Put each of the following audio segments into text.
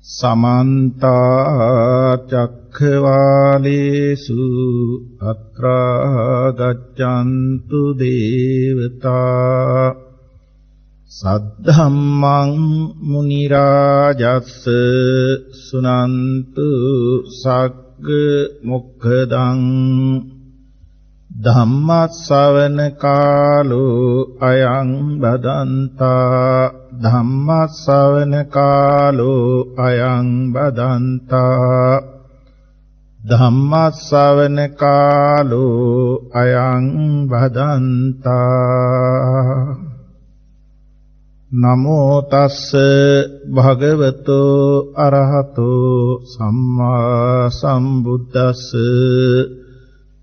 समन्ता चक्रवालेषु अत्रा गच्छन्तु देवता सद्धम्मं मुनिराजस्स सुनन्तु सग्ग मुक्खदं ධම්මස්සවන කාලෝ අයං බදන්තා ධම්මස්සවන කාලෝ අයං බදන්තා ධම්මස්සවන කාලෝ අයං බදන්තා නමෝ තස්ස භගවතෝ අරහතෝ සම්මා සම්බුද්දස්ස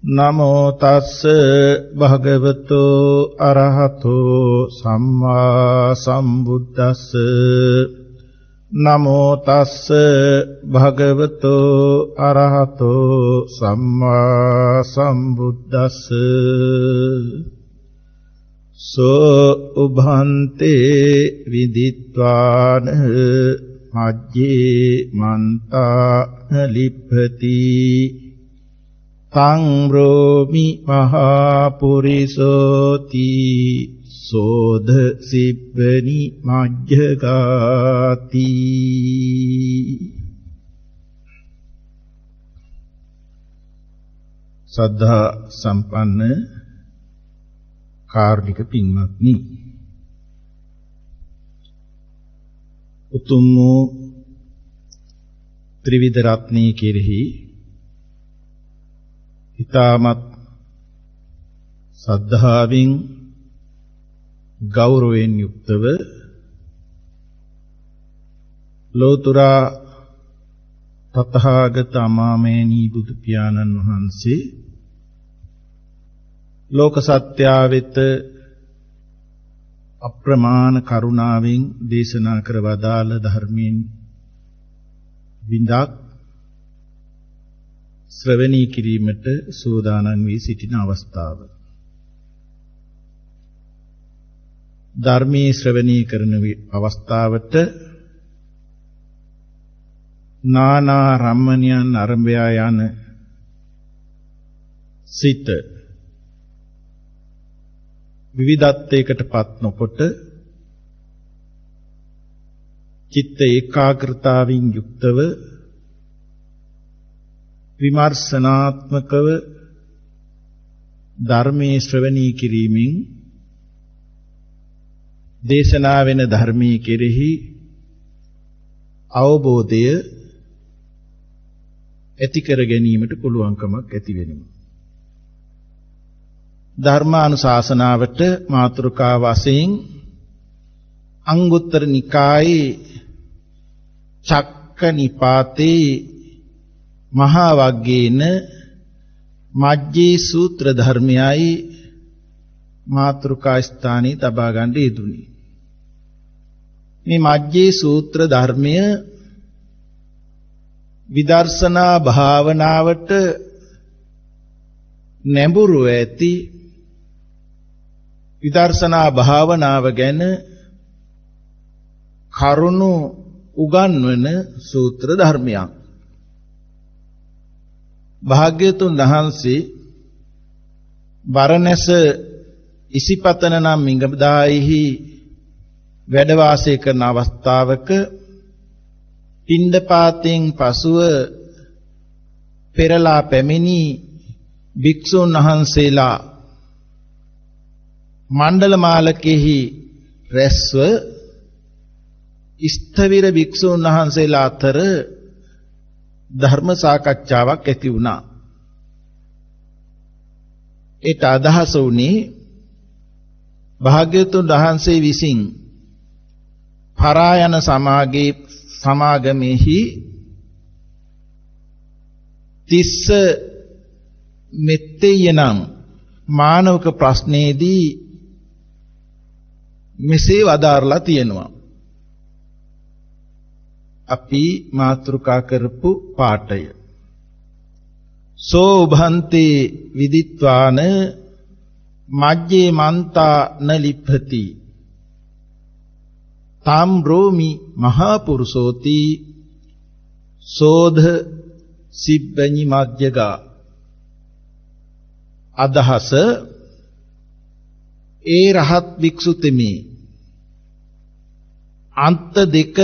නමෝ තස්ස භගවතෝ අරහතෝ සම්මා සම්බුද්දස්ස නමෝ තස්ස භගවතෝ අරහතෝ සම්මා සම්බුද්දස්ස සෝ උභන්තේ විදිත්වාන මජ්ජේ මන්තා ලිප්පති තං බ්‍රෝමි මහා පුරිසෝති සෝධ සිබ්බනි මජ්ජගාති. සද්ධා සම්පන්න කාර්මික පින්වත්නි, උතුම් වූ ත්‍රිවිධ රත්නයේ කෙරෙහි ඊ타මත් සද්ධාවෙන් ගෞරවයෙන් යුක්තව ලෝතර තථාගත අමාමේනී බුදු පියාණන් වහන්සේ ලෝක සත්‍යා වෙත අප්‍රමාණ කරුණාවෙන් දේශනා කර වදාළ ධර්මයෙන් විඳක් ශ්‍රවණී කිරීමට සූදානම් වී සිටින අවස්ථාව. ධර්මයේ ශ්‍රවණී කරන අවස්ථාවට නානා රම්මණයන් අරඹයා යන සිත විවිධත්වයකටපත් නොකොට චිත්ත ඒකාග්‍රතාවෙන් යුක්තව විමර්ශනාත්මකව ධර්මයේ ශ්‍රවණී කිරීමෙන් දේශනා වෙන ධර්මයේ කෙරෙහි අවබෝධය ඇති කර ගැනීමට පුළුවන්කමක් ඇති වෙනවා. ධර්මානුශාසනාවට මාතෘකා වශයෙන් අංගුත්තර නිකායේ චක්ක නිපාතේ මහා වග්ගේන මජ්ජේ සූත්‍ර ධර්මයයි මාතෘකා ස්ථානයේ තබා ගන්න යෙදුනේ. මේ මජ්ජේ සූත්‍ර ධර්මය විදර්ශනා භාවනාවට නැඹුරු ඇති විදර්ශනා භාවනාව ගැන කරුණු උගන්වන සූත්‍ර ධර්මයක්. භාග්‍යතුන් වහන්සේ බරණැස ඉසිපතන නම් මිගදායෙහි වැඩ වාසය කරන අවස්ථාවක පිණ්ඩපාතයෙන් පසුව පෙරලා පැමිණි භික්ෂුන් වහන්සේලා මණ්ඩල මාලකෙහි රැස්ව ස්ථවිර භික්ෂුන් වහන්සේලා අතර ධර්ම සාකච්ඡාවක් ඇති වුණා. ඒට අදහස වුණේ භාග්‍යවතුන් වහන්සේ විසින් පරායන සමාගමෙහි තිස්ස මෙත්තේ නම් මානවක ප්‍රශ්නයේදී මෙසේ වදාරලා තියෙනවා. අපි මාතෘකා කරපු පාඨය සෝ උභන්තේ විදිත්වාන මජ්ජේ මන්තා නලිප්පති තාම් රෝමි මහා පුරුෂෝති සෝධ සිබ්බඤි මධ්‍යගා අදහස ඒ රහත් භික්ෂුතෙමි අන්ත දෙක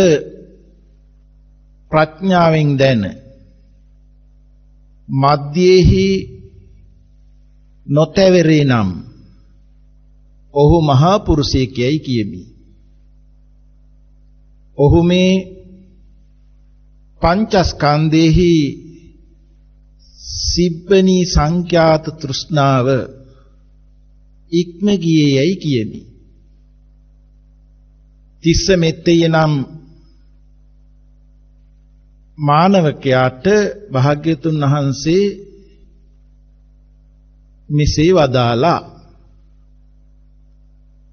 ප්‍රඥාවෙන් දැන මධ්‍යෙහි නොතැවරේ නම් ඔහු මහා පුරුෂයෙක්යයි කියමි. ඔහු මේ පංචස්කන්ධෙහි සිබ්බනී සංඛ්‍යාත තෘෂ්ණාව ඉක්ම ගියේයයි කියමි. තිස්ස මෙත්තේ නම් මානවකයාට භාග්‍යතුන් වහන්සේ මෙසේ වදාලා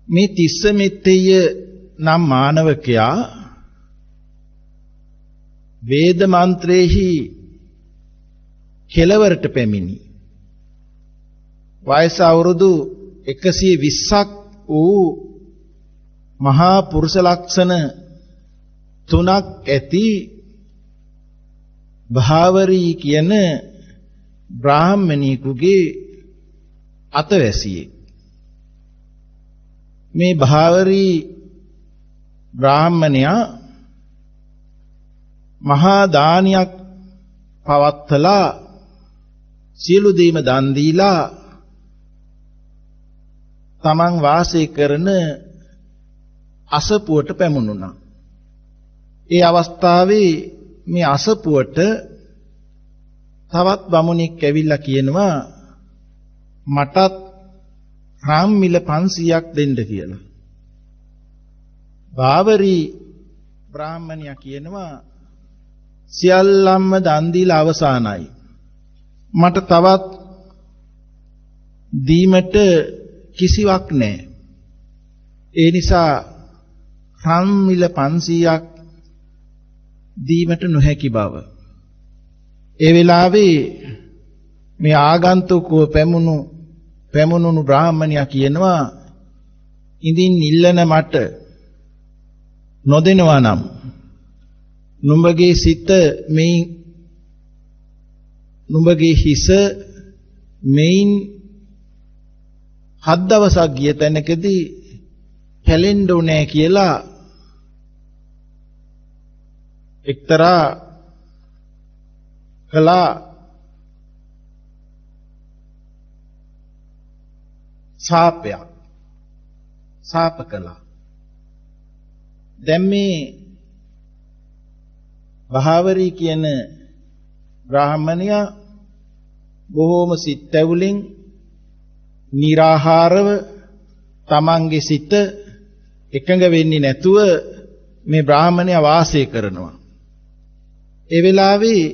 මේ තිස්ස මෙත්තේ නම් මානවකයා වේද මන්ත්‍රයේහි කෙලවරට පැමිණි. වයස අවුරුදු 120ක් වූ මහා පුරුෂ ලක්ෂණ 3ක් ඇති භාවරී කියන බ්‍රාහ්මණියෙකුගේ අතවැසියෙක්. මේ භාවරී බ්‍රාහ්මණයා මහා දානියක් පවත්තලා සියලු දේම දන් දීලා තමන් වාසය කරන අසපුවට පැමුණුණා. ඒ අවස්ථාවේ මේ අසපුවට තවත් බමුණෙක් ඇවිල්ලා කියනවා මටත් රාම් මිල 500ක් දෙන්න කියලා. භාවරී බ්‍රාහ්මණයා කියනවා සියල්ලම්ම දන් දීලා අවසానයි. මට තවත් දීමට කිසිවක් නැහැ. ඒ නිසා රාම් මිල 500ක් දීමට නොහැකි බව. ඒ වෙලාවේ මේ ආගන්තුකව පැමුණුණු බ්‍රාහ්මණයා කියනවා ඉඳින් ඉල්ලන මට නොදෙනවා නම් නුඹගේ සිත මෙයින් නුඹගේ හිස මෙයින් 7 දවසක් ගිය තැනකදී පැලෙන්න උනේ කියලා එක්තරා කලා සාප කළා. දැන් මේ භාවරී කියන බ්‍රාහ්මණයා බොහෝම සිත් ඇවුලින් निराहारව තමන්ගේ සිත එකඟ වෙන්නේ නැතුව මේ බ්‍රාහ්මණයා වාසය කරනවා. ඒ වෙලාවේ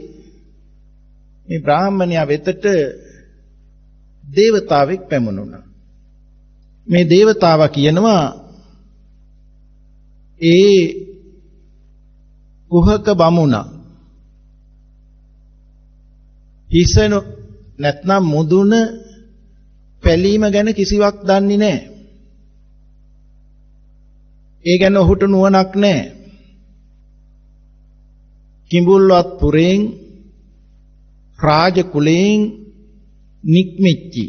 මේ බ්‍රාහ්මණයා වෙතට දේවතාවෙක් පැමුණුණා. මේ දේවතාවා කියනවා ඒ කුහක බමුණා හිසන නැත්නම් මුදුන පැලීම ගැන කිසිවක් දන්නේ නැහැ. ඒ ගැන ඔහුට නුවණක් නැහැ. කිඹුල්වත් පුරෙන් රාජ කුලයෙන් නික්මිච්චි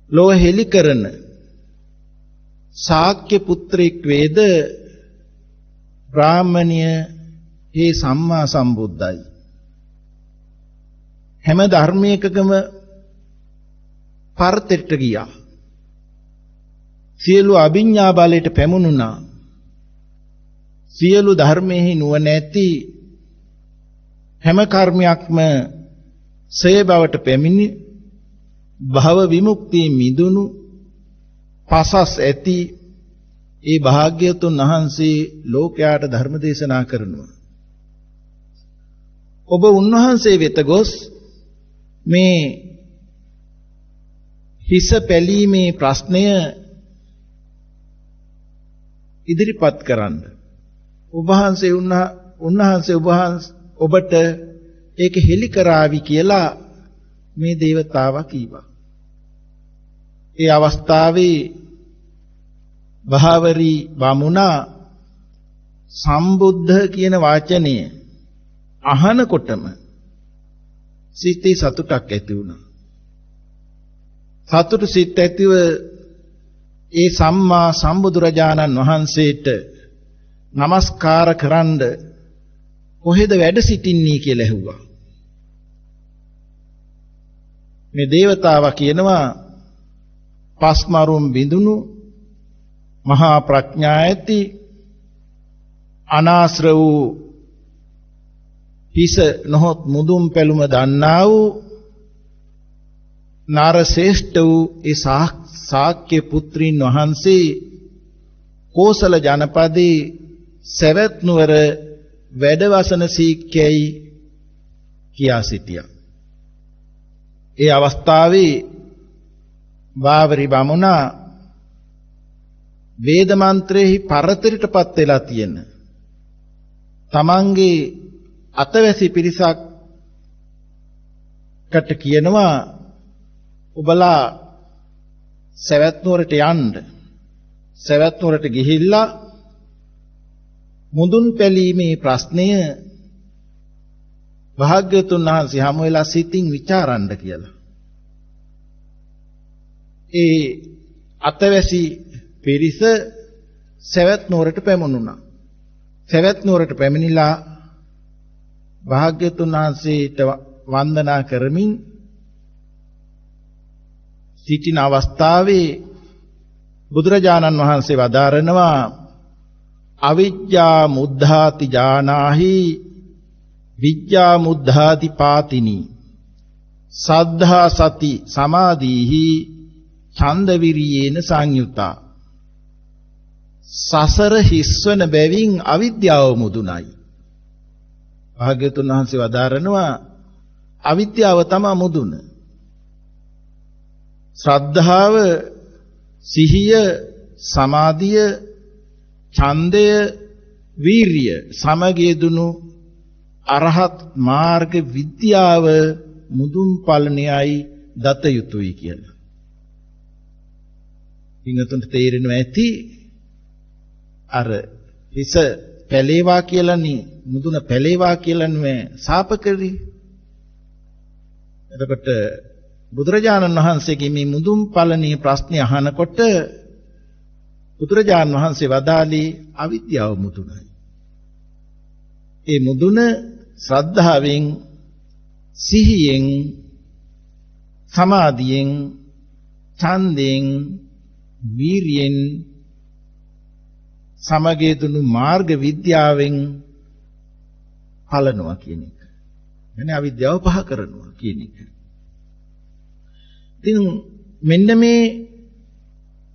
ලෝ හෙලි කරන ශාක්‍ය පුත්‍රෙක් වේද බ්‍රාහ්මණිය හේ සම්මා සම්බුද්දයි. හැම ධර්මයකම පරතරට ගියා. සියලු අභිඥා බලයට පැමුණුණා. සියලු ධර්මෙහි නුවණ ඇති හැම කර්මයක්ම සේ බවට පැමිණි භව විමුක්තිය මිදුණු පසස් ඇති ඒ භාග්‍යවතුන් වහන්සේ ලෝකයාට ධර්ම දේශනා කරනවා. ඔබ උන්වහන්සේ වෙත ගොස් මේ හිස පැලීමේ ප්‍රශ්නය ඉදිරිපත් කරන්න. උන්වහන්සේ ඔබට ඒක හෙලි කරાવી කියලා මේ දේවතාවා කීවා. ඒ අවස්ථාවේ භාවරී බමුණා සම්බුද්ධ කියන වචනය අහනකොටම සිතේ සතුටක් ඇති වුණා. සතුට සිත් ඇතිව ඒ සම්මා සම්බුදුරජාණන් වහන්සේට নমස්කාර කරන්න කොහෙද වැඩ සිටින්නේ කියලා ඇහුවා. මේ දේවතාවා කියනවා පස්මරුම් බිඳුණු මහා ප්‍රඥා ඇති අනාශ්‍ර වූ හිස නොහොත් මුදුන් පැලුම දන්නා වූ නාරශ්‍රේෂ්ඨ වූ ඒ ශාක්‍ය පුත්‍රීන් වහන්සේ කෝසල ජනපදයේ සවැත් නුවර වැඩවසන සීක්කැයි කියා සිටියා. ඒ අවස්ථාවේ වාවරි බමුණා වේද මන්ත්‍රෙහි පරතරයටපත් වෙලා තියෙන තමන්ගේ අතවැසි පිරිසක්කට කියනවා ඔබලා සවැත් නුවරට යන්න. සවැත් නුවරට ගිහිල්ලා මුදුන් පැලීමේ ප්‍රශ්නය භාග්‍යවතුන් වහන්සේ හමු වෙලා සිතින් ਵਿਚාරන්න කියලා. ඒ අතවැසි පිරිස සවැත් නුවරට පැමුණුණා. සවැත් නුවරට පැමිණිලා භාග්‍යවතුන් වහන්සේට වන්දනා කරමින් සිටින අවස්ථාවේ බුදුරජාණන් වහන්සේ වදාරනවා අවිජ්ජා මුද්ධාති ජානාහි විජ්ජා මුද්ධාති පාතිනි සද්ධා සති සමාධීහි ඡන්ද විරියේන සංයුතා. සසර හිස්වන බැවින් අවිද්‍යාව මුදුනයි. භාග්‍යවතුන් වහන්සේ වදාරනවා අවිද්‍යාව තමයි මුදුන. ශ්‍රද්ධාව, සිහිය, සමාධිය, ඡන්දය, වීරිය සමගිය දුනු අරහත් මාර්ග විද්‍යාව මුදුන් පලණයයි දත යුතුයි කියලා. පින්තුන්ට තේරෙනවා ඇති අර හිස පැලේවා කියලානේ මුදුන පැලේවා කියලා නෙවෙයි සාප කරේ. එතකොට බුදුරජාණන් වහන්සේගේ මේ මුදුන් පලණේ ප්‍රශ්නේ අහනකොට බුදුරජාණන් වහන්සේ වදාළේ අවිද්‍යාව මුදුනයි. ඒ මුදුන ශ්‍රද්ධාවෙන්, සිහියෙන්, සමාධියෙන්, ඡන්දයෙන්, වීරියෙන් සමගිය දුණු මාර්ග විද්‍යාවෙන් පලනවා කියන එක. එන්නේ අවිද්‍යාව පහ කරනවා කියන එක. ඉතින් මෙන්න මේ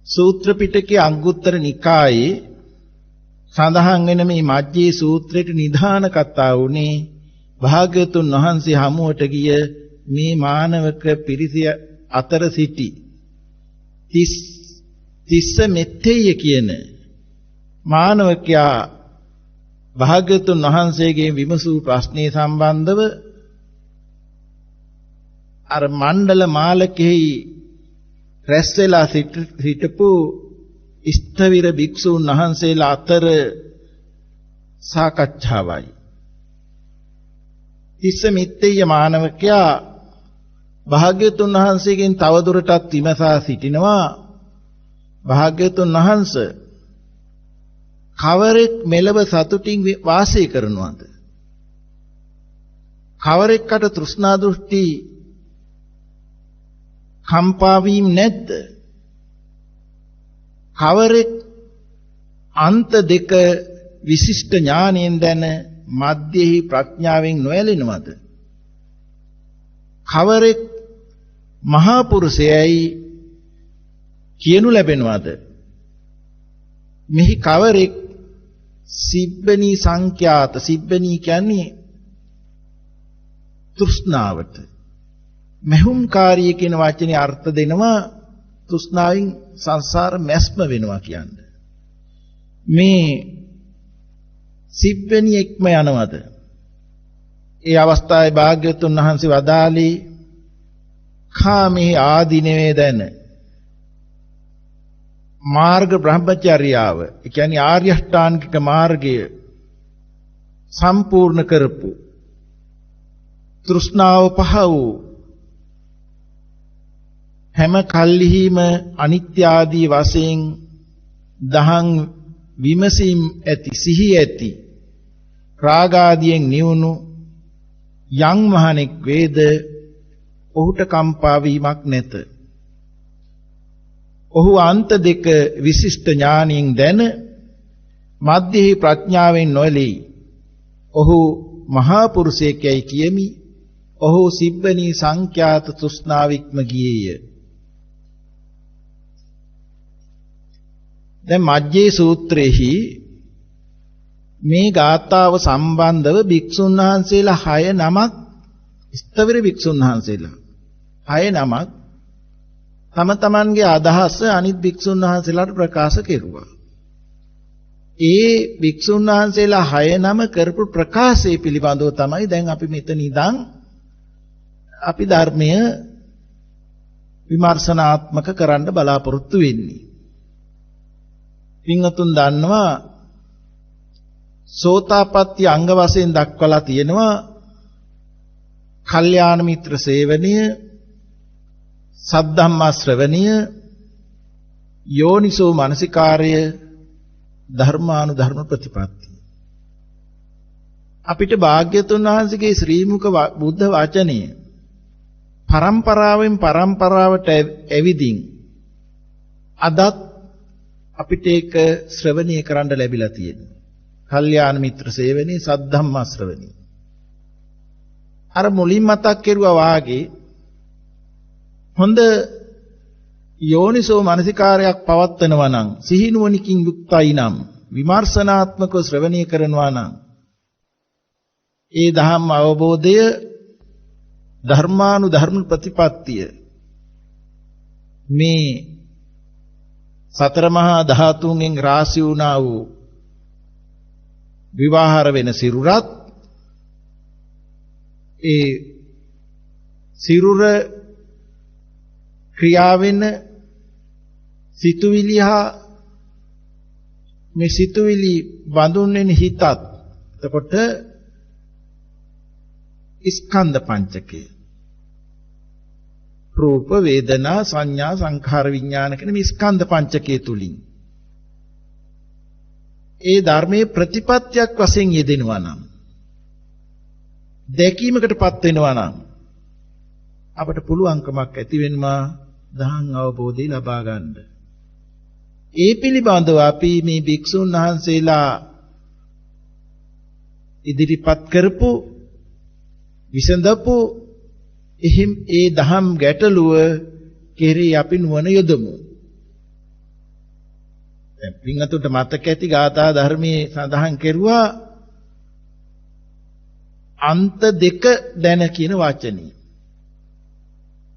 සූත්‍ර පිටකයේ අංගුත්තර නිකායේ සඳහන් වෙන මේ මජ්ජේ සූත්‍රයට නිධාන කතා වුණේ භාග්‍යවතුන් වහන්සේ හමුවට ගිය මේ මානවක පිරිස අතර සිටි තිස්ස මෙත්තේය කියන මානවකයා භාග්‍යවතුන් වහන්සේගේ විමසූ ප්‍රශ්නේ සම්බන්ධව අර මණ්ඩල මාලකෙහි රැස් වෙලා සිටපු ස්ථවිර භික්ෂූන් වහන්සේලා අතර සාකච්ඡාවයි. තිස්ස මිත්තේය මානවකයා භාග්‍යවතුන් වහන්සේගෙන් තවදුරටත් විමසා සිටිනවා භාග්‍යවතුන් වහන්සේ කවරෙක් මෙලව සතුටින් වාසය කරනවද? කවරෙක්ට තෘෂ්ණා දෘෂ්ටි කම්පා වීම නැද්ද? කවරෙක් අන්ත දෙක විශිෂ්ට ඥානයෙන් දැන මධ්‍යෙහි ප්‍රඥාවෙන් නොයැලෙනවද? කවරෙක් මහා පුරුෂයයි කියනු ලැබෙනවද? මෙහි කවරෙක් සිබ්බනී සංඛ්‍යාත, සිබ්බනී කියන්නේ තෘෂ්ණාවට, මෙහුම්කාරී කියන වචනේ අර්ථ දෙනවා තෘෂ්ණාවෙන් සංසාර මැස්ම වෙනවා කියන්නේ. මේ සිබ්බනියෙක්ම යනවද? ඒ අවස්ථාවේ භාග්‍යවතුන් වහන්සේ වදාළේ කාමේ ආදීනවේ දැන මාර්ග බ්‍රහ්මචර්යාව, ඒ කියන්නේ ආර්ය අෂ්ටාංගික මාර්ගය සම්පූර්ණ කරපු තෘෂ්ණාව පහ වූ හැම කල්හිම අනිත්‍ය ආදී වශයෙන් දහං විමසීම් ඇති සිහි ඇති රාගාදියෙන් නිවුණු යම් මහණෙක් වේද ඔහුට කම්පා වීමක් නැත. ඔහු අන්ත දෙක විශිෂ්ට ඥාණයෙන් දැන මධ්‍යෙහි ප්‍රඥාවෙන් නොඇලී ඔහු මහා පුරුෂයෙක්යි කියමි. ඔහු සිබ්බනී සංඛ්‍යාත තෘෂ්ණාවික්ම ගියේය. දැන් මජ්ජේ සූත්‍රයේහි මේ ගාථාව සම්බන්ධව භික්ෂුන් වහන්සේලා 6 නමක් ස්ථවිර භික්ෂුන් වහන්සේලා 6 නමක් තම තමන්ගේ අදහස අනිත් භික්ෂුන් වහන්සේලාට ප්‍රකාශ කෙරුවා. ඒ භික්ෂුන් වහන්සේලා 6 නම කරපු ප්‍රකාශය පිළිබඳව තමයි දැන් අපි මෙතන ඉඳන් අපි ධර්මය විමර්ශනාත්මක කරන්න බලාපොරොත්තු වෙන්නේ. පින්වතුන් දන්නවා සෝතාපට්ටි අංග වශයෙන් දක්වලා තියෙනවා කල්යාණ මිත්‍ර සේවනය, සද්ධම්මා ශ්‍රවණය, යෝනිසෝ මනසිකාර්ය, ධර්මානුධර්ම ප්‍රතිපත්තිය. අපිට භාග්‍යතුන් වහන්සේගේ ශ්‍රී මුක බුද්ධ වචනය පරම්පරාවෙන් පරම්පරාවට ඇවිදින් අදත් අපිට ඒක ශ්‍රවණය කරන්න ලැබිලා තියෙනවා. කල්යාණ මිත්‍ර සේවනයේ සද්ධම්මා ශ්‍රවණය. අර මුලින් මතක් කෙරුවා වාගේ හොඳ යෝනිසෝ මනසිකාරයක් පවත්වනවා නම් සිහිනුවණකින් යුක්තයි නම් විමර්ශනාත්මකව ශ්‍රවණය කරනවා නම් ඒ ධම්ම අවබෝධය ධර්මානුධර්ම ප්‍රතිපත්තිය මේ සතර මහා ධාතුන්ගෙන් රාශි වුණා වූ විවාහාර වෙන සිරුරත් ඒ සිරුර ක්‍රියාවෙන සිතුවිලි හා මේ සිතුවිලි බඳුන් වෙන හිතත් එතකොට ස්කන්ධ පංචකය රූප වේදනා සංඥා සංඛාර විඥාන කියන මේ ස්කන්ධ පංචකය තුලින් ඒ ධර්මයේ ප්‍රතිපත්තියක් වශයෙන් යෙදෙනවා නම් දැකීමකටපත් වෙනවා නම් අපට පුළුවන්කමක් ඇති වෙනවා දහම් අවබෝධය ලබා ගන්න. ඒ පිළිබඳව අපි මේ භික්ෂුන් වහන්සේලා ඉදිරිපත් කරපු විසඳපු එහිම් ඒ දහම් ගැටලුව කෙරෙහි අපි නුවණ යොදමු. දැන් පින්වතුන්ට මතක ඇති ගාථා ධර්මයේ සඳහන් කෙරුවා අන්ත දෙක දැන කියන වචනේ.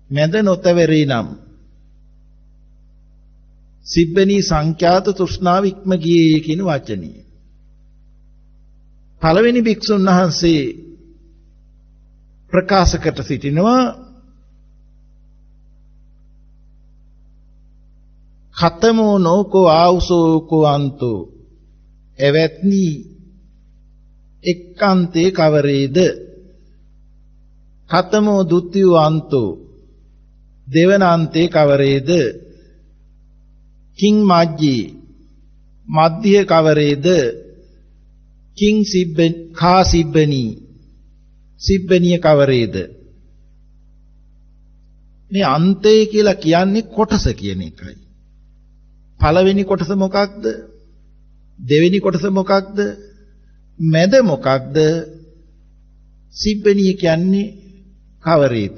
මැද නොතවරේ නම් සිබ්බනී සංඛ්‍යාත තෘෂ්ණාව ඉක්ම ගියේ කියන වචනේ. පළවෙනි භික්ෂුන් වහන්සේ ප්‍රකාශකට සිටිනවා ඛතමෝ නෝකෝ ආවුසෝ කෝ අන්තෝ එවත්නි එක්කාන්තේ කවරේද ඛතමෝ ဒ ුතියෝ අන්තෝ දෙවන අන්තේ කවරේද කිං මජ්ජී මධ්‍ය කවරේද කිං සිබ්බන් කා සිබ්බනී සිබ්බනිය කවරේද මේ අන්තය කියලා කියන්නේ කොටස කියන එකයි. පළවෙනි කොටස මොකක්ද? දෙවෙනි කොටස මොකක්ද? මැද මොකක්ද? සිබ්බනිය කියන්නේ කවරේද?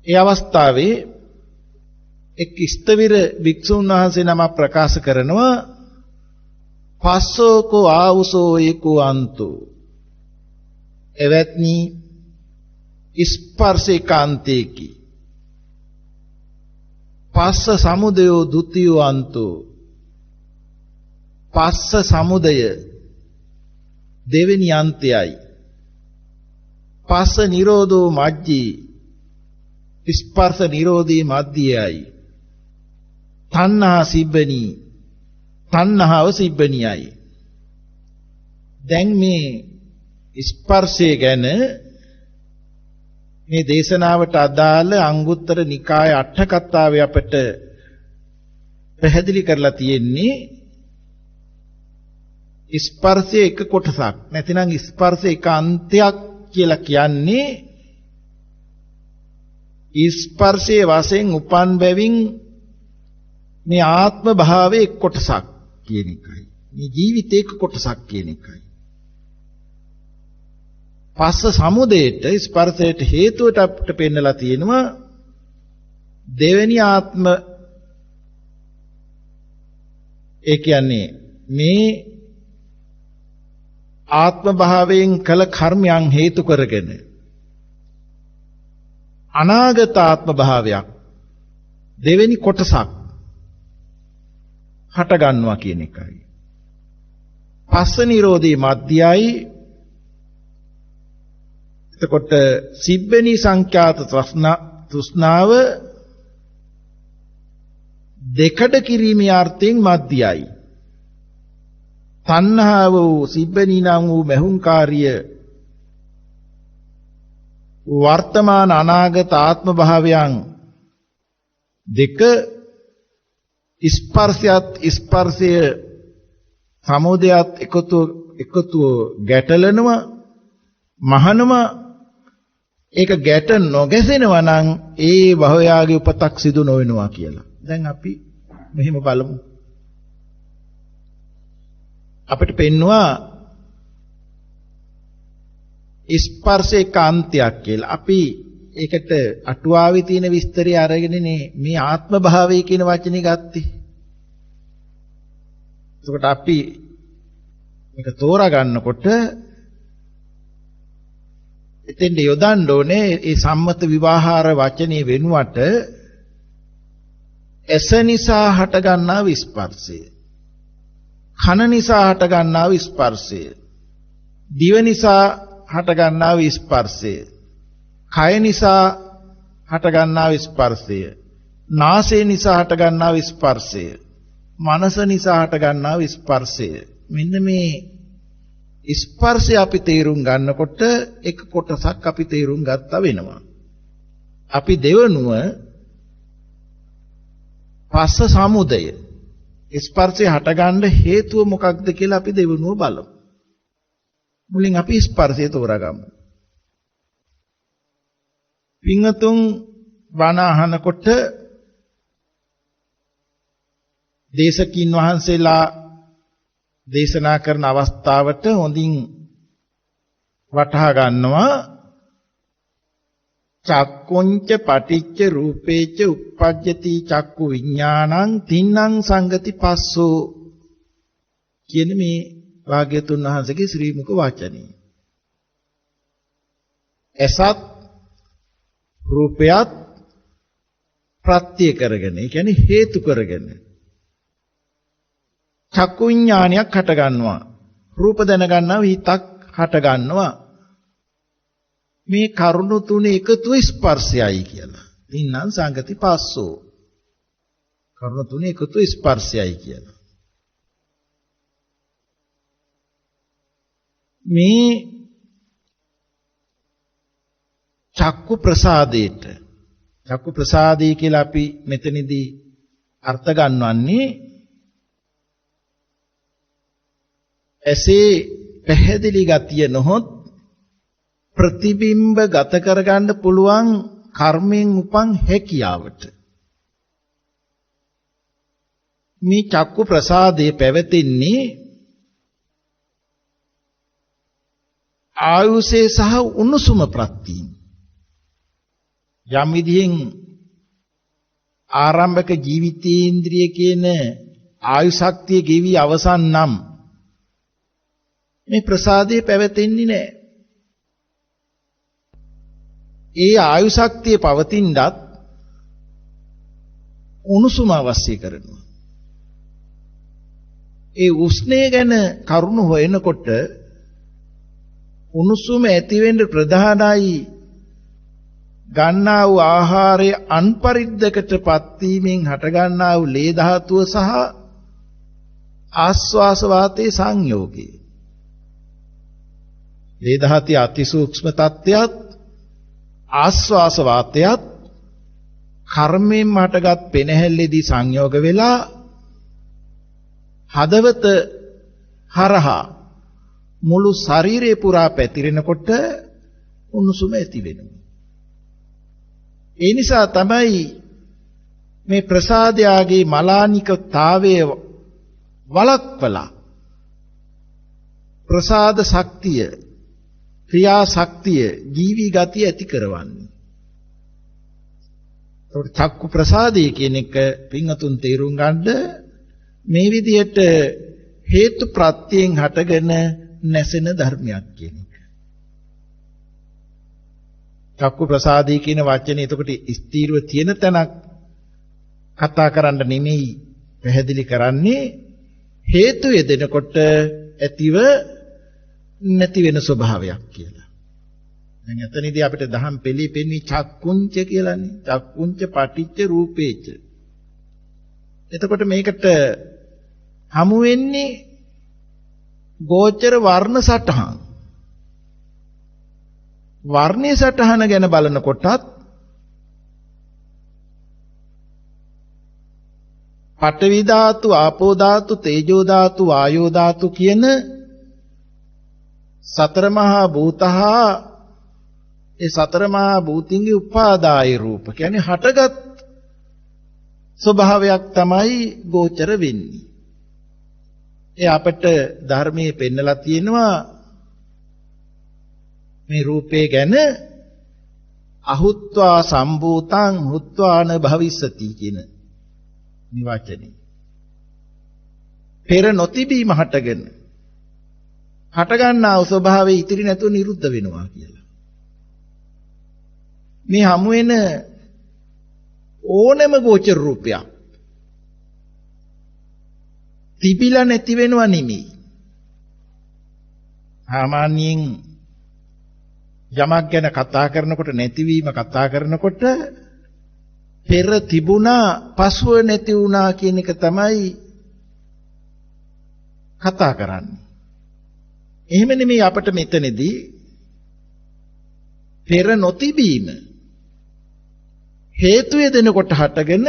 ඒ අවස්ථාවේ එක් ස්ථවිර භික්ෂුන් වහන්සේ නම ප්‍රකාශ කරනවා පස්සෝකෝ ආවුසෝ ඒකෝ අන්තෝ එවත්නි ස්පර්ශේකාන්තේකි පස්ස සමුදයෝ ဒ ුතියෝ අන්තෝ පස්ස සමුදය දෙවෙනි අන්තයයි පස්ස නිරෝධෝ මජ්ජී ස්පර්ශ නිරෝධී මධ්‍යයයි තණ්හා සිබ්බනී තණ්හාව සිබ්බනියයි දැන් මේ ස්පර්ශය ගැන මේ දේශනාවට අදාළ අංගුත්තර නිකාය අට කතාවේ අපට පැහැදිලි කරලා තියෙන්නේ ස්පර්ශයේ එක කොටසක් නැතිනම් ස්පර්ශයේ එක අන්තයක් කියලා කියන්නේ ස්පර්ශයේ වශයෙන් උපන් බැවින් මේ ආත්ම භාවයේ එක් කොටසක් කියන එකයි. මේ ජීවිතේ එක් කොටසක් කියන එකයි. පස්ස සමුදයට ස්පර්ශයට හේතුවට අපිට පෙන්නලා තියෙනවා දෙවෙනි ආත්ම ඒ කියන්නේ මේ ආත්ම භාවයෙන් කළ කර්මයන් හේතු කරගෙන අනාගත ආත්ම භාවයක් දෙවෙනි කොටසක් හට ගන්නවා කියන එකයි. පස්ස නිරෝධී මධ්‍යයි. එතකොට සිබ්බෙනි සංඛ්‍යාත තෘෂ්ණාව දෙකඩ කිරීමේ අර්ථයෙන් මධ්‍යයි. තණ්හාව වූ සිබ්බෙනි නම් වූ මහුංකාරිය වර්තමාන අනාගත ආත්ම භාවයන් දෙක ස්පර්ශය සමුදයත් එකතු ගැටලනවා මහානම ඒක ගැට නොගැසෙනවා නම් ඒ භවයාගේ උපතක් සිදු නොවෙනවා කියලා. දැන් අපි මෙහෙම බලමු. අපිට පෙන්නවා ස්පර්ශේ කාන්තයක් කියලා. අපි ඒකට අටුවාවේ තියෙන විස්තරය අරගෙනනේ මේ ආත්ම භාවය කියන වචනේ ගත්තේ. එතකොට අපි මේක තෝරා ගන්නකොට එතෙන්ද යොදන්න ඕනේ ඒ සම්මත විවාහාර වචනේ වෙනුවට ඇස නිසා හට ගන්නා ස්පර්ශය, කන නිසා හට ගන්නා ස්පර්ශය, දිව නිසා හට ගන්නා ස්පර්ශය, කය නිසා හට ගන්නා ස්පර්ශය, නාසය නිසා හට ගන්නා ස්පර්ශය, මනස නිසා හට ගන්නා ස්පර්ශය. මෙන්න මේ ස්පර්ශය අපි තේරුම් ගන්නකොට එක කොටසක් අපි තේරුම් ගත්තා වෙනවා. අපි දෙවනුව පස්ස සමුදය ස්පර්ශය හටගන්න හේතුව මොකක්ද කියලා අපි දෙවනුව බලමු. මුලින් අපි ස්පර්ශය තෝරාගමු. පින්වතුන් බණ අහනකොට දේශකින් වහන්සේලා දේශනා කරන අවස්ථාවට හොඳින් වටහා ගන්නවා චක්කුංච පටිච්ච රූපේච uppajjati චක්කු විඥානං තින්නං සංගති පස්සෝ කියන මේ භාග්‍යතුන් වහන්සේගේ ශ්‍රී මුඛ වචනේ. එසත් රූපයත් ප්‍රත්‍ය කරගෙන, ඒ කියන්නේ හේතු කරගෙන චක්කු විඥානයක් හට ගන්නවා. රූප දැන ගන්නවා, හිතක් හට ගන්නවා. මේ කරුණු තුන එකතු ස්පර්ශයයි කියලා. තින්නම් සංගති පස්සෝ. කරුණු තුන එකතු ස්පර්ශයයි කියලා. මේ චක්කු ප්‍රසාදේ කියලා අපි මෙතනදී අර්ථ ගන්නවන්නේ ඇසේ පැහැදිලි ගතිය නොහොත් ප්‍රතිබිම්බ ගත කරගන්න පුළුවන් කර්මයෙන් උපන් හැකියාවට මේ චක්කු ප්‍රසාදේ පැවතින්නේ ආයුසේ සහ උණුසුම ප්‍රත්‍යයෙන්. යම් විදිහෙන් ආරම්භක ජීවිතේන්ද්‍රිය කියන ආයු ශක්තිය ගෙවි අවසන් නම් මේ ප්‍රසාදේ පැවතෙන්නේ නැහැ. ඒ ආයු ශක්තිය පවතිනවත් උණුසුම අවශ්‍ය කරනවා. ඒ උෂ්ණය ගැන කරුණු හොයනකොට උණුසුම ඇති වෙන්න ප්‍රධානයි ගන්නා වූ ආහාරයේ අන්පරිද්දකටපත් වීමෙන් හට ගන්නා වූ ලේ ධාතුව සහ ආස්වාස වාතයේ සංයෝගය. වේදහති අතිසූක්ෂ්ම තත්ත්වයත් ආස්වාස වාතයත් කර්මයෙන් හටගත් පෙනහැල්ලේදී සංයෝග වෙලා හදවත හරහා මුළු ශරීරේ පුරා පැතිරෙනකොට උණුසුම ඇති වෙනවා. ඒ නිසා තමයි මේ ප්‍රසාදයාගේ මලානිකතාවයේ වලක්වලා ප්‍රසාද ශක්තිය ක්‍රියා ශක්තිය ජීවි ගතිය ඇති කරවන්නේ. ඒකට චක්කු ප්‍රසාදය කියන එක පින්වතුන් තේරුම් ගන්න මේ විදිහට හේතු ප්‍රත්‍යයෙන් හටගෙන නැසෙන ධර්මයක් කියන එක. චක්කු ප්‍රසාදය කියන වචනේ එතකොට ස්ථීරව තියෙන තැනක් කතා කරන්න නෙමෙයි පැහැදිලි කරන්නේ හේතු යෙදෙනකොට ඇතිව නැති වෙන ස්වභාවයක් කියලා. දැන් එතනදී අපිට දහම් පෙළී පෙන්වී චක්කුංච කියලානේ. චක්කුංච පටිච්ච රූපේච. එතකොට මේකට හමු වෙන්නේ ගෝචර වර්ණ සටහන්. වර්ණයේ සටහන ගැන බලනකොටත් පඨවි ධාතු, ආපෝ ධාතු, තේජෝ ධාතු, වායෝ ධාතු කියන සතර මහා භූතහා ඒ සතර මහා භූතින්ගේ උපාදාය රූප කියන්නේ හටගත් ස්වභාවයක් තමයි ගෝචර වෙන්නේ. ඒ අපට ධර්මයේ පෙන්නලා තියෙනවා මේ රූපේ ගැන අහුත්වා සම්භූතං හුත්වාන භවිස්සති කියන නිවචනේ. පෙර නොතිබීම හටගෙන හටගන්නා වූ ස්වභාවය ඉතිරි නැතුව නිරුද්ධ වෙනවා කියලා. මේ හමු වෙන ඕනෑම ගෝචර රූපයක් තිබිලා නැති වෙනවා නෙමෙයි. සාමාන්‍යයෙන් යමක් ගැන කතා කරනකොට නැතිවීම කතා කරනකොට පෙර තිබුණා පසුව නැති වුණා කියන එක තමයි කතා කරන්නේ. එහෙම නෙමෙයි අපිට මෙතනදී පෙර නොතිබීම හේතු යෙදෙනකොට හටගෙන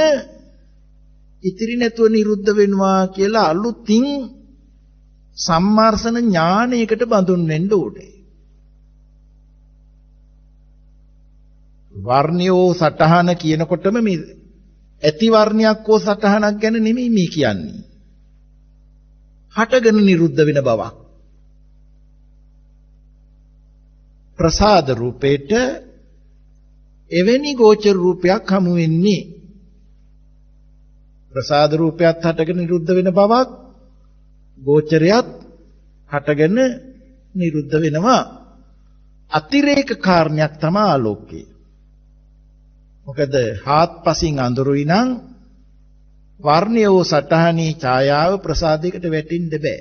ඉතිරි නැතුව නිරුද්ධ වෙනවා කියලා අලුතින් සම්මාර්ෂණ ඥානයකට බඳුන් වෙන්න ඕනේ. වර්ණයෝ සටහන කියනකොටම මේ ඇති වර්ණයක් හෝ සටහනක් ගැන නෙමෙයි මේ කියන්නේ. හටගෙන නිරුද්ධ වෙන බවක්. ප්‍රසාද රූපේට එවැනි ගෝචර රූපයක් හමු වෙන්නේ. ප්‍රසාද රූපයත් හටගෙන නිරුද්ධ වෙන බවක් ගෝචරයත් හටගෙන නිරුද්ධ වෙනවා. අතිරේක කාරණයක් තමයි ආලෝකය. මොකද හාත්පසින් අඳුරුයි නම් වර්ණයෝ සටහනේ ඡායාව ප්‍රසාදයකට වැටෙන්න බෑ.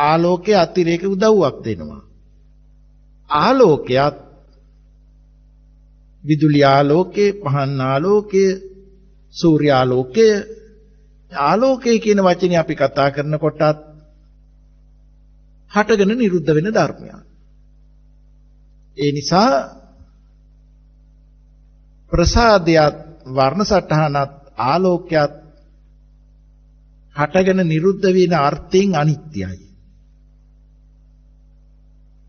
ආලෝකයේ අතිරේක උදව්වක් දෙනවා. ආලෝකයත් විදුලි ආලෝකය, පහන් ආලෝකය, සූර්යාලෝකය, ආලෝකය කියන වචනේ අපි කතා කරනකොටත් හටගෙන නිරුද්ධ වෙන ධර්මයක්. ඒ නිසා ප්‍රසාදයත් වර්ණ සටහනත් ආලෝකයත් හටගෙන නිරුද්ධ වෙන අර්ථයෙන් අනිත්‍යයි.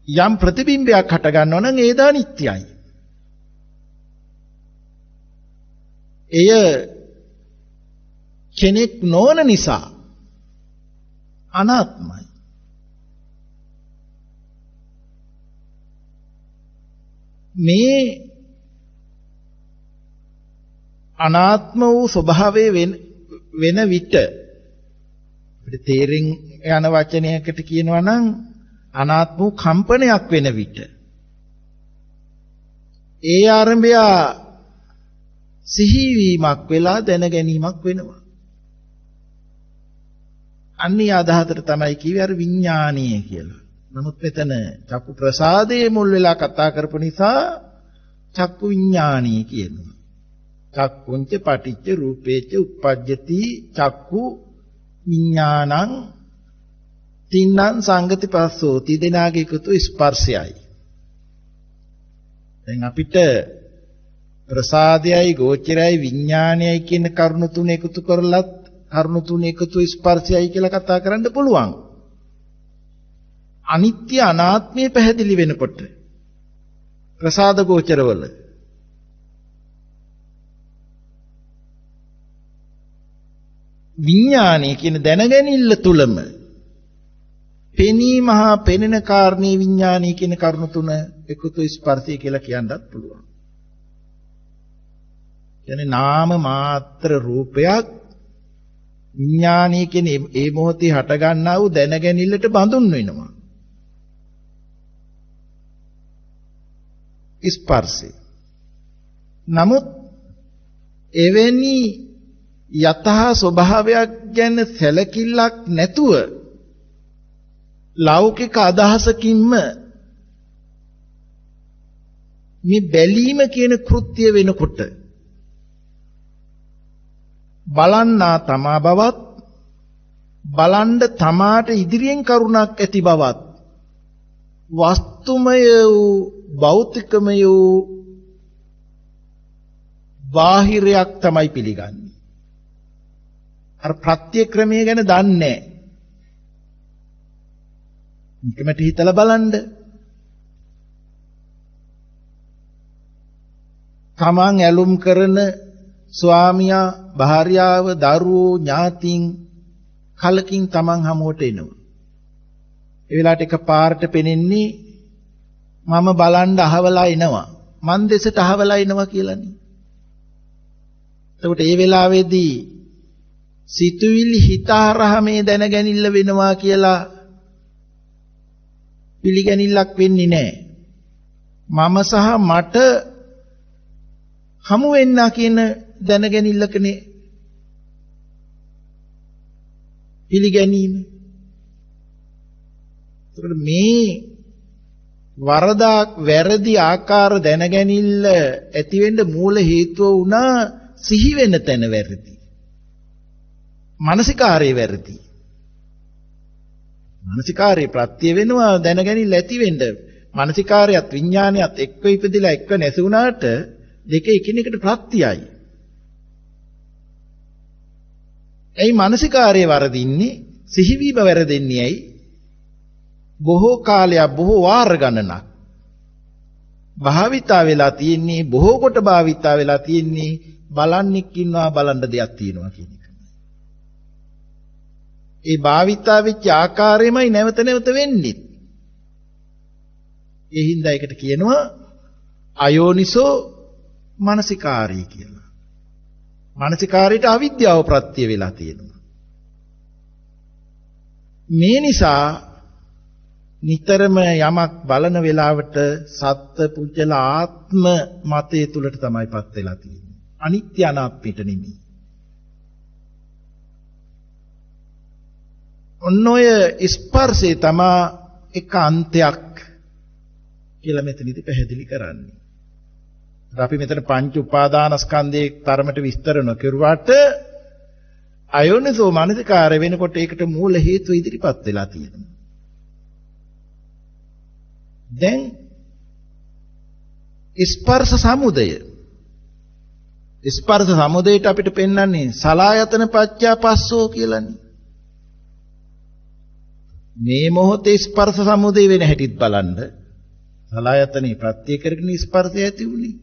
යම් ප්‍රතිබිම්බයක් හට ගන්නවා නම් ඒද අනිත්‍යයි. එය කෙනෙක් නොවන නිසා අනාත්මයි. මේ අනාත්ම වූ ස්වභාවයේ වෙන විට අපිට තේරෙන් යන වචනයකට කියනවා නම් අනාත්ම වූ කම්පනයක් වෙන විට ඒ ආරම්භය සිහි වීමක් වෙලා දැන ගැනීමක් වෙනවා. අන්නේ අදහතට තමයි කිව්වේ අර විඥානීය කියලා. නමුත් මෙතන චක්කු ප්‍රසාදයේ මුල් වෙලා කතා කරපු නිසා චක්කු විඥානීය කියනවා. චක්කුංච පටිච්ච රූපේච උප්පජ්ජති චක්කු විඥානං තින්නම් සංගති පස්සෝ තිදෙනාගේ එකතු ස්පර්ශයයි. දැන් අපිට ප්‍රසාදයයි ගෝචරයයි විඥානයයි කියන කරුණු තුන එකතු කරලත් කරුණු තුන එකතු ස්පර්ශයයි කියලා කතා කරන්න පුළුවන්. අනිත්‍ය අනාත්මය පැහැදිලි වෙනකොට ප්‍රසාද ගෝචරවල විඥානය කියන දැනගැනිල්ල තුලම පෙනීම හා පෙනෙන කාරණේ විඥානය කියන කරුණු තුන එකතු ස්පර්ශය කියලා කියන්නත් පුළුවන්. කියන්නේ නාම මාත්‍ර රූපයක් විඥානය කියන ඒ මොහොතේ හට ගන්නා වූ දැනගැනිල්ලට බඳුන් වෙනවා. ස්පර්ශය. නමුත් එවැනි යතහා ස්වභාවයක් ගැන සැලකිල්ලක් නැතුව ලෞකික අදහසකින්ම මේ බැලීම කියන කෘත්‍ය වෙනකොට බලන්නා තමා බවත් බලන්න තමාට ඉදිරියෙන් කරුණක් ඇති බවත් වස්තුමය වූ භෞතිකමය වූ බාහිරයක් තමයි පිළිගන්නේ. අර ප්‍රත්‍යක්‍රමය ගැන දන්නේ නැහැ. නිකමට හිතලා බලන්න. තමන් ඇලුම් කරන ස්වාමියා, භාර්යාව, දරුවෝ, ඥාතීන් කලකින් තමන් හමුවට එනවා. ඒ වෙලාවට එකපාරට පෙනෙන්නේ මම බලන්න අහවලා එනවා. මන් දෙසට අහවලා එනවා කියලානේ. එතකොට ඒ වෙලාවේදී සිතුවිලි හිතාරහ මේ දැනගැනිල්ල වෙනවා කියලා පිළිගැනිල්ලක් වෙන්නේ නැහැ. මම සහ මට හමු වෙන්න කියන දැනගැනිල්ලකනේ පිළිගැනීම. ඒකට මේ වරදක් වැරදි ආකාර දැනගැනිල්ල ඇති වෙන්න මූල හේතුව වුණා සිහි වෙන තැන වැරදි. මානසිකාරයේ වැරදි. මානසිකාරයේ ප්‍රත්‍ය වෙනවා දැනගැනිල්ල ඇති වෙන්න. මානසිකාරයත් විඥානයත් එක්ව ඉපදිලා එක්ව නැති වුණාට දෙක එකිනෙකට ප්‍රත්‍යයයි. එයි මානසිකාරයේ වරදින්නේ සිහිවීම වැරදෙන්නේ ඇයි? බොහෝ කාලයක් බොහෝ වාර ගණනක් භාවිතා වෙලා තියෙන්නේ, බොහෝ කොට භාවිතා වෙලා තියෙන්නේ බලන්නෙක් ඉන්නවා බලන්න දෙයක් තියෙනවා කියන එක. ඒ භාවිතා වෙච්ච ආකාරයමයි නැවත නැවත වෙන්නේ. ඒ හින්දා ඒකට කියනවා අයෝනිසෝ මානසිකාරී කියලා. මානසිකාරයට අවිද්‍යාව ප්‍රත්‍ය වෙලා තියෙනවා. මේ නිසා නිතරම යමක් බලන වෙලාවට සත්ත්ව පුජ්‍යල ආත්ම මතයේ තුලට තමයිපත් වෙලා තියෙන්නේ. අනිත්‍ය අනාත්මයට නෙමෙයි. ඔන්න ඔය ස්පර්ශේ තමා එක අන්තයක් කියලා මෙතනදී පැහැදිලි කරන්නේ. අපි මෙතන පංච උපාදානස්කන්ධයේ තරමට විස්තර නොකරුවාට අයෝනිසෝ මනසිකාරය වෙනකොට ඒකට මූල හේතු ඉදිරිපත් වෙලා තියෙනවා. දැන් ස්පර්ශ සමුදය. ස්පර්ශ සමුදයට අපිට පෙන්වන්නේ සලායතන පත්‍යා පස්සෝ කියලානේ. මේ මොහොතේ ස්පර්ශ සමුදය වෙන හැටිත් බලන්න. සලායතනේ ප්‍රත්‍ය කරගෙන ස්පර්ශය ඇති වුණේ.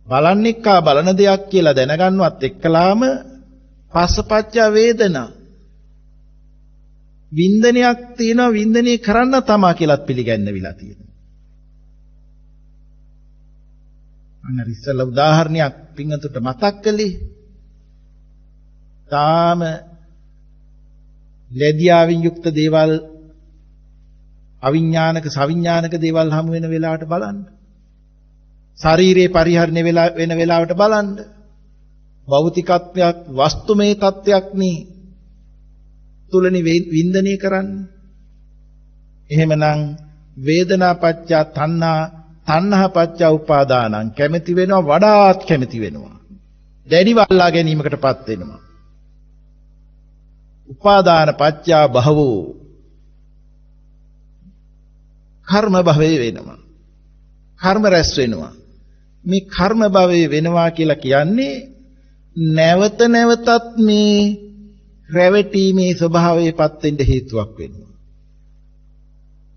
බලන්නෙක්කා බලන දෙයක් කියලා දැනගන්නවත් එක්කලාම පස්සපච්චා වේදනා වින්දනයක් තියෙනවා, වින්දනය කරන්න තමා කියලාත් පිළිගන්නවිලා තියෙනවා. අන්න ඉස්සෙල්ලා උදාහරණයක් පින්වතුන්ට මතක් කළේ. තාම ලැබියාවින් යුක්ත දේවල්, අවිඥානික සවිඥානික දේවල් හමු වෙන වෙලාවට බලන්න. ශරීරේ පරිහරණය වෙන වෙලාවට බලන්න. භෞතිකත්වයක්, වස්තුමය තත්වයක් නේ තුලනි වින්දනය කරන්නේ. එහෙමනම් වේදනා පච්චා තණ්හා, තණ්හා පච්චා උපාදානං කැමැති වෙනවා, වඩාත් කැමැති වෙනවා. දැඩි වල්ලා ගැනීමකටපත් වෙනවා. උපාදාන පත්‍යා භවෝ කර්ම භවයේ වෙනවා. කර්ම රැස් වෙනවා. මේ කර්ම භවයේ වෙනවා කියලා කියන්නේ නැවත නැවතත් මේ රැවටීමේ ස්වභාවයටපත් වෙන්න හේතුවක් වෙනවා.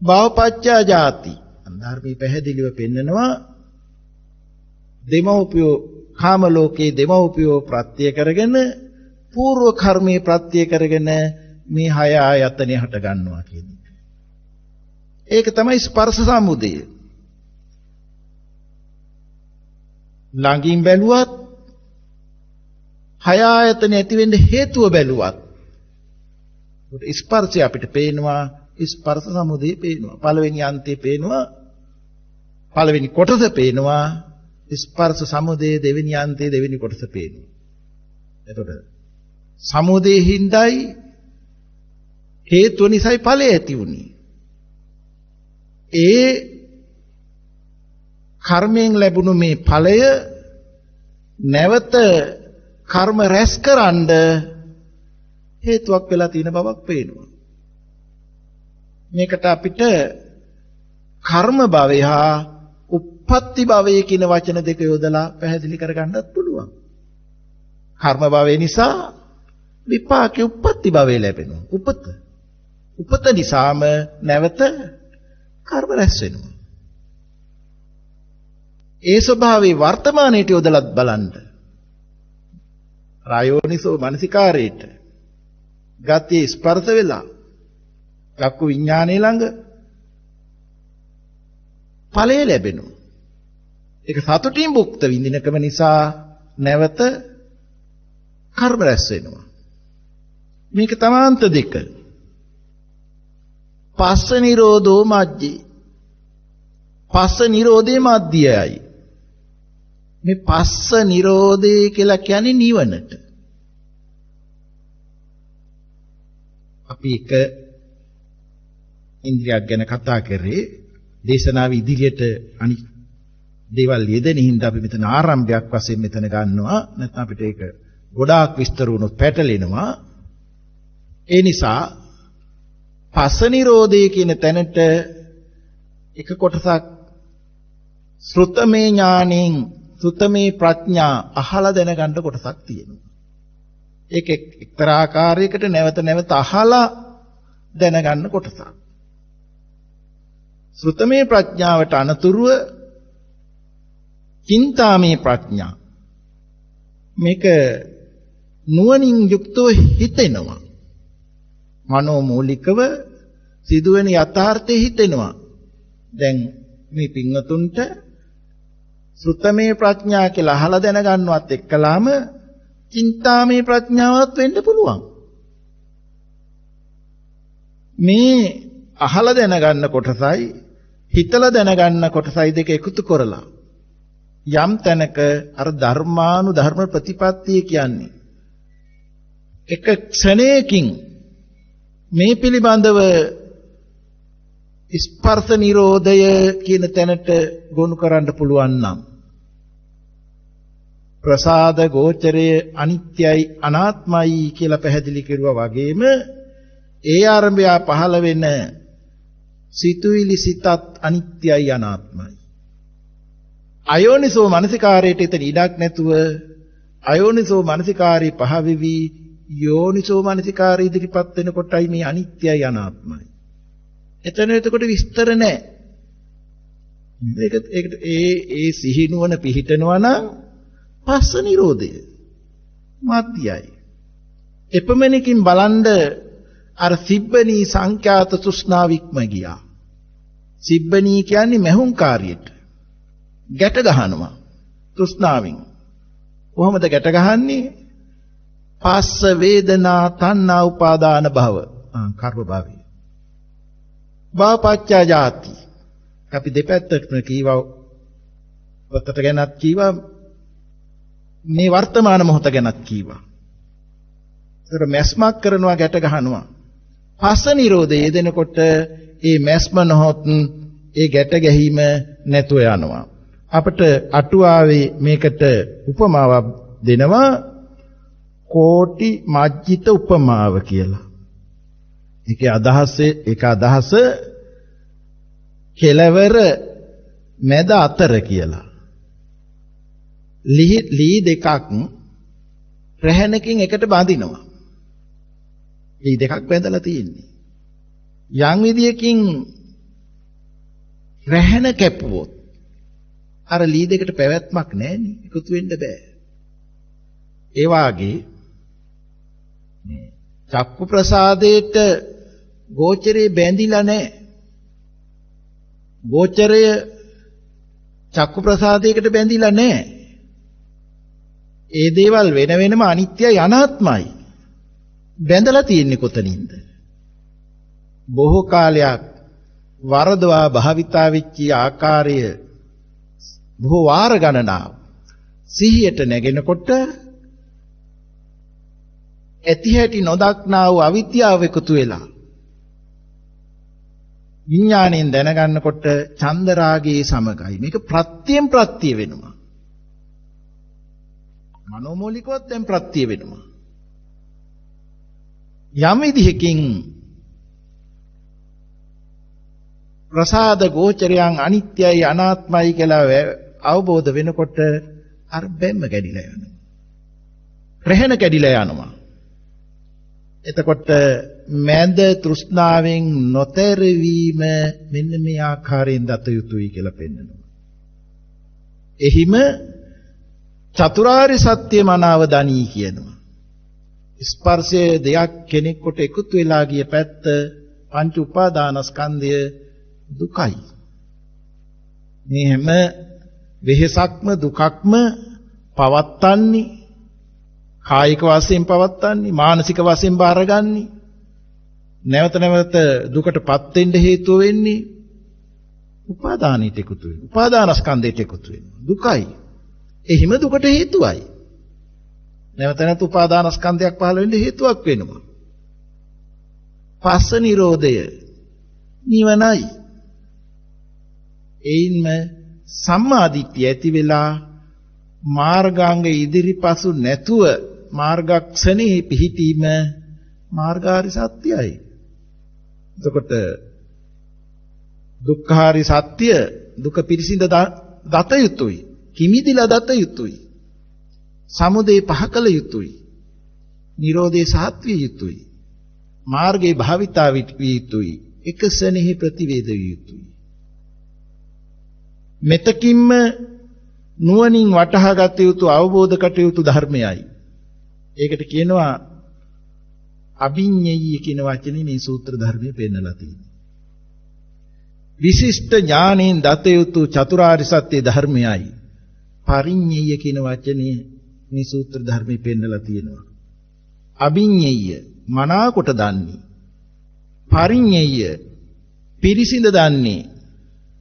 භවපච්චා ජාති අන්ධර්මී පැහැදිලිව පෙන්නනවා දෙමෝපියෝ කාම ලෝකේ දෙමෝපියෝ ප්‍රත්‍ය කරගෙන పూర్ව කර්මයේ ප්‍රත්‍ය කරගෙන මේ හය ආයතනෙ හට ගන්නවා කියන්නේ. ඒක තමයි ස්පර්ශ සමුදය. ළඟින් බැලුවත් හය ආයතන ඇති වෙන්න හේතුව බැලුවත් ස්පර්ශය අපිට පේනවා ස්පර්ශ සමුදය පේනවා. පළවෙනි අන්තය පේනවා. පළවෙනි කොටස පේනවා. ස්පර්ශ සමුදය දෙවෙනි අන්තයේ දෙවෙනි කොටස පේනවා. එතකොට සමුදේ හිඳයි හේතුව නිසායි ඵලය ඇති වුනේ. ඒ කර්මයෙන් ලැබුණු මේ ඵලය නැවත කර්ම රැස්කරනද හේතුවක් වෙලා තියෙන බවක් පේනවා. මේකට අපිට කර්ම භවය හා උප්පත්ති භවය කියන වචන දෙක යොදලා පැහැදිලි කරගන්නත් පුළුවන්. කර්ම භවය නිසා විපාකේ උප්පත්ති භවය ලැබෙනවා. උපත නිසාම නැවත කර්ම රැස් වෙනවා. ඒ ස්වභාවයේ වර්තමානයේ යොදලත් බලන්න. රායෝනිසෝ මනසිකාරේට ගතිය ස්පර්ශ වෙලා චක්කු විඥානයේ ළඟ ඵලය ලැබෙනවා. ඒක සතුටින් භුක්ත විඳිනකම නිසා නැවත කර්ම රැස් වෙනවා. මේක තමාන්ත දෙක. පස්ස නිරෝධෝ මජ්ජේ. පස්ස නිරෝධේ මධ්‍යයයි. මේ පස්ස නිරෝධේ කියලා කියන්නේ නිවනට. අපි එක ඉන්ද්‍රියක් ගැන කතා කරේ දේශනාව ඉදිරියට අනිත් දේවල් යෙදෙන හින්දා අපි මෙතන ආරම්භයක් වශයෙන් මෙතන ගන්නවා. නැත්නම් අපිට ඒක ගොඩාක් විස්තර වුණොත් පැටලෙනවා. ඒ නිසා පස්ස නිරෝධය කියන තැනට එක කොටසක් ශ්‍රුතමේ ඥානෙන් සුතමේ ප්‍රඥා අහලා දැනගන්න කොටසක් තියෙනවා. ඒක එක්තරා ආකාරයකට නැවත නැවත අහලා දැනගන්න කොටසක්. ශ්‍රුතමේ ප්‍රඥාවට අනතුරුව චින්තාමේ ප්‍රඥා. මේක නුවණින් යුක්තව හිතෙනවා. මනෝමූලිකව සිදුවෙන යථාර්ථය හිතෙනවා. දැන් මේ පින්වතුන්ට සුත්තමේ ප්‍රඥා කියලා අහලා දැනගන්නවත් එක්කලාම චින්තාමේ ප්‍රඥාවක් වෙන්න පුළුවන්. මේ අහලා දැනගන්න කොටසයි හිතලා දැනගන්න කොටසයි දෙක එකතු කරලා යම් තැනක අර ධර්මානුධර්ම ප්‍රතිපත්තිය කියන්නේ එක ක්ෂණයකින් මේ පිළිබඳව ස්පර්ශ නිරෝධය කියන තැනට ගොනු කරන්න පුළුවන් නම් ප්‍රසාද ගෝචරය අනිත්‍යයි අනාත්මයි කියලා පැහැදිලි කරුවා වගේම ඒ ආරම්භය පහළ වෙන සිතුවිලි සිතත් අනිත්‍යයි අනාත්මයි. අයෝනිසෝ මනසිකාරයට එතන ඉඩක් නැතුව අයෝනිසෝ මනසිකාරී පහවිවි යෝනිසෝ මනසිකාරී ඉදිරිපත් වෙනකොටයි මේ අනිත්‍යයි අනාත්මයි. එතන එතකොට විස්තර නැහැ. ඒකට ඒ සිහිනුවන පිහිටනවා නම් පස්ස නිරෝධය මධ්‍යයි. එපමණකින් බලන්ද අර සිබ්බනී සංඛ්‍යාත තෘෂ්ණාවික්ම ගියා. සිබ්බනී කියන්නේ මහුංකාරියට ගැට ගහනවා තෘෂ්ණාවෙන්. කොහොමද ගැට ගහන්නේ? පස්ස වේදනා තණ්හා උපාදාන භව කර්ම භවය. භවපච්චා ජාති. අපි දෙපැත්තටම කීවා පොතට ගැනත් කීවා මේ වර්තමාන මොහොත ගැනත් කීවා. ඒතර මැස්මක් කරනවා ගැට ගහනවා. පස්ස නිරෝධය දෙනකොට ඒ මැස්ම නොහොත් ඒ ගැට ගැහිම නැතුව යනවා. අපිට අටුවාවේ මේකට උපමාවක් දෙනවා. කෝටි මජ්ජිත උපමාව කියලා. ඒක අදහස කෙලවර මැද අතර කියලා. ලී දෙකක් රැහැනකින් එකට බඳිනවා. ලී දෙකක් බැඳලා තියෙන්නේ. යම් විදියකින් රැහැන කැපුවොත් අර ලී දෙකට පැවැත්මක් නැහැනේ. එකතු වෙන්න බෑ. ඒ වාගේ චක්කු ප්‍රසාදයට ගෝචරේ බැඳිලා නැහැ. ගෝචරය චක්කු ප්‍රසාදයකට බැඳිලා නැහැ. ඒ දේවල් වෙන වෙනම අනිත්‍යයි අනාත්මයි. බැඳලා තියෙන්නේ කොතනින්ද? බොහෝ කාලයක් වරදවා භාවිතා වෙච්ච ආකාරය බොහෝ වාර ගණනාව සිහියට නැගෙනකොට ඇති හැටි නොදක්නා වූ අවිද්‍යාව එකතු වෙලා විඥාණයෙන් දැනගන්නකොට චන්දරාගයේ සමගයි. මේක ප්‍රත්‍යයෙන් ප්‍රත්‍ය වෙනවා. මනෝමූලිකවත් දැන් ප්‍රත්‍ය වෙනවා. යම් විදිහකින් ප්‍රසාද ගෝචරයන් අනිත්‍යයි අනාත්මයි කියලා අවබෝධ වෙනකොට අර බැම්ම කැඩිලා යනවා. රැහෙන කැඩිලා යනවා. එතකොට මැද තෘෂ්ණාවෙන් නොතැරවීම මෙන්න මේ ආකාරයෙන් දත යුතුයි කියලා පෙන්නනවා. එහිම චතුරාර්ය සත්‍ය මනාව දනී කියනවා. ස්පර්ශය දෙයක් කෙනෙකුට එකතු වෙලා ගිය පැත්ත පංච උපාදානස්කන්ධය දුකයි. මේ හැම වෙහෙසක්ම දුකක්ම පවත්තන්නේ කායික වශයෙන් පවත්තන්නේ මානසික වශයෙන් බාරගන්නේ නැවත නැවත දුකටපත් වෙන්න හේතුව වෙන්නේ උපාදානයට එකතු වෙන. උපාදානස්කන්ධයට එකතු වෙන. දුකයි. එහිම දුකට හේතුවයි. නැවත නැවත උපාදානස්කන්ධයක් පහළ වෙන්න හේතුවක් වෙනවා. පස්ස නිරෝධය නිවනයි. එයින්ම සම්මාදිට්ඨිය ඇති වෙලා මාර්ගාංග ඉදිරිපසු නැතුව මාර්ගක්ෂණේ පිහිටීම මාර්ගාරි සත්‍යයි. එතකොට දුක්ඛාරි සත්‍ය දුක පිරිසිඳ දත යුතුයි. කිමිදිලා දත යුතුයි. සමුදය පහ කළ යුතුයි. නිරෝධය සාත්විය යුතුයි. මාර්ගේ භාවිතා විය යුතුයි. එකසනෙහි ප්‍රතිවේද විය යුතුයි. මෙතකින්ම නුවණින් වටහා ගත යුතු අවබෝධ කට යුතු ධර්මයයි. ඒකට කියනවා අභිඤ්ඤය කියන වචනේ මේ සූත්‍ර ධර්මයේ පෙන්නලා තියෙනවා. විශිෂ්ට ඥාණයෙන් දත යුතු චතුරාර්ය සත්‍ය ධර්මයයි. පරිඤ්ඤය කියන වචනේ මේ සූත්‍ර ධර්මයේ පෙන්නලා තියෙනවා. අභිඤ්ඤය මනාකොට දන්නේ. පරිඤ්ඤය පිරිසිඳ දන්නේ.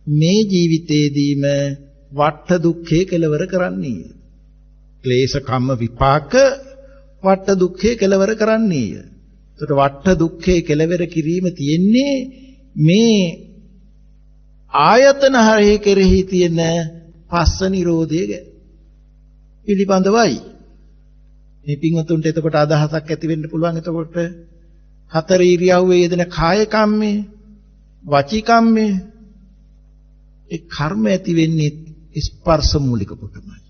මේ ජීවිතේදීම වට්ට දුක්ඛේ කෙලවර කරන්නේය. ක්ලේශ කම්ම විපාක වට්ට දුක්ඛේ කෙලවර කරන්නේය. එතකොට වට්ට දුක්ඛේ කෙලවර කිරීම තියෙන්නේ මේ ආයතන හරහේ කෙරෙහි තියෙන පස්ස නිරෝධය පිළිබඳවයි. මේ පින්වතුන්ට එතකොට අදහසක් ඇති වෙන්න පුළුවන්. එතකොට හතර ඉරියව්වේ යෙදෙන කාය කම්මේ වචී කම්මේ ඒ කර්ම ඇති වෙන්නේ ස්පර්ශ මූලික කොටමයි.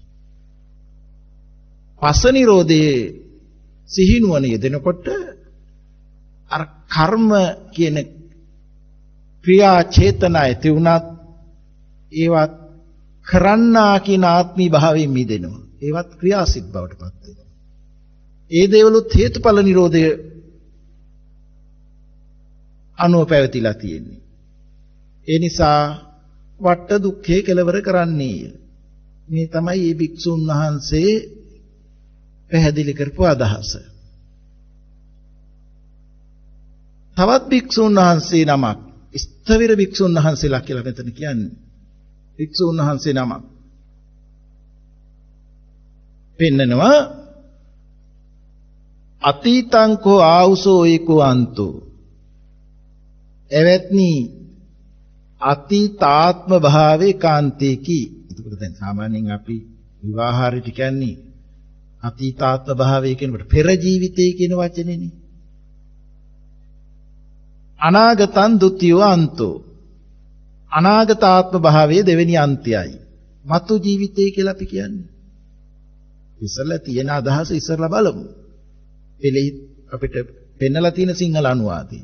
පස්ස නිරෝධයේ සිහිනුවන යෙදෙනකොට අර කර්ම කියන ක්‍රියා චේතනා ඇති වුණත් ඒවත් කරන්නා කියන ආත්මී භාවයෙන් මිදෙනවා. ඒවත් ක්‍රියාසිත බවට පත් වෙනවා. ඒ දේවලුත් හේතුඵල නිරෝධය අනුව පැවතිලා තියෙන්නේ. ඒ නිසා වට්ට දුක්ඛේ කෙලවර කරන්නේය. මේ තමයි මේ භික්ෂුන් වහන්සේ පැහැදිලි කරපු අදහස. තවත් භික්ෂුන් වහන්සේ නමක් ස්ථවිර භික්ෂුන් වහන්සේලා කියලා මෙතන කියන්නේ. භික්ෂුන් වහන්සේ නමක් පෙන්නනවා අතීතං කෝ ආවුසෝ ඒකෝ අන්තෝ. එවත්නි අතීතාත්ම භාවේ කාන්තේකි. එතකොට දැන් සාමාන්‍යයෙන් අපි විවාහාරයට කියන්නේ අතීතාත්ම භාවය කියනකොට පෙර ජීවිතය කියන වචනේනේ. අනාගතං ဒ ුතියෝ අන්තෝ. අනාගතාත්ම භාවයේ දෙවෙනි අන්තයයි. මතු ජීවිතය කියලා අපි කියන්නේ. ඉස්සෙල්ලා තියෙන අදහස ඉස්සෙල්ලා බලමු. එලෙහි අපිට පෙන්නලා තියෙන සිංහල අනුවාදය.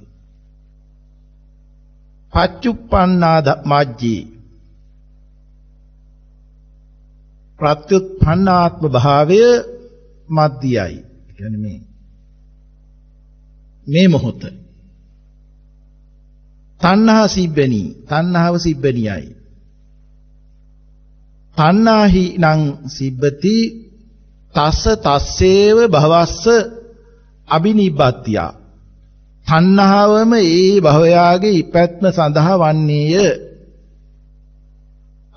පච්චුප්පන්නාද මජ්ජේ ප්‍රත්‍යুৎපන්නාත්ම භාවය මධ්‍යයි. කියන්නේ මේ මොහොත. තණ්හා සිබ්බනි, තණ්හාව සිබ්බනියයි. තණ්හාහි නං සිබ්බති තස්ස තස්සේව භවස්ස අබිනිබ්බත්‍ය. තණ්හාවම ඒ භවයාගේ ඉපැත්ම සඳහා වන්නේය.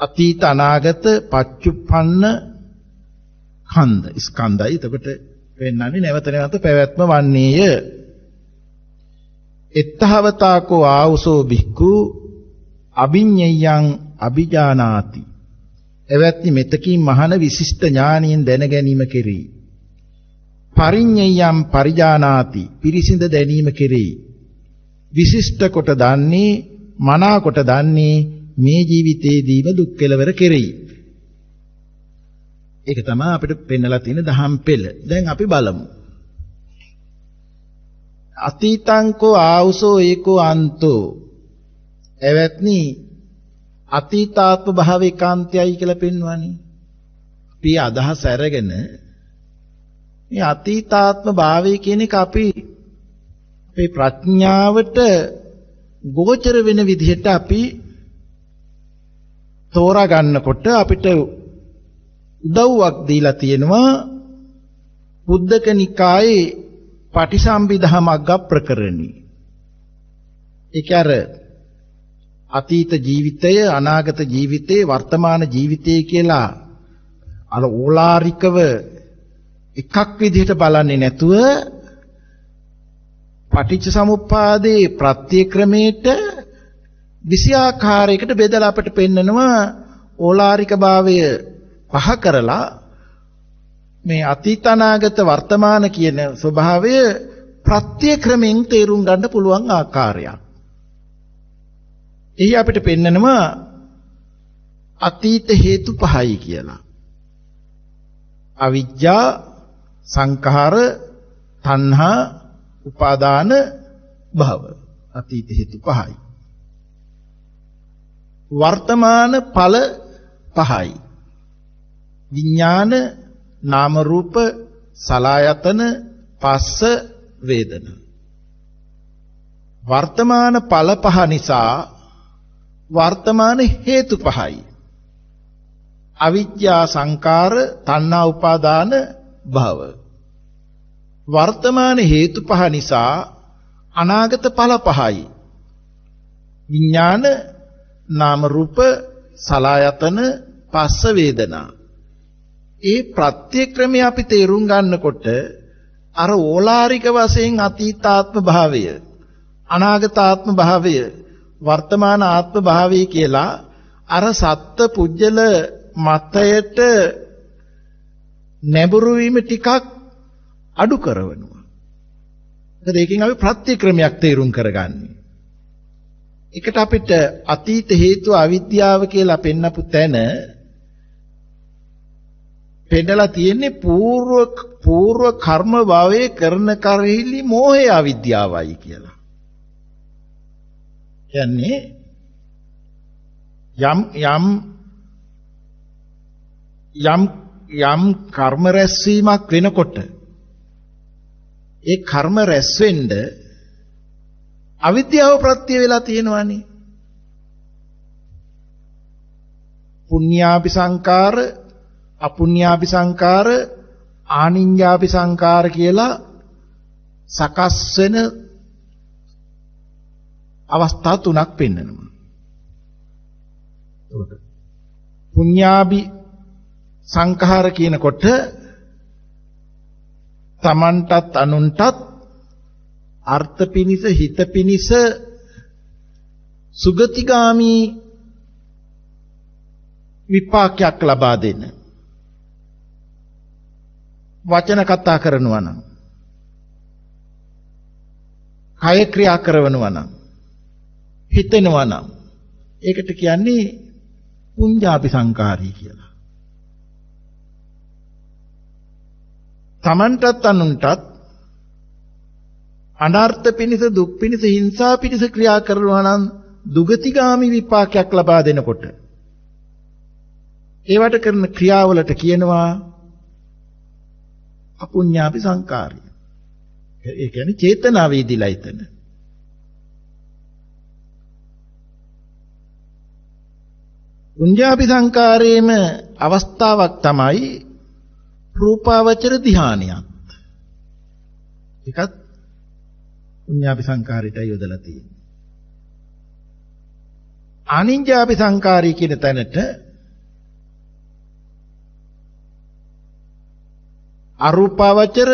අතීත අනාගත පච්චුප්පන්න ඛණ්ඩ ස්කන්ධයි. එතකොට වෙන්නන්නේ නැවත නැවත පැවැත්ම වන්නේය. එත්තහවතාකෝ ආවුසෝ භික්ඛු අභිඤ්ඤයං අභිජානාති. එවත්නි මෙතකින් මහන විශිෂ්ට ඥානියෙන් දැන ගැනීම කෙරෙහි. පරිඤ්ඤයං පරිජානාති. පිරිසිඳ දැනීම කෙරෙහි. විශිෂ්ට කොට දන්නේ, මනා කොට දන්නේ මේ ජීවිතයේදීම දුක් කෙලවර කෙරෙහි. ඒක තමයි අපිට පෙන්නලා තියෙන දහම් පෙළ. දැන් අපි බලමු. අතීතංකෝ ආවුසෝ ඒකෝ අන්තෝ. එවත්නි අතීතාත්ම භාව ඒකාන්තයයි කියලා පෙන්වන්නේ. අපි අදහස් අරගෙන මේ අතීතාත්ම භාවය කියන එක අපි අපේ ප්‍රඥාවට ගෝචර වෙන විදිහට අපි තෝරා ගන්නකොට අපිට උදව්වක් දීලා තියෙනවා බුද්ධක නිකායේ පටිසම්භිදා මග්ග ප්‍රකරණී. ඒක අර අතීත ජීවිතය, අනාගත ජීවිතය, වර්තමාන ජීවිතය කියලා අර ඕලාරිකව එකක් විදිහට බලන්නේ නැතුව පටිච්ච සමුප්පාදේ ප්‍රත්‍යක්‍රමයට 20 ආකාරයකට බෙදලා අපට පෙන්නනවා. ඕලාරික භාවය පහ කරලා මේ අතීත අනාගත වර්තමාන කියන ස්වභාවය ප්‍රත්‍යක්‍රමෙන් තේරුම් ගන්න පුළුවන් ආකාරයක්. එහි අපිට පෙන්නනවා අතීත හේතු පහයි කියලා. අවිජ්ජා, සංඛාර, තණ්හා, උපාදාන, භව. අතීත හේතු පහයි. වර්තමාන ඵල පහයි. විඥාන, නාම රූප, සලආයතන, පස්ස, වේදනා. වර්තමාන ඵල පහ නිසා වර්තමාන හේතු පහයි. අවිජ්ජා, සංකාර, තණ්හා, උපාදාන, භව. වර්තමාන හේතු පහ නිසා අනාගත ඵල පහයි. විඥාන, නාම රූප, සලආයතන, පස්ස, වේදනා. ඒ ප්‍රත්‍යක්‍රමය අපි තේරුම් ගන්නකොට අර ඕලාරික වශයෙන් අතීතාත්ම භාවය, අනාගතාත්ම භාවය, වර්තමාන ආත්ම භාවය කියලා අර සත්ත්ව පුජ්‍යල මතයට නැඹුරු වීම ටිකක් අඩු කරවනවා. මොකද ඒකෙන් අපි ප්‍රත්‍යක්‍රමයක් තේරුම් කරගන්නේ. එකට අපිට අතීත හේතුව අවිද්‍යාව කියලා පෙන්නපු තැන පෙන්නලා තියෙන්නේ పూర్ව කර්ම භවයේ කරන කරහිලි මෝහය අවිද්‍යාවයි කියලා. කියන්නේ යම් කර්ම රැස්වීමක් වෙනකොට ඒ කර්ම රැස් වෙන්න අවිද්‍යාව ප්‍රත්‍ය වෙලා තියෙනවානේ. පුඤ්ඤාපි සංකාර, අපුඤ්ඤාපි සංකාර, ආනිඤ්ඤාපි සංකාර කියලා සකස් වෙන අවස්ථා තුනක් පෙන්වනවා. පුඤ්ඤාපි සංඛාර කියනකොට තමන්ටත් අනුන්ටත් අර්ථ පිනිස, හිත පිනිස සුගතිගාමි විපාකයක් ලබා දෙන වචන කතා කරනවා නම් කය ක්‍රියා කරනවා නම් හිතෙනවා නම් ඒකට කියන්නේ පුඤ්ඤාපි සංකාරී කියලා. තමන්ටත් අනුන්ටත් අනර්ථ පිණිස දුක් පිණිස හිංසා පිණිස ක්‍රියා කරනවා නම් දුගතිගාමි විපාකයක් ලබා දෙනකොට ඒවට කරන ක්‍රියාවලට කියනවා අපුඤ්ඤාපි සංකාරය. ඒ කියන්නේ චේතනාවේදීලා එතන. පුඤ්ඤාපි සංකාරයේම අවස්ථාවක් තමයි රූපාවචර ධානයත්. ඒකත් පුඤ්ඤාපි සංකාරයටයි යොදලා තියෙන්නේ. අනිඤ්ඤාපි සංකාරය කියන තැනට අරූපාවචර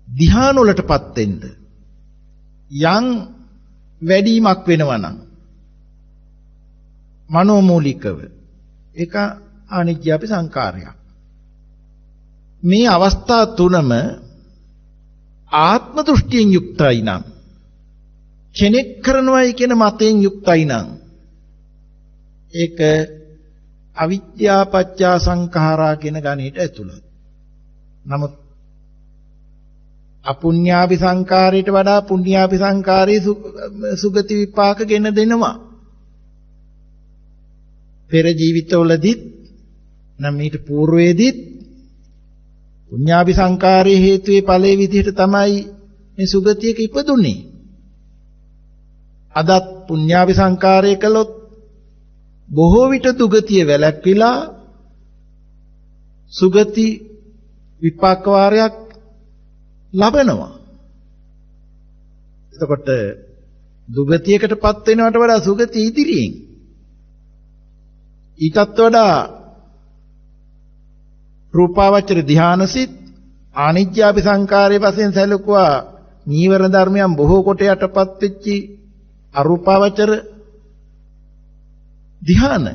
ධ්‍යාන වලටපත් වෙන්න යම් වැඩිමක් වෙනවා නම් මනෝමූලිකව ඒක අනිත්‍යපි සංකාරයක්. මේ අවස්ථා තුනම ආත්ම දෘෂ්ටියෙන් යුක්තයි නම් කෙනෙක් කරනවායි කියන මතයෙන් යුක්තයි නම් ඒක අවිද්‍යා පත්‍ය සංඛාරා කියන ගණයට ඇතුළත්. නමුත් අපුඤ්ඤාපි සංකාරයට වඩා පුඤ්ඤාපි සංකාරයේ සුගති විපාක ගෙන දෙනවා. පෙර ජීවිතවලදීත් නම් ඊට పూర్වයේදීත් පුඤ්ඤාපි සංකාරයේ හේතුවේ ඵලයේ විදිහට තමයි මේ සුගතියක ඉපදුනේ. අදත් පුඤ්ඤාපි සංකාරය කළොත් බොහෝ විට දුගතිය වැළැක්විලා සුගති විපාක වාරයක් ලබනවා. එතකොට දුගතියකටපත් වෙනවට වඩා සුගතිය ඉදිරියෙන් ඊටත් වඩා රූපාවචර ධානසිත ආනිජ්ජාපි සංකාරයේ වශයෙන් සැලකුවා නීවරණ ධර්මයන් බොහෝ කොට යටපත් වෙච්චි අරූපාවචර ධ්‍යාන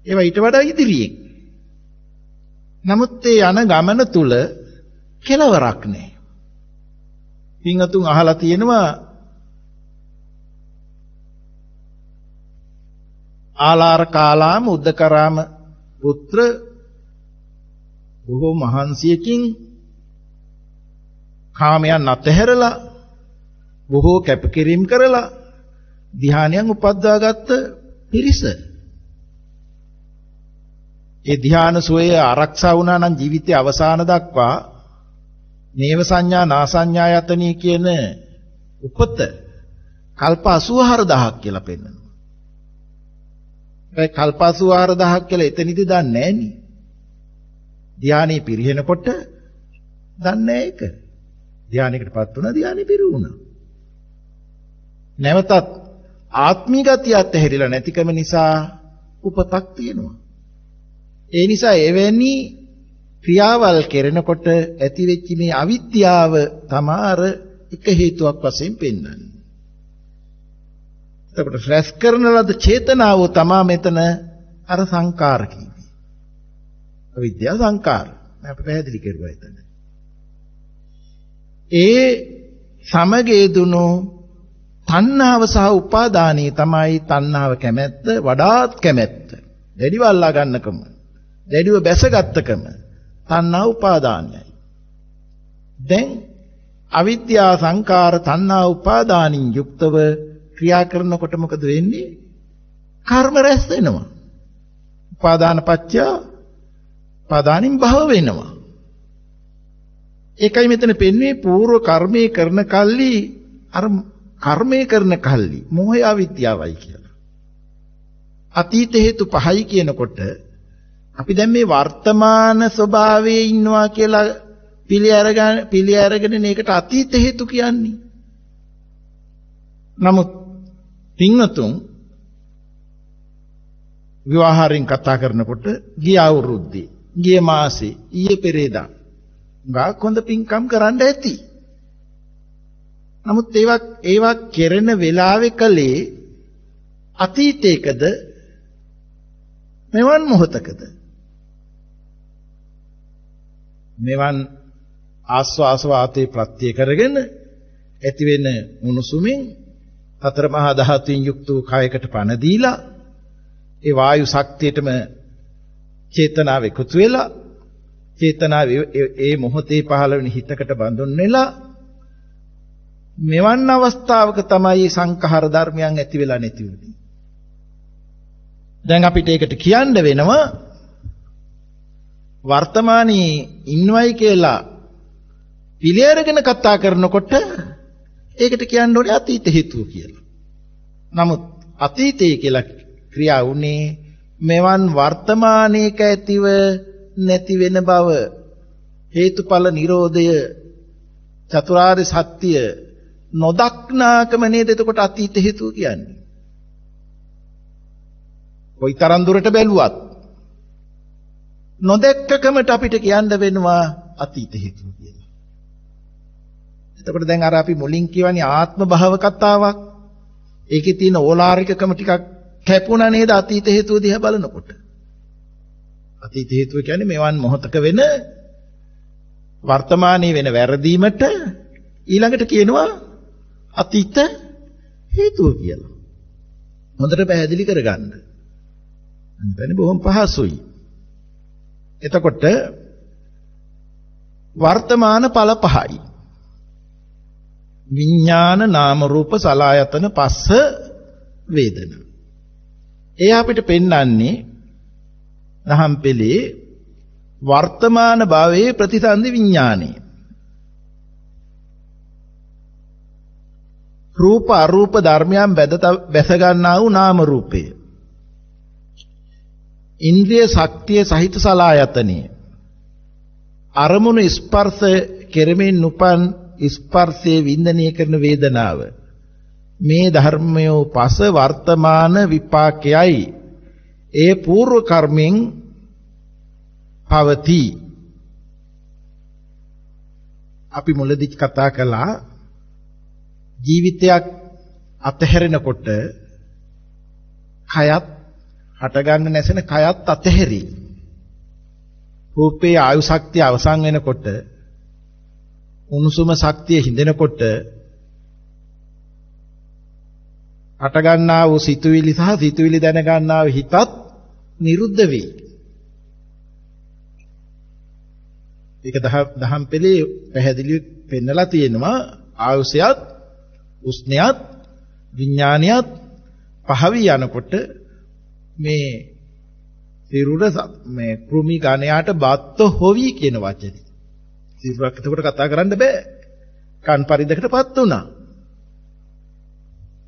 ඒවා ඊට වඩා ඉදිරියෙන්. නමුත් ඒ යන ගමන තුල කෙලවරක් නැහැ. පින්වතුන් අහලා තියෙනවා ආලාර කාලාම උද්දකරාම පුත්‍ර බොහෝ මහන්සියකින් කාමයන් අතහැරලා බොහෝ කැපකිරීම කරලා ධ්‍යානයන් උපද්දාගත්ත පිරිස. ඒ ධ්‍යාන සෝය ආරක්ෂා වුණා නම් ජීවිතයේ අවසාන දක්වා නේව සංඥා නාසඤ්ඤා යතනී කියන උපත කල්ප 84000ක් කියලා පෙන්වනවා. ඒ කල්ප 84000ක් කියලා එතනදි දන්නේ නැහෙනි. ධ්‍යානෙ පිරිහෙනකොට දන්නේ ඒක. ධ්‍යානයකටපත් වුණා ධ්‍යානෙ පිරුණා. නැවතත් ආත්මීය ගතිය අත්හැරිලා නැතිකම නිසා උපතක් තියෙනවා. ඒ නිසා එවැනි ක්‍රියාවල් කරනකොට ඇතිවෙච්ච මේ අවිද්‍යාව තමාර එක හේතුවක් වශයෙන් පෙන්වන්නේ. එතකොට ෆ්ලැෂ් කරන ලද චේතනාව තමා මෙතන අර සංකාර කියන්නේ. අවිද්‍යාව සංකාර. මම පැහැදිලි කරුවා එතන. ඒ සමගයේ දුනු තණ්හාව සහ උපාදානී තමයි තණ්හාව කැමැත්ත වඩාත් කැමැත්ත. දැඩිව අල්ලා ගන්නකම. දැඩිව බැසගත්තකම තණ්හා උපාදානයයි. දැන් අවිද්‍යා සංකාර තණ්හා උපාදානින් යුක්තව ක්‍රියා කරනකොට මොකද වෙන්නේ? කර්ම රැස් වෙනවා. උපාදාන පත්‍ය උපාදානින් භව වෙනවා. ඒකයි මෙතන පෙන්වන්නේ పూర్ව කර්මයේ කරන කල්ලි අර කර්මයේ කරන කල්ලි මොහය අවිද්‍යාවයි කියලා. අතීත හේතු පහයි කියනකොට අපි දැන් මේ වර්තමාන ස්වභාවයේ ඉන්නවා කියලා පිළි අරගෙන මේකට අතීත හේතු කියන්නේ. නමුත් පින්වතුන් විවාහයෙන් කතා කරනකොට ගිය අවුරුද්දේ ගිය මාසේ ඊයේ පෙරේදා ගාක් හොඳ පින්කම් කරන්න ඇති. නමුත් ඒවා කෙරෙන වෙලාවේ කලේ අතීතයකද මෙවන් මොහතකද මෙවන් ආස්වාස වාතේ ප්‍රත්‍ය කරගෙන ඇති වෙන උණුසුමින් හතර මහා ධාතුන් යුක්ත වූ කායයකට පණ දීලා ඒ වායු ශක්තියටම චේතනාව එකතු වෙලා චේතනාව ඒ මොහොතේ පහළ වෙන හිතකට බඳුන් වෙලා මෙවන් අවස්ථාවක තමයි සංඛාර ධර්මයන් ඇති වෙලා නැති වෙන්නේ. දැන් අපිට ඒකට කියන්න වෙනවා වර්තමානයේ ඉන්නවයි කියලා පිළිඅරගෙන කතා කරනකොට ඒකට කියන්න ඕනේ අතීත හේතුව කියලා. නමුත් අතීතයේ කියලා ක්‍රියා වුණේ මෙවන් වර්තමානයේක ඇතිව නැති වෙන බව හේතුඵල නිරෝධය චතුරාර්ය සත්‍ය නොදක්නාකම නේද එතකොට අතීත හේතුව කියන්නේ. කොයි තරම් දුරට බැලුවත් නොදැක්කකමට අපිට කියන්න වෙනවා අතීත හේතුව කියලා. එතකොට දැන් අර අපි මුලින් කියවනේ ආත්ම භාව කතාවක්. ඒකේ තියෙන ඕලාරිකකම ටිකක් කැපුණා නේද අතීත හේතුව දිහා බලනකොට. අතීත හේතුව කියන්නේ මෙවන් මොහතක වෙන වර්තමානයේ වෙන වැරදීමට ඊළඟට කියනවා අතීත හේතුව කියලා. හොඳට පැහැදිලි කරගන්න. අනිත් බොහොම පහසුයි. එතකොට වර්තමාන ඵල පහයි. විඥාන නාම රූප සලආයතන පස්ස වේදනා. ඒ අපිට පෙන්වන්නේ දහම් පෙළේ වර්තමාන භාවයේ ප්‍රතිසන්දි විඥානේ. රූප අරූප ධර්මයන් බැස ගන්නා වූ නාම රූපය. ඉන්ද්‍රිය ශක්තිය සහිත සලආයතනෙ. අරමුණු ස්පර්ශ කෙරෙමින් උපන් ස්පර්ශයේ වින්දනය කරන වේදනාව. මේ ධර්මයෝ පස වර්තමාන විපාකයයි. ඒ పూర్ව කර්මෙන් පවති. අපි මුලදී කතා කළා ජීවිතයක් අතහැරෙනකොට කයත් හටගන්න නැසෙන කයත් අතහැරි. රූපේ ආයු ශක්තිය අවසන් වෙනකොට උණුසුම ශක්තිය හිඳෙනකොට හටගන්නා වූ සිතුවිලි සහ සිතුවිලි දැනගන්නා වූ හිතත් නිරුද්ධ වේ. ඒක දහම් පෙළේ පැහැදිලිව පෙන්නලා තියෙනවා ආයුෂයත් උස්නයත් විඥානියත් පහවි යනකොට මේ සිරුර මේ කෘමි ගණයාට බත්ත හොවි කියන වචනේ. සිරුරක් එතකොට කතා කරන්න බෑ. කන් පරිද්දකටපත් වුණා.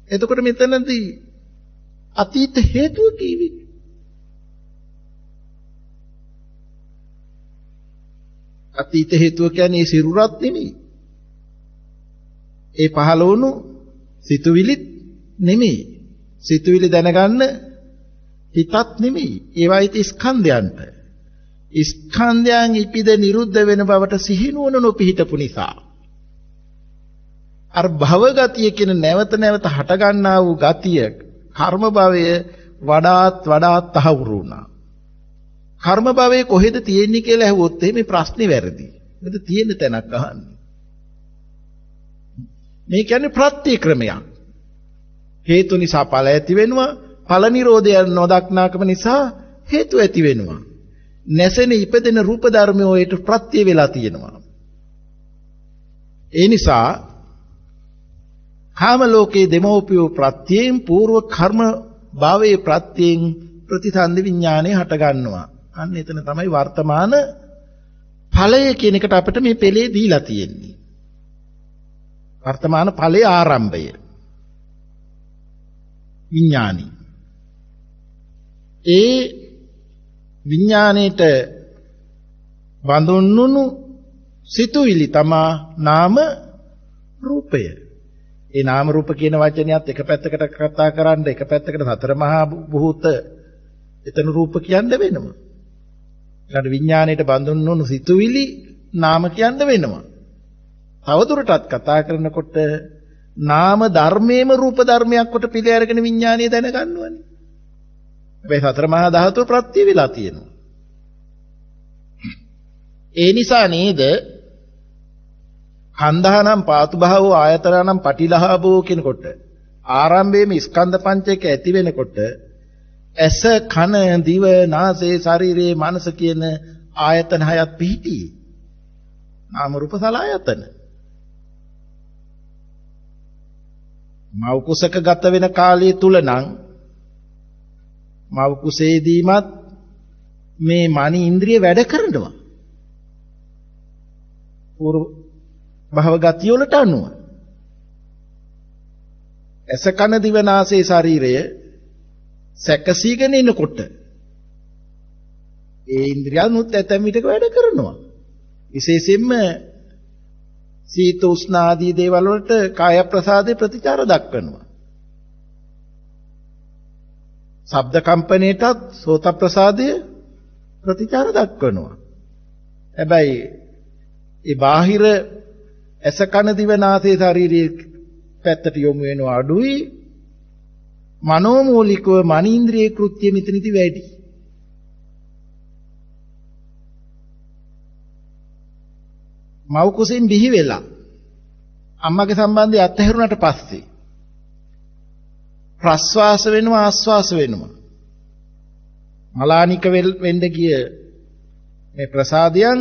එතකොට මෙතනදී අතීත හේතුව කීවි. අතීත හේතුව කියන්නේ සිරුරත් නෙමෙයි. ඒ පහළ වුණු සිතුවිලිත් නෙමෙයි. සිතුවිලි දැනගන්න හිතත් නෙමෙයි. ඒවායිත ස්කන්ධයන්ට. ස්කන්ධයන් ඉපිද නිරුද්ධ වෙන බවට සිහිනුවන නොපිහිටපු නිසා. අර භව ගතිය කියන නැවත නැවත හට ගන්නා වූ ගතිය කර්ම භවය වඩාත් තහවුරු වුණා. කර්ම භවයේ කොහෙද තියෙන්නේ කියලා ඇහුවොත් මේ ප්‍රශ්නේ වැරදි. මෙතන තියෙන තැනක් අහන්නේ. මේ කියන්නේ ප්‍රත්‍යක්‍රමයක්. හේතු නිසා ඵල ඇති වෙනවා. ඵල නිරෝධය නොදක්නාකම නිසා හේතු ඇති වෙනවා. නැසෙන ඉපදෙන රූප ධර්මෝ ඒට ප්‍රත්‍ය වෙලා තියෙනවා. ඒ නිසා කාම ලෝකයේ දෙමෝපියෝ ප්‍රත්‍යයෙන් పూర్ව කර්ම භාවයේ ප්‍රත්‍යයෙන් ප්‍රතිසන්දි විඥානේ හට ගන්නවා. අන්න එතන තමයි වර්තමාන ඵලය කියන එකට අපිට මේ පෙළේ දීලා තියෙන්නේ. වර්තමාන ඵලයේ ආරම්භය. විඥානි. ඒ විඥාණයට බඳුන්නුණු සිතුවිලි තමා නාම රූපය. ඒ නාම රූප කියන වචනයත් එක පැත්තකට කතා කරන්න එක පැත්තකට සතර මහා භූත එතන රූප කියන්න වෙනවා. ඊළඟ විඥාණයට බඳුන්නුණු සිතුවිලි නාම කියන්න වෙනවා. තවදුරටත් කතා කරනකොට නාම ධර්මයේම රූප ධර්මයක් කොට පිළි අරගෙන විඥානීය දැනගන්නවනේ. හැබැයි සතර මහා ධාතු ප්‍රත්‍ය වෙලා තියෙනවා. ඒ නිසා නේද කන්දහනම් පාතුභාවෝ ආයතනනම් පටිලහබෝ කියනකොට ආරම්භයේම ස්කන්ධ පංචක ඇති වෙනකොට ඇස කන දිව නාසය ශරීරයේ මනස කියන ආයතන හයත් පිහිටි නාම රූප සලආයතන මව කුසක ගත වෙන කාලය තුල නම් මව කුසේදීමත් මේ මනි ඉන්ද්‍රිය වැඩ කරනවා පූර්ව භව ගතිය වලට අනුව ඇස කන දිව නාසය ශරීරය සැකසීගෙන ඉනකොට ඒ ඉන්ද්‍රියනුත් ඇතැම් විටක වැඩ කරනවා විශේෂයෙන්ම සීත උෂ්ණ ආදී දේවල් වලට කාය ප්‍රසාදේ ප්‍රතිචාර දක්වනවා ශබ්ද කම්පණයටත් සෝත ප්‍රසාදයේ ප්‍රතිචාර දක්වනවා හැබැයි ඒ බාහිර ඇස කන දිව නාසය ශරීරයේ පැත්තට යොමු වෙනවා අඩුයි මනෝමූලිකව මනීන්ද්‍රිය කෘත්‍ය මෙතනදි වැඩි මව් කුසෙන් බිහි වෙලා අම්මගේ සම්බන්ධය අත්හැරුණාට පස්සේ ප්‍රස්වාස වෙනවා ආස්වාස වෙනවා මලානික වෙන්න ගිය මේ ප්‍රසාදයන්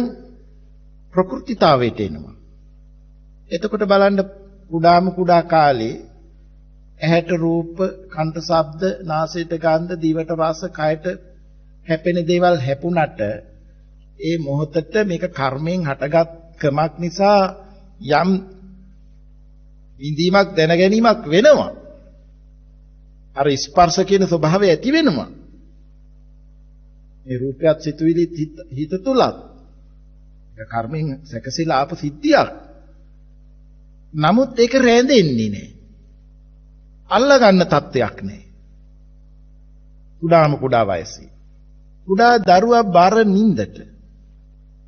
ප්‍රකෘතිතාවයට එනවා එතකොට බලන්න කුඩා කාලේ ඇහැට රූප කන්ට ශබ්ද නාසයට ගන්ධ දිවට රස කයට හැපෙන දේවල් හැපුණට ඒ මොහොතට මේක කර්මයෙන් හටගත් කමක් නිසා යම් විඳීමක් දැනගැනීමක් වෙනවා අර ස්පර්ශ කියන ස්වභාවය ඇති වෙනවා මේ රූපයත් සිතුවිලි හිත තුලත් ඒක කර්මයෙන් සැකසීලා ආපු සිද්ධියක් නමුත් ඒක රැඳෙන්නේ නැහැ අල්ලා ගන්න තත්ත්වයක් නැහැ කුඩා වයසේ කුඩා දරුවා බර නින්දට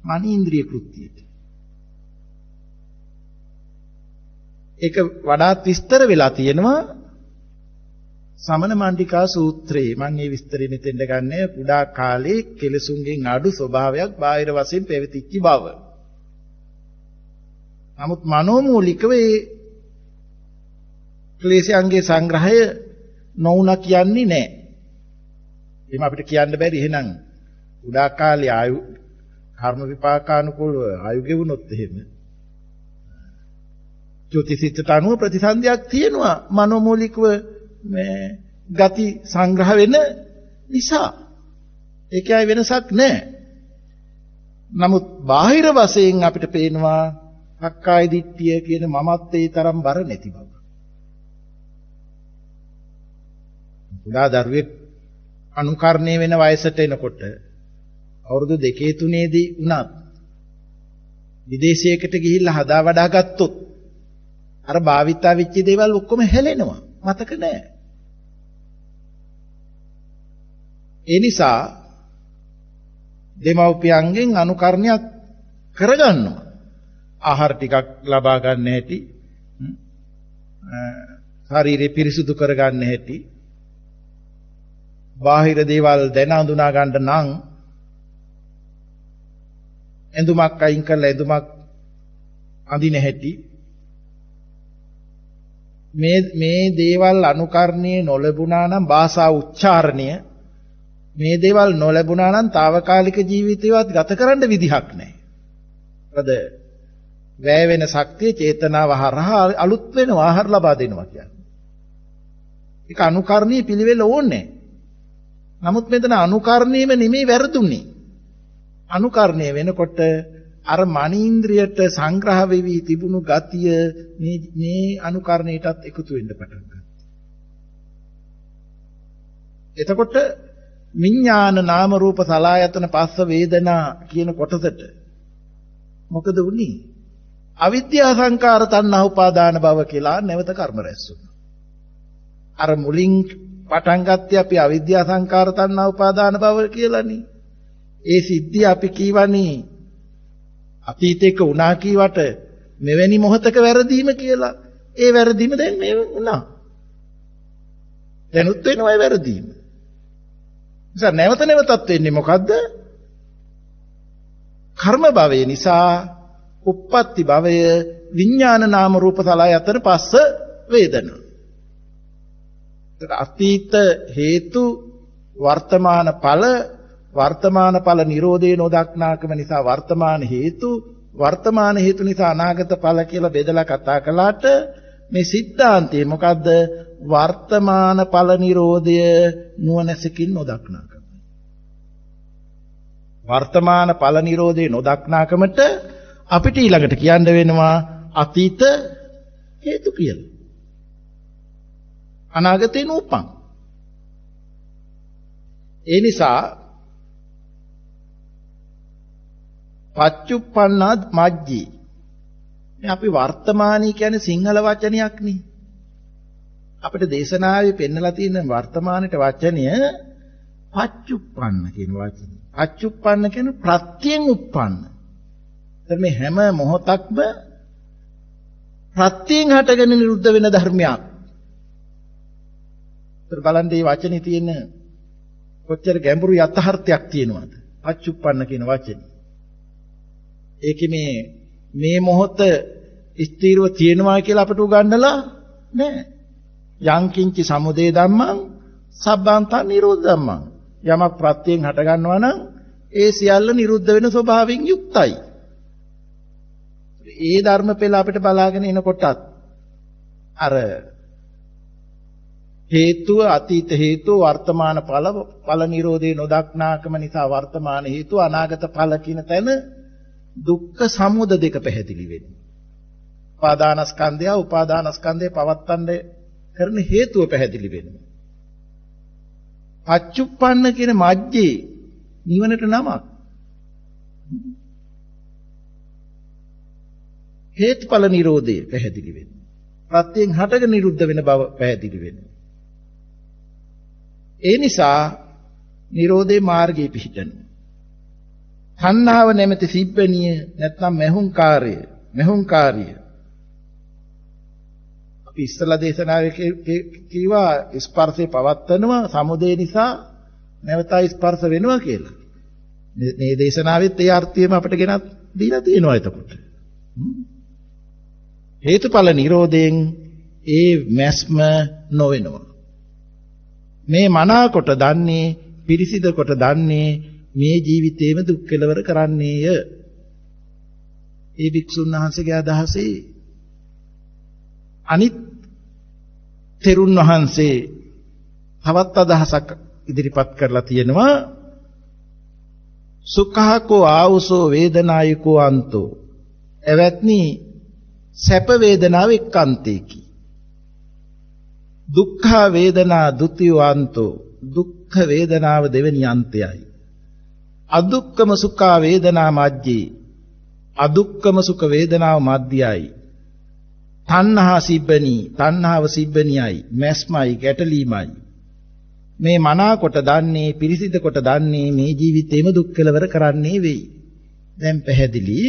මනීන්ද්‍රිය කෘත්‍යයට ඒක වඩාත් විස්තර වෙලා තියෙනවා සමන මණ්ඩිකා සූත්‍රයේ මම මේ විස්තරෙ මෙතෙන්ද ගන්නේ කුඩා කාලේ කෙලසුන්ගෙන් අඩු ස්වභාවයක් බාහිර වශයෙන් පැවතිච්ච බව. නමුත් මනෝමූලිකව ඒ ක්ලේශයන්ගේ සංග්‍රහය නොවුණා කියන්නේ නැහැ. එහෙම අපිට කියන්න බැරි එහෙනම් කුඩා කාලේ ආයු කර්ම විපාකානුකූලව ආයු ගෙවුනොත් එහෙම ଜ୍‍යොතිෂිතට අනුව ප්‍රතිසන්දියක් තියෙනවා මනෝමූලිකව මේ ගති සංග්‍රහ වෙන නිසා ඒකයි වෙනසක් නැහැ. නමුත් බාහිර වශයෙන් අපිට පේනවා අක්කාය දිට්ඨිය කියන මමත්වයේ තරම් බර නැති බව. කුඩා දරුවෙක් අනුකරණය වෙන වයසට එනකොට අවුරුදු 2 3දී උනත් විදේශයකට ගිහිල්ලා හදා වඩා ගත්තොත් අර භාවිතා වෙච්ච දේවල් ඔක්කොම හැලෙනවා මතක නැහැ. ඒ නිසා දෙමව්පියන්ගෙන් අනුකරණයක් කරගන්නවා. ආහාර ටිකක් ලබා ගන්න හැටි, ශරීරය පිරිසුදු කරගන්න හැටි, බාහිර දේවල් දැන හඳුනා ගන්න නම් ඇඳුමක් අයින් කරලා ඇඳුමක් අඳින හැටි මේ දේවල් අනුකරණයේ නොලැබුණා නම් භාෂා උච්චාරණය මේ දේවල් නොලැබුණා නම් తాවකාලික ජීවිතේවත් ගත කරන්න විදිහක් නැහැ. මොකද වැය වෙන ශක්තිය චේතනාව හරහා අලුත් වෙන ආහාර ලබා දෙනවා කියන්නේ. ඒක අනුකරණීය පිළිවෙල ඕනේ. නමුත් මෙතන අනුකරණීයම නෙමෙයි වැරදුනේ. අනුකරණය වෙනකොට අර මනීන්ද්‍රියට සංග්‍රහ වෙවි තිබුණු ගතිය මේ අනුකරණයටත් එකතු වෙන්න පටන් ගන්නවා. එතකොට විඥාන නාම රූප සලආයතන පස්ස වේදනා කියන කොටසට මොකද වුනේ? අවිද්‍යා සංකාර තණ්හා උපාදාන භව කියලා නැවත කර්ම රැස් වුණා. අර මුලින් පටන් ගත්තේ අපි අවිද්‍යා සංකාර තණ්හා උපාදාන භව කියලානේ. ඒ සිද්ධිය අපි කියවනේ අතීතයක වුණා කීවට මෙවැනි මොහතක වැරදීම කියලා. ඒ වැරදීම දැන් මේ වුණා. දැනුත් වෙනවා ඒ වැරදීම. නිසා නැවත නැවතත් වෙන්නේ මොකද්ද? කර්ම භවය නිසා උප්පත්ති භවය විඥාන නාම රූප සලආයතන පස්ස වේදනා. අතීත හේතු වර්තමාන ඵල නිරෝධේ නොදක්නාකම නිසා වර්තමාන හේතු නිසා අනාගත ඵල කියලා බෙදලා කතා කළාට මේ સિદ્ધාන්තය මොකද්ද? වර්තමාන ඵල නිරෝධය නුවණැසකින් නොදක්නාකම. වර්තමාන ඵල නිරෝධේ නොදක්නාකමට අපිට ඊළඟට කියන්න වෙනවා අතීත හේතු කියලා. අනාගතේ නූපන්. ඒ නිසා පච්චුප්පන්නාත් මජ්ජී. මේ අපි වර්තමානී කියන්නේ සිංහල වචනයක් නේ. අපිට දේශනාවේ පෙන්නලා තියෙන වර්තමානයේ වචනය පච්චුප්පන්න කියන වචනේ. පච්චුප්පන්න කියන්නේ ප්‍රත්‍යයෙන් උප්පන්න. එතන මේ හැම මොහොතක්ම ප්‍රත්‍යයෙන් හටගෙන නිරුද්ධ වෙන ධර්මයක්. ඒතර බලන්න මේ වචනේ තියෙන කොච්චර ගැඹුරු යථාර්ථයක් තියෙනවද? පච්චුප්පන්න කියන වචනේ. ඒකේ මේ මොහොත ස්ථීරව තියෙනවා කියලා අපට උගන්වලා නැහැ. යංකින්චි සමුදය ධම්මං සබ්බාන්තං නිරෝධ ධම්මං. යමක් ප්‍රත්‍යයෙන් හට ගන්නවා නම් ඒ සියල්ල නිරුද්ධ වෙන ස්වභාවයෙන් යුක්තයි. ඒ ධර්ම පෙළ අපිට බලාගෙන එනකොටත් අර හේතුව අතීත හේතුව වර්තමාන ඵල නිරෝධේ නොදක්නාකම නිසා වර්තමාන හේතුව අනාගත ඵල කියන තැන දුක්ඛ සමුදය දෙක පැහැදිලි වෙනවා. උපාදානස්කන්ධය පවත්තන්න කරන හේතුව පැහැදිලි වෙනවා. පච්චුප්පන්න කියන මජ්ජේ නිවනට නමක්. හේතුඵල නිරෝධය පැහැදිලි වෙනවා. ප්‍රත්‍යයෙන් හටගෙන නිරුද්ධ වෙන බව පැහැදිලි වෙනවා. ඒ නිසා නිරෝධේ මාර්ගයේ පිහිටනවා. තණ්හාව නැමැති සිබ්බණිය නැත්නම් මෙහුම්කාරිය. අපි ඉස්සලා දේශනාවේ කිව්වා ස්පර්ශේ පවත්වනවා සමුදය නිසා නැවතයි ස්පර්ශ වෙනවා කියලා. මේ දේශනාවෙත් ඒ අර්ථයම අපිට ගෙනත් දීලා තියෙනවා එතකොට. හේතුඵල නිරෝධයෙන් ඒ මැස්ම නොවෙනවා. මේ මනාකොට දන්නේ පිරිසිදු කොට දන්නේ මේ ජීවිතේම දුක් කෙලවර කරන්නේය. ඒ භික්ෂුන් වහන්සේගේ අදහසේ අනිත් තෙරුන් වහන්සේ තවත් අදහසක් ඉදිරිපත් කරලා තියෙනවා. සුඛාකෝ ආවුසෝ වේදනායකෝ අන්තෝ. එවත්නි සැප වේදනාව එක්කන්තේකි. දුක්ඛ වේදනා ဒ ුතියෝ අන්තෝ. දුක්ඛ වේදනාව දෙවෙනි අන්තයයි. අදුක්කම සුඛ වේදනා මජ්ජේ. අදුක්කම සුඛ වේදනාව මධ්‍යයයි. තණ්හාව සිබ්බණියයි මැස්මයි ගැටලීමයි. මේ මනාකොට දන්නේ පිරිසිදු කොට දන්නේ මේ ජීවිතේම දුක් කෙලවර කරන්නේ වෙයි. දැන් පැහැදිලි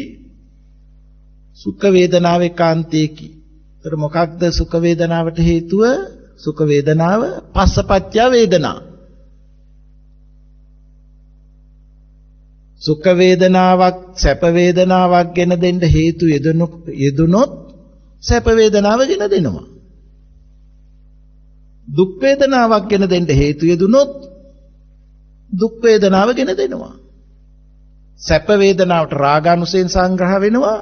සුඛ වේදනාව ඒකාන්තේකි. ඒතර මොකක්ද සුඛ වේදනාවට හේතුව? සුඛ වේදනාව පස්සපච්චය වේදනා. සුඛ වේදනාවක් සැප වේදනාවක් ගෙන දෙන්න හේතු යෙදුනොත් සැප වේදනාව ගෙන දෙනවා. දුක් වේදනාවක් ගෙන දෙන්න හේතු යෙදුනොත් දුක් වේදනාව ගෙන දෙනවා. සැප වේදනාවට රාගානුසයෙන් සංග්‍රහ වෙනවා.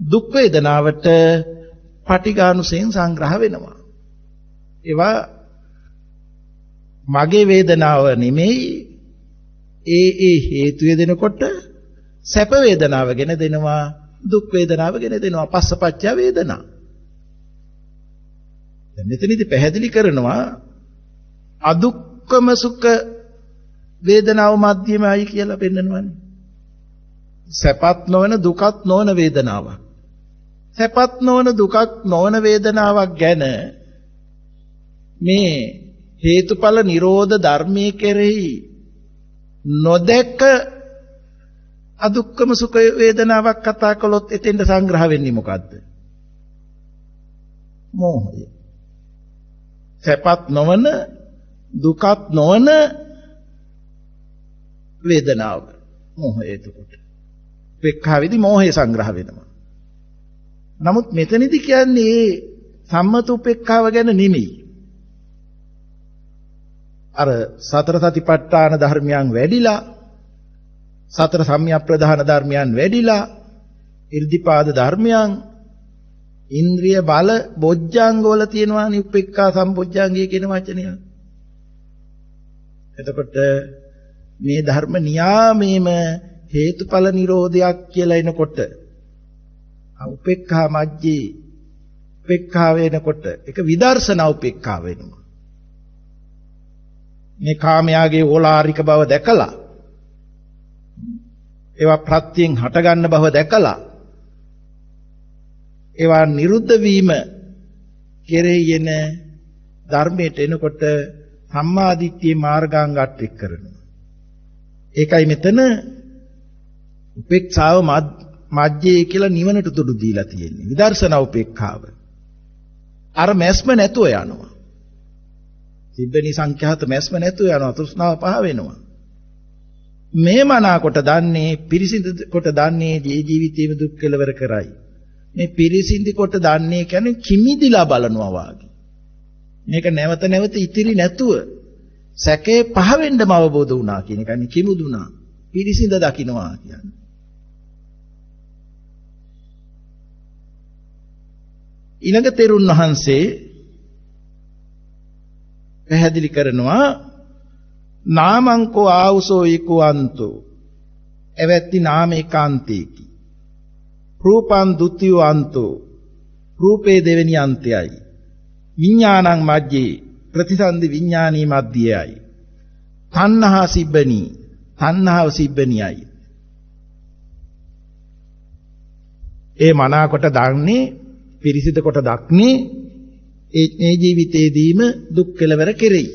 දුක් වේදනාවට පටිඝානුසයෙන් සංග්‍රහ වෙනවා. ඒවා මගේ වේදනාව නෙමෙයි. ඒ හේතු යෙදෙනකොට සැප වේදනාව ගෙන දෙනවා. දුක් වේදනාව ගෙන දෙනවා. පස්සපච්චය වේදනා. දැන් මෙතනදී පැහැදිලි කරනවා අදුක්කම සුඛ වේදනාව මධ්‍යමයි කියලා පෙන්නනවානේ. සැපත් නොවන දුකත් නොවන වේදනාවක්. සැපත් නොවන දුකක් නොවන වේදනාවක් ගැන මේ හේතුඵල නිරෝධ ධර්මයේ කෙරෙහි නොදැක අදුක්කම සුඛ වේදනාවක් කතා කළොත් එතෙන්ට සංග්‍රහ වෙන්නේ මොකද්ද? මෝහය. සැපත් නොවන දුකත් නොවන වේදනාව. මෝහය එතකොට. උපේක්ඛාවේදී මෝහය සංග්‍රහ වෙනවා. නමුත් මෙතනදී කියන්නේ සම්මත උපේක්ඛාව ගැන නෙමෙයි. අර සතර සතිපට්ඨාන ධර්මයන් වැඩිලා, සතර සම්‍යක්ප්‍රධාන ධර්මයන් වැඩිලා, ඉර්ධිපාද ධර්මයන්, ඉන්ද්‍රිය බල බොජ්ජංග වල තියෙනවානේ උපේක්ඛා සම්පොජ්ජංගය කියන වචනය. එතකොට මේ ධර්ම නියාමේම හේතුඵල නිරෝධයක් කියලා එනකොට උපේක්ඛා මජ්ජේ උපේක්ඛා වෙනකොට ඒක විදර්ශනා උපේක්ඛා වෙනවා. මේ කාමයාගේ ඕලාරික බව දැකලා, ඒවා ප්‍රත්‍යයෙන් හටගන්න බව දැකලා, ඒවා නිරුද්ධ වීම කෙරෙහි එන ධර්මයට එනකොට සම්මාදිට්ඨිය මාර්ගාංගات එක් කරනවා. ඒකයි මෙතන උපේක්ෂාව මජ්ජේ කියලා නිවනට තුඩු දීලා තියෙන්නේ. විදර්ශනා උපේක්ඛාව. අර මැස්ම නැතුව යනවා. තිබෙනි සංඛ්‍යාත මැස්ම නැතුව යනවා. තෘෂ්ණාව පහ වෙනවා. මේ මනාකොට දන්නේ, පිරිසිදු කොට දන්නේ ජීවිතේම දුක් කෙලවර කරයි. මේ පිරිසිදු කොට දන්නේ කියන්නේ කිමිදිලා බලනවා වාගේ. මේක නැවත නැවත ඉතිරි නැතුව සැකේ පහ වෙන්නම අවබෝධ වුණා කියන එකනේ කිමුදුනා. පිරිසිඳ දකින්නවා කියන්නේ. ඊළඟ තෙරුන් වහන්සේ පැහැදිලි කරනවා නාමංකෝ ආවුසෝ ඊකවන්තෝ එවැත්ති නාම ඒකාන්තේකි. රූපං ဒ ුතියෝ අන්තෝ රූපේ දෙවෙනි අන්තයයි. විඥානං මජ්ජේ ප්‍රතිසන්දි විඥානී මධ්‍යයයි. තණ්හා සිබ්බනි තණ්හාව සිබ්බනියයි. ඒ මනාකොට දන්නේ, පිරිසිදු කොට දක්නේ මේ ජීවිතයේදීම දුක් කෙලවර කෙරෙයි.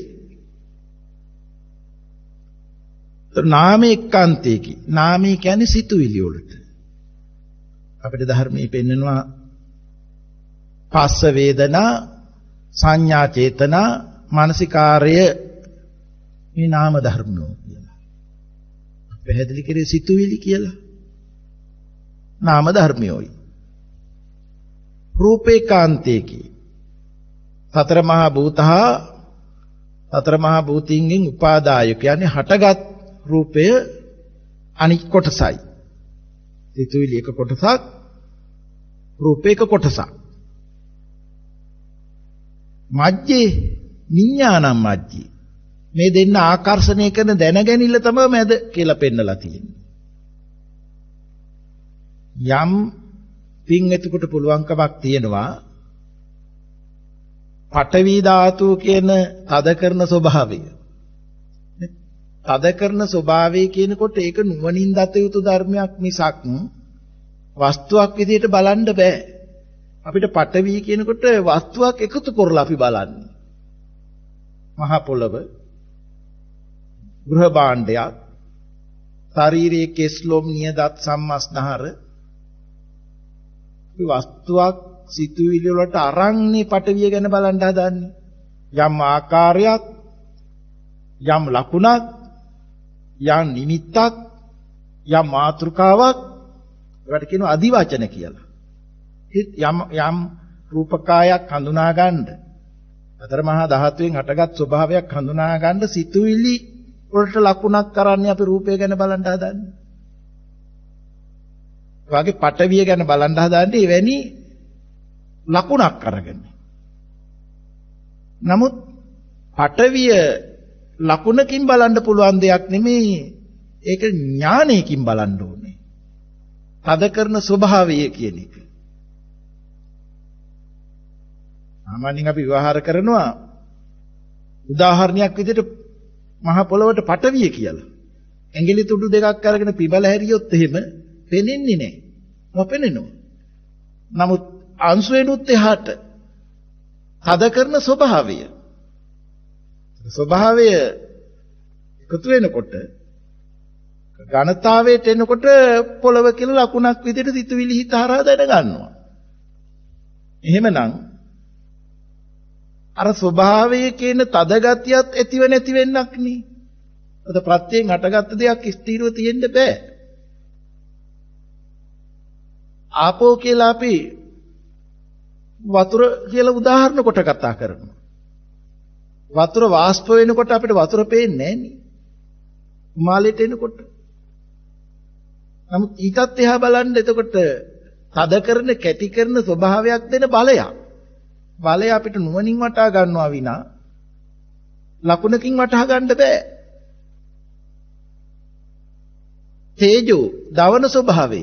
නාම එක්කාන්තේකි. නාමය කියන්නේ සිතුවිලි වලට. අපිට ධර්මයේ පෙන්නනවා පස්ස වේදනා, සංඥා චේතනා, මානසිකාර්ය මේ නාම ධර්මෝ කියලා. පැහැදිලි කරේ සිතුවිලි කියලා. නාම ධර්මයෝයි. රූපේකාන්තේකි. සතර මහා භූතහා සතර මහා භූතින්ගෙන් උපාදාය කියන්නේ හටගත් රූපය අනික් කොටසයි. සිතුවිලි එක කොටසක්, රූපේ එක කොටසක්. මජ්ජේ විඥානම් මජ්ජේ. මේ දෙන්න ආකර්ෂණය කරන දැනගැනිල්ල තමයි මැද කියලා පෙන්නලා තියෙන්නේ. යම් පින් එතකොට පුළුවන්කමක් තියෙනවා පඨවි ධාතු කියන තද කරන ස්වභාවය. තද කරන ස්වභාවය කියනකොට ඒක නුවණින් දත යුතු ධර්මයක් මිසක් වස්තුවක් විදිහට බලන්න බෑ. අපිට පඨවි කියනකොට වස්තුවක් එකතු කරලා අපි බලන්නේ. මහ පොළව, ගෘහ භාණ්ඩයක්, ශරීරයේ කෙස්ලොම් නියදත් සම්මස්නහර වස්තුවක් සිතුවිලි වලට අරන්නේ පටවිය ගැන බලන්න හදන්නේ. යම් ආකාරයක්, යම් ලකුණක්, යම් නිමිත්තක්, යම් මාතෘකාවක්, ඒකට කියනවා අදිවචන කියලා. යම් රූපකායක් හඳුනා ගන්න, අතර මහා ධාතුවෙන් හටගත් ස්වභාවයක් හඳුනා ගන්න සිතුවිලි වලට ලකුණක් කරන්නේ අපි රූපය ගැන බලන්න හදන්නේ. වගේ පටවිය ගැන බලන්න හදන්නේ එවැනි ලකුණක් අරගෙන. නමුත් පටවිය ලකුණකින් බලන්න පුළුවන් දෙයක් නෙමෙයි. ඒක ඥානයකින් බලන්න ඕනේ. තද කරන ස්වභාවය කියන එක. සාමාන්‍යයෙන් අපි විවහාර කරනවා උදාහරණයක් විදිහට මහ පොළොවට පටවිය කියලා. ඇඟිලි තුඩු දෙකක් අරගෙන පිබල හැරියොත් එහෙම පෙනෙන්නේ නැහැ. නොපෙනෙනවා. නමුත් අංශුවෙනුත් එහාට තද කරන ස්වභාවය. ස්වභාවය එකතු වෙනකොට ඝනතාවයට එනකොට පොළව කියලා ලකුණක් විදිහට සිතුවිලි හිත හරහා දැන ගන්නවා. එහෙමනම් අර ස්වභාවයේ කියන තද ගතියත් ඇතිව නැති වෙන්නක් නේ. අද ප්‍රත්‍යයෙන් හටගත්ත දෙයක් ස්ථිරව තියෙන්න බෑ. ආපෝ කියලා අපි වතුර කියලා උදාහරණ කොට කතා කරනවා. වතුර වාෂ්ප වෙනකොට අපිට වතුර පේන්නේ නැහනේ. මාළේට එනකොට. නමුත් ඊටත් එහා බලන්න එතකොට තද කරන කැටි කරන ස්වභාවයක් දෙන බලයක්. බලය අපිට නුවණින් වටහා ගන්නවා විනා ලකුණකින් වටහා ගන්න බෑ. තේජෝ දවන ස්වභාවය.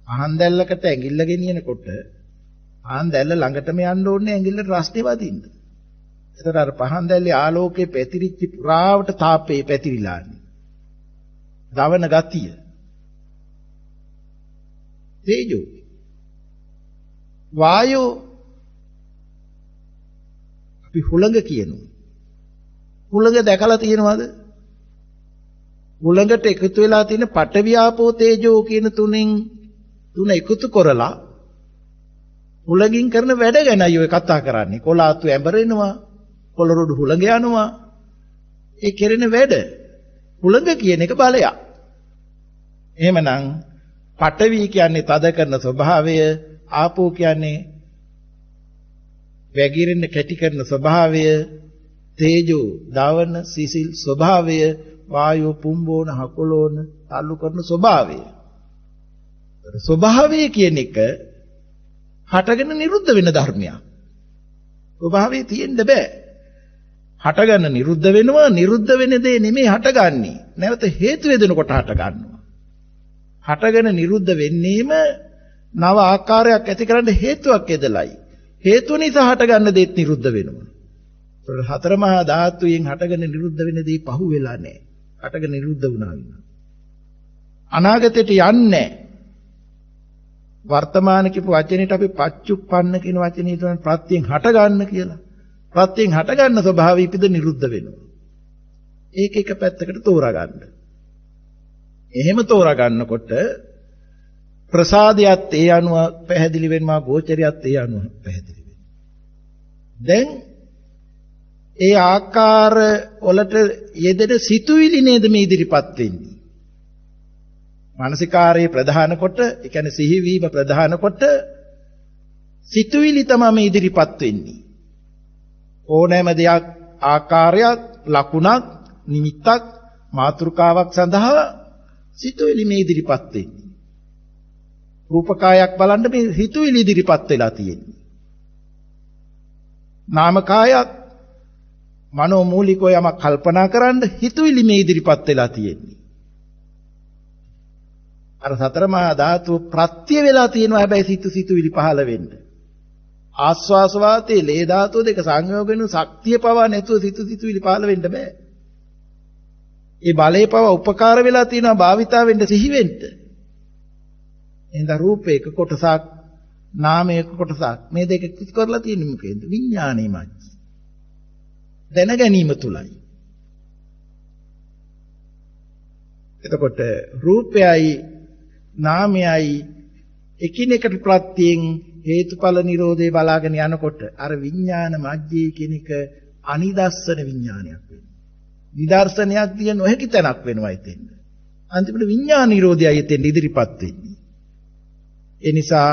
පහන් දැල්ලකට ඇඟිල්ල ගෙනියනකොට පහන් දැල්ල ළඟටම යන්න ඕනේ ඇඟිල්ලට රස්නේ වදින්න. ඒතර අර පහන් දැල්ලේ ආලෝකයේ පැතිරිච්ච පුරාවට තාපේ පැතිරිලානේ. දවන ගතිය. තේජෝ. වායෝ අපි හුළඟ කියනවා. හුළඟ දැකලා තියෙනවද? හුළඟට එකතු වෙලා තියෙන පඨවි ආපෝ තේජෝ කියන තුන එකතු කරලා හුළඟින් කරන වැඩ ගැනයි ඔය කතා කරන්නේ. කොලාතු ඇඹරෙනවා, කොළරොඩු හුළඟ යනවා. ඒ කෙරෙන වැඩ. හුළඟ කියන එක බලයක්. එහෙමනම් පඨවි කියන්නේ තද කරන ස්වභාවය, ආපෝ කියන්නේ වැగిරෙන කැටි කරන ස්වභාවය, තේජෝ දවන සිසිල් ස්වභාවය, වායෝ පුම්බෝන හකුලෝන තල්ලු කරන ස්වභාවය. ස්වභාවය කියන එක හටගෙන නිරුද්ධ වෙන ධර්මයක්. ස්වභාවය තියෙන්න බෑ. හටගන්න නිරුද්ධ වෙනවා, නිරුද්ධ වෙන දේ නෙමෙයි හටගන්නේ. නැවත හේතු වේදෙනකොට හටගන්නවා. හටගෙන නිරුද්ධ වෙන්නේම නව ආකාරයක් ඇති කරන්න හේතුවක් එදලයි. හේතුව නිසා හටගන්න දේත් නිරුද්ධ වෙනවා. ඒතකොට හතර මහා ධාතුයෙන් හටගෙන නිරුද්ධ වෙන දේ පහු වෙලා නැහැ. හටගෙන නිරුද්ධ වුණා විනා. අනාගතයට යන්නේ වර්තමාන කියපු වචනේට අපි පච්චුප්පන්න කියන වචනේ තමයි ප්‍රත්‍යයෙන් හටගන්න කියලා. ප්‍රත්‍යයෙන් හටගන්න ස්වභාවය ඉපද නිරුද්ධ වෙනවා. ඒක එක පැත්තකට තෝරා ගන්න. එහෙම තෝරා ගන්නකොට ප්‍රසාදයත් ඒ අනුව පැහැදිලි වෙනවා, ගෝචරයත් ඒ අනුව පැහැදිලි වෙනවා. දැන් ඒ ආකාර වලට යෙදෙන සිතුවිලි නේද මේ ඉදිරිපත් වෙන්නේ. මානසිකාරයේ ප්‍රධාන කොට, ඒ කියන්නේ සිහිවීම ප්‍රධාන කොට සිතුවිලි තමයි මේ ඉදිරිපත් වෙන්නේ. ඕනෑම දෙයක් ආකාරයක්, ලකුණක්, නිමිත්තක්, මාතෘකාවක් සඳහා සිතුවිලි මේ ඉදිරිපත් වෙන්නේ. රූපකායක් බලන්න මේ සිතුවිලි ඉදිරිපත් වෙලා තියෙන්නේ. නාමකායක් මනෝමූලිකව යමක් කල්පනා කරන්න හිතුවිලි මේ ඉදිරිපත් වෙලා තියෙන්නේ. අර සතර මහා ධාතු ප්‍රත්‍ය වෙලා තියෙනවා. හැබැයි සිතුවිලි පහළ වෙන්න. ආස්වාස වාතයේ ලේ ධාතු දෙක සංයෝග වෙන ශක්තිය පවා නැතුව සිතුවිලි පහළ වෙන්න බෑ. ඒ බලේ පවා උපකාර වෙලා තියෙනවා භාවිතා වෙන්න සිහි වෙන්න. එහෙනම් රූපයක කොටසක්, නාමයක කොටසක්, මේ දෙක කිස් කරලා තියෙන්නේ මොකේද? විඥානයේ මැජ්ජ. දැන ගැනීම තුලයි. එතකොට රූපයයි නාමයයි එකිනෙකට ප්‍රත්‍යයෙන් හේතුඵල නිරෝධේ බලාගෙන යනකොට අර විඥාන මැජ්ජේ කියන එක අනිදස්සන විඥානයක් වෙනවා. නිදර්ශනයක් දිය නොහැකි තැනක් වෙනවා එතෙන්. අන්තිමට විඥාන නිරෝධයයි එතෙන් ඉදිරිපත් වෙන්නේ. ඒ නිසා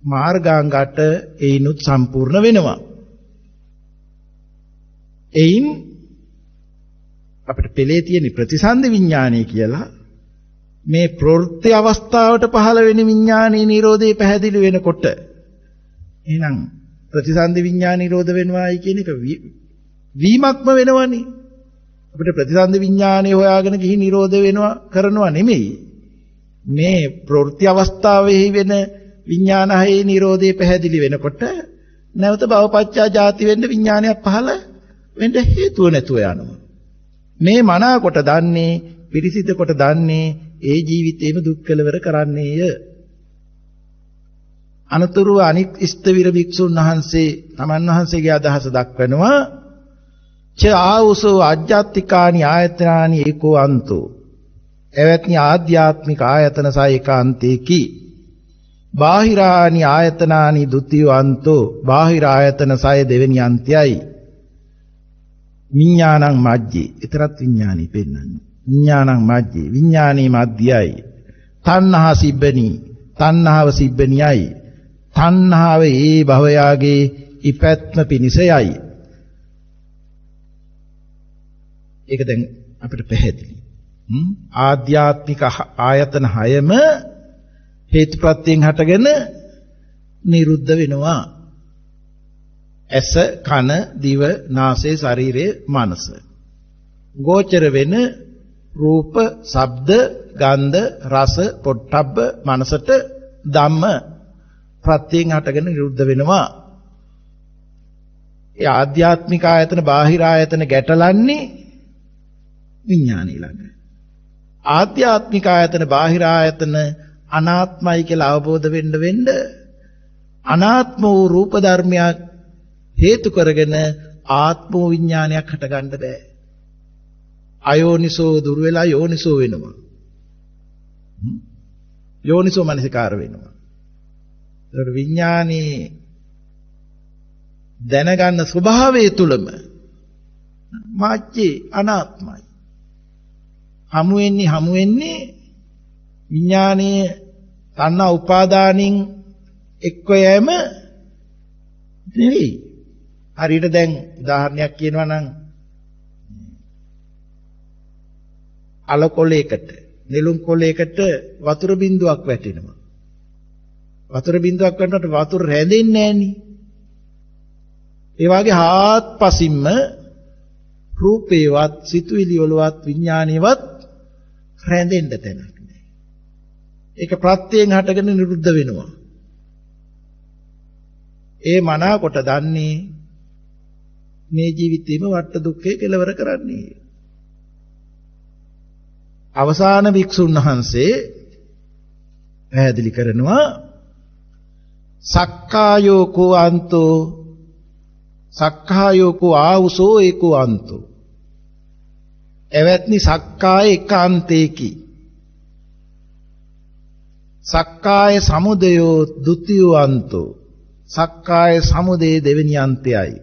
මාර්ගාංගට ඒිනුත් සම්පූර්ණ වෙනවා. එයින් අපිට පෙළේ තියෙන ප්‍රතිසන්දි විඥානය කියලා මේ ප්‍රවෘත්ති අවස්ථාවට පහළ වෙන විඥානයේ නිරෝධය පැහැදිලි වෙනකොට එහෙනම් ප්‍රතිසන්දි විඥාන නිරෝධ වෙනවායි කියන එක වීමක්ම වෙනවනේ. අපිට ප්‍රතිසන්දි විඥානය හොයාගෙන ගිහින් නිරෝධ වෙනවා කරනවා නෙමෙයි. මේ ප්‍රවෘත්ති අවස්ථාවේ වෙන විඥානයේ නිරෝධය පැහැදිලි වෙනකොට නැවත භවපච්චා ජාති වෙන්න විඥානයක් පහළ වෙන්න හේතුව නැතුව යනවා. මේ මනා කොට දන්නේ, පිරිසිදු කොට දන්නේ ඒ ජීවිතේම දුක් කෙලවර කරන්නේය. අනතුරු අනික් ඉස්තවිර භික්ෂුන් වහන්සේ තමන් වහන්සේගේ අදහස දක්වනවා ච ආවුසෝ අජ්ජත්තිකානි ආයතනානි ඒකෝ අන්තෝ. එවත්නි ආධ්‍යාත්මික ආයතන සායකාන්තේකි. බාහිරානි ආයතනානි ဒ ුතියෝ අන්තෝ. බාහිර ආයතන සය දෙවෙනි අන්තයයි. විඥානං මජ්ජේ. ඊතරත් විඥානි පෙන්නන්නේ. විඥානං මජ්ජේ. විඥානී මධ්‍යයි. තණ්හා සිබ්බනි තණ්හාව සිබ්බනියයි තණ්හාව ඒ භවයාගේ ඉපැත්ම පිනිසයයි. ඒක දැන් අපිට පැහැදිලි. ආධ්‍යාත්මික ආයතන 6ම හේතුප්‍රත්‍යයෙන් හටගෙන නිරුද්ධ වෙනවා. ඇස, කන, දිව, නාසය, ශරීරය, මනස. ගෝචර වෙන රූප, ශබ්ද, ගන්ධ, රස, පොට්ටබ්බ මනසට ධම්ම ප්‍රත්‍යයෙන් හටගෙන නිරුද්ධ වෙනවා. ඒ ආධ්‍යාත්මික ආයතන බාහිර ආයතන ගැටලන්නේ විඥානය ළඟ. ආධ්‍යාත්මික ආයතන බාහිර ආයතන අනාත්මයි කියලා අවබෝධ වෙන්න අනාත්ම වූ රූප ධර්මයක් හේතු කරගෙන ආත්ම විඥානයක් හටගන්න බෑ. අයෝනිසෝ දුර වෙලා යෝනිසෝ වෙනවා. යෝනිසෝ මනසිකාර වෙනවා. ඒකට විඥානේ දැනගන්න ස්වභාවය තුලම මාච්චේ අනාත්මයි. හමු වෙන්නේ විඥානයේ තණ්හා උපාදානින් එක්ව යෑම නෙවෙයි. හරියට දැන් උදාහරණයක් කියනවා නම් අල කොලයකට නෙළුම් කොලයකට වතුර බින්දුවක් වැටෙනවා. වතුර බින්දුවක් වැටෙනකොට වතුර රැඳෙන්නේ නැහෙනි. ඒ වගේ හාත්පසින්ම රූපේවත් සිතුවිලි වලවත් විඥානේවත් රැඳෙන්න තැනක් නෑ. ඒක ප්‍රත්‍යයෙන් හටගෙන නිරුද්ධ වෙනවා. ඒ මනාකොට දන්නේ මේ ජීවිතේම වට දුක්ඛේ කෙලවර කරන්නේ. අවසාන වික්ෂුන් වහන්සේ පැහැදිලි කරනවා සක්කායෝ කෝ අන්තෝ සක්කායෝ කෝ ආවුසෝ ඒකෝ අන්තෝ. එවත්නි සක්කාය එක අන්තේකි. සක්කාය සමුදයෝ ဒ ුතියෝ අන්තෝ. සක්කාය සමුදය දෙවෙනි අන්තයයි.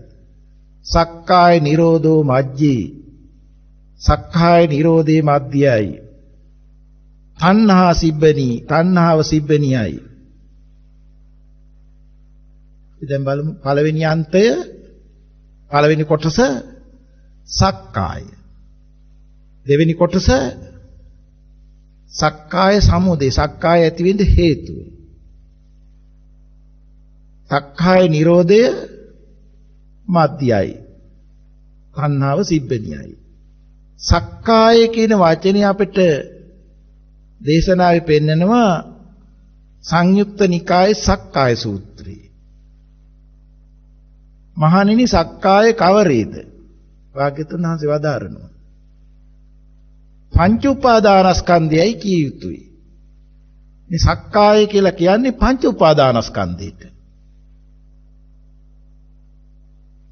සක්කාය නිරෝධෝ මජ්ජේ. සක්කාය නිරෝධේ මධ්‍යයයි. තණ්හා සිබ්බනි තණ්හාව සිබ්බනියයි. දැන් බලමු පළවෙනි අන්තය පළවෙනි කොටස සක්කාය. දෙවෙනි කොටස සක්කාය සමුදය සක්කාය ඇති වෙන්න හේතුව. සක්කාය නිරෝධය මධ්‍යයයි. තණ්හාව සිබ්බනියයි. සක්කාය කියන වචනේ අපිට දේශනාවේ පෙන්නනවා සංයුක්ත නිකායේ සක්කාය සූත්‍රය. මහණෙනි සක්කාය කවරේද? වාග්යතුන් වහන්සේ වදාරනවා. පංච උපාදානස්කන්ධයයි කිය යුතුයි. මේ සක්කාය කියලා කියන්නේ පංච උපාදානස්කන්ධයට.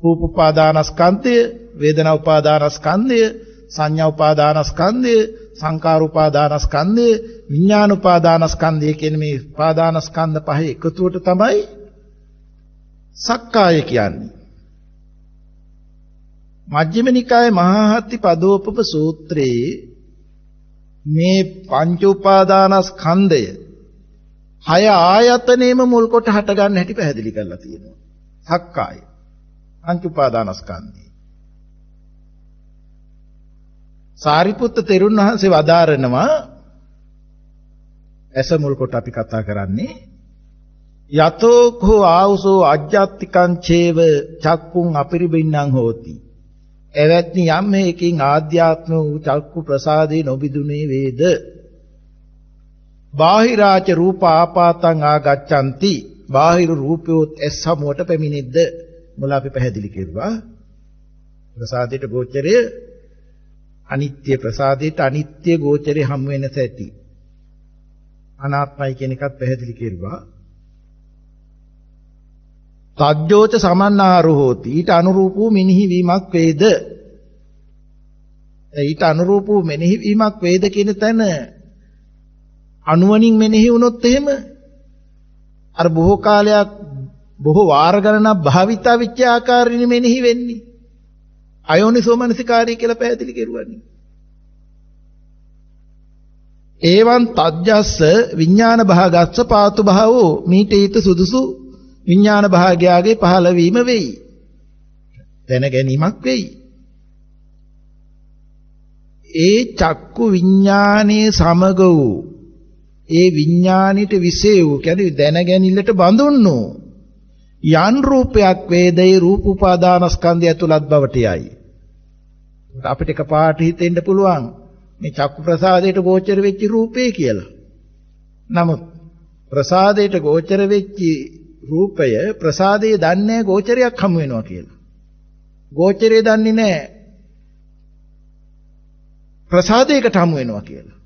රූප උපාදානස්කන්ධය, වේදනා උපාදානස්කන්ධය, සංඥා උපාදානස්කන්ධය, සංකාර උපාදානස්කන්ධය, විඥාන උපාදානස්කන්ධය කියන මේ උපාදානස්කන්ධ පහ එකතුවට තමයි සක්කාය කියන්නේ. මජ්ක්‍ධිම නිකායේ මහාහත්ති පදෝපප සූත්‍රයේ මේ පංච උපාදානස්කන්ධය හය ආයතනෙම මුල් කොට හට ගන්න හැටි පැහැදිලි කරලා තියෙනවා. සක්කාය පංච උපාදානස්කන්ධය. සාරිපුත්ත තෙරුන් වහන්සේ වදාරනවා ඇස මුල් කොට අපි කතා කරන්නේ යතෝ කෝ ආවුසෝ අජ්ජත්තිකං චේව චක්කුං අපරිබින්නං හෝති. එවත්නි යම් හේකින් ආධ්‍යාත්ම වූ චක්කු ප්‍රසාදේ නොබිදුනේ වේද. බාහිරාච රූප ආපාතං ආගච්ඡanti. බාහිර රූපයොත් ඇස් සමුවට පැමිණෙද්ද. මොල අපි පැහැදිලි කෙරුවා. ප්‍රසාදයට ගෝචරය අනිත්‍ය ප්‍රසාදයට අනිත්‍ය ගෝචරේ හම් වෙන සැටි. අනාත්මයි කියන එකත් පැහැදිලි කෙරුවා. තජ්ජෝච සමන්නාරෝ හෝති. ඊට අනුරූප වූ මෙනෙහි වීමක් වේද. ඊට අනුරූප වූ මෙනෙහි වීමක් වේද කියන තැන අනුවණින් මෙනෙහි වුණොත් එහෙම අර බොහෝ කාලයක් බොහෝ වාර ගණනක් භාවිතා වෙච්ච ආකාරයෙන් මෙනෙහි වෙන්නේ. අයෝනිසෝ මනසිකාරය කියලා පැහැදිලි කෙරුවානේ. ඒවන් තජ්ජස්ස විඥාන භාගස්ස පාතු භාවෝ මීට ඊට සුදුසු විඥාන භාගයාගේ පහළ වීම වෙයි. දැන ගැනීමක් වෙයි. ඒ චක්කු විඥානයේ සමග වූ ඒ විඥානිට විශේෂ වූ කියන්නේ දැන ගැනීමට බඳුන්නු යන් රූපයක් වේදේ රූප උපාදානස්කන්ධය ඇතුළත් බවට යයි. අපිට එකපාරට හිතෙන්න පුළුවන් මේ චක්කු ප්‍රසාදයට ගෝචර වෙච්ච රූපේ කියලා. නමුත් ප්‍රසාදයට ගෝචර වෙච්ච රූපය ප්‍රසාදයේ දන්නේ ගෝචරයක් හමු වෙනවා කියලා. ගෝචරය දන්නේ නැහැ ප්‍රසාදයකට හමු වෙනවා කියලා.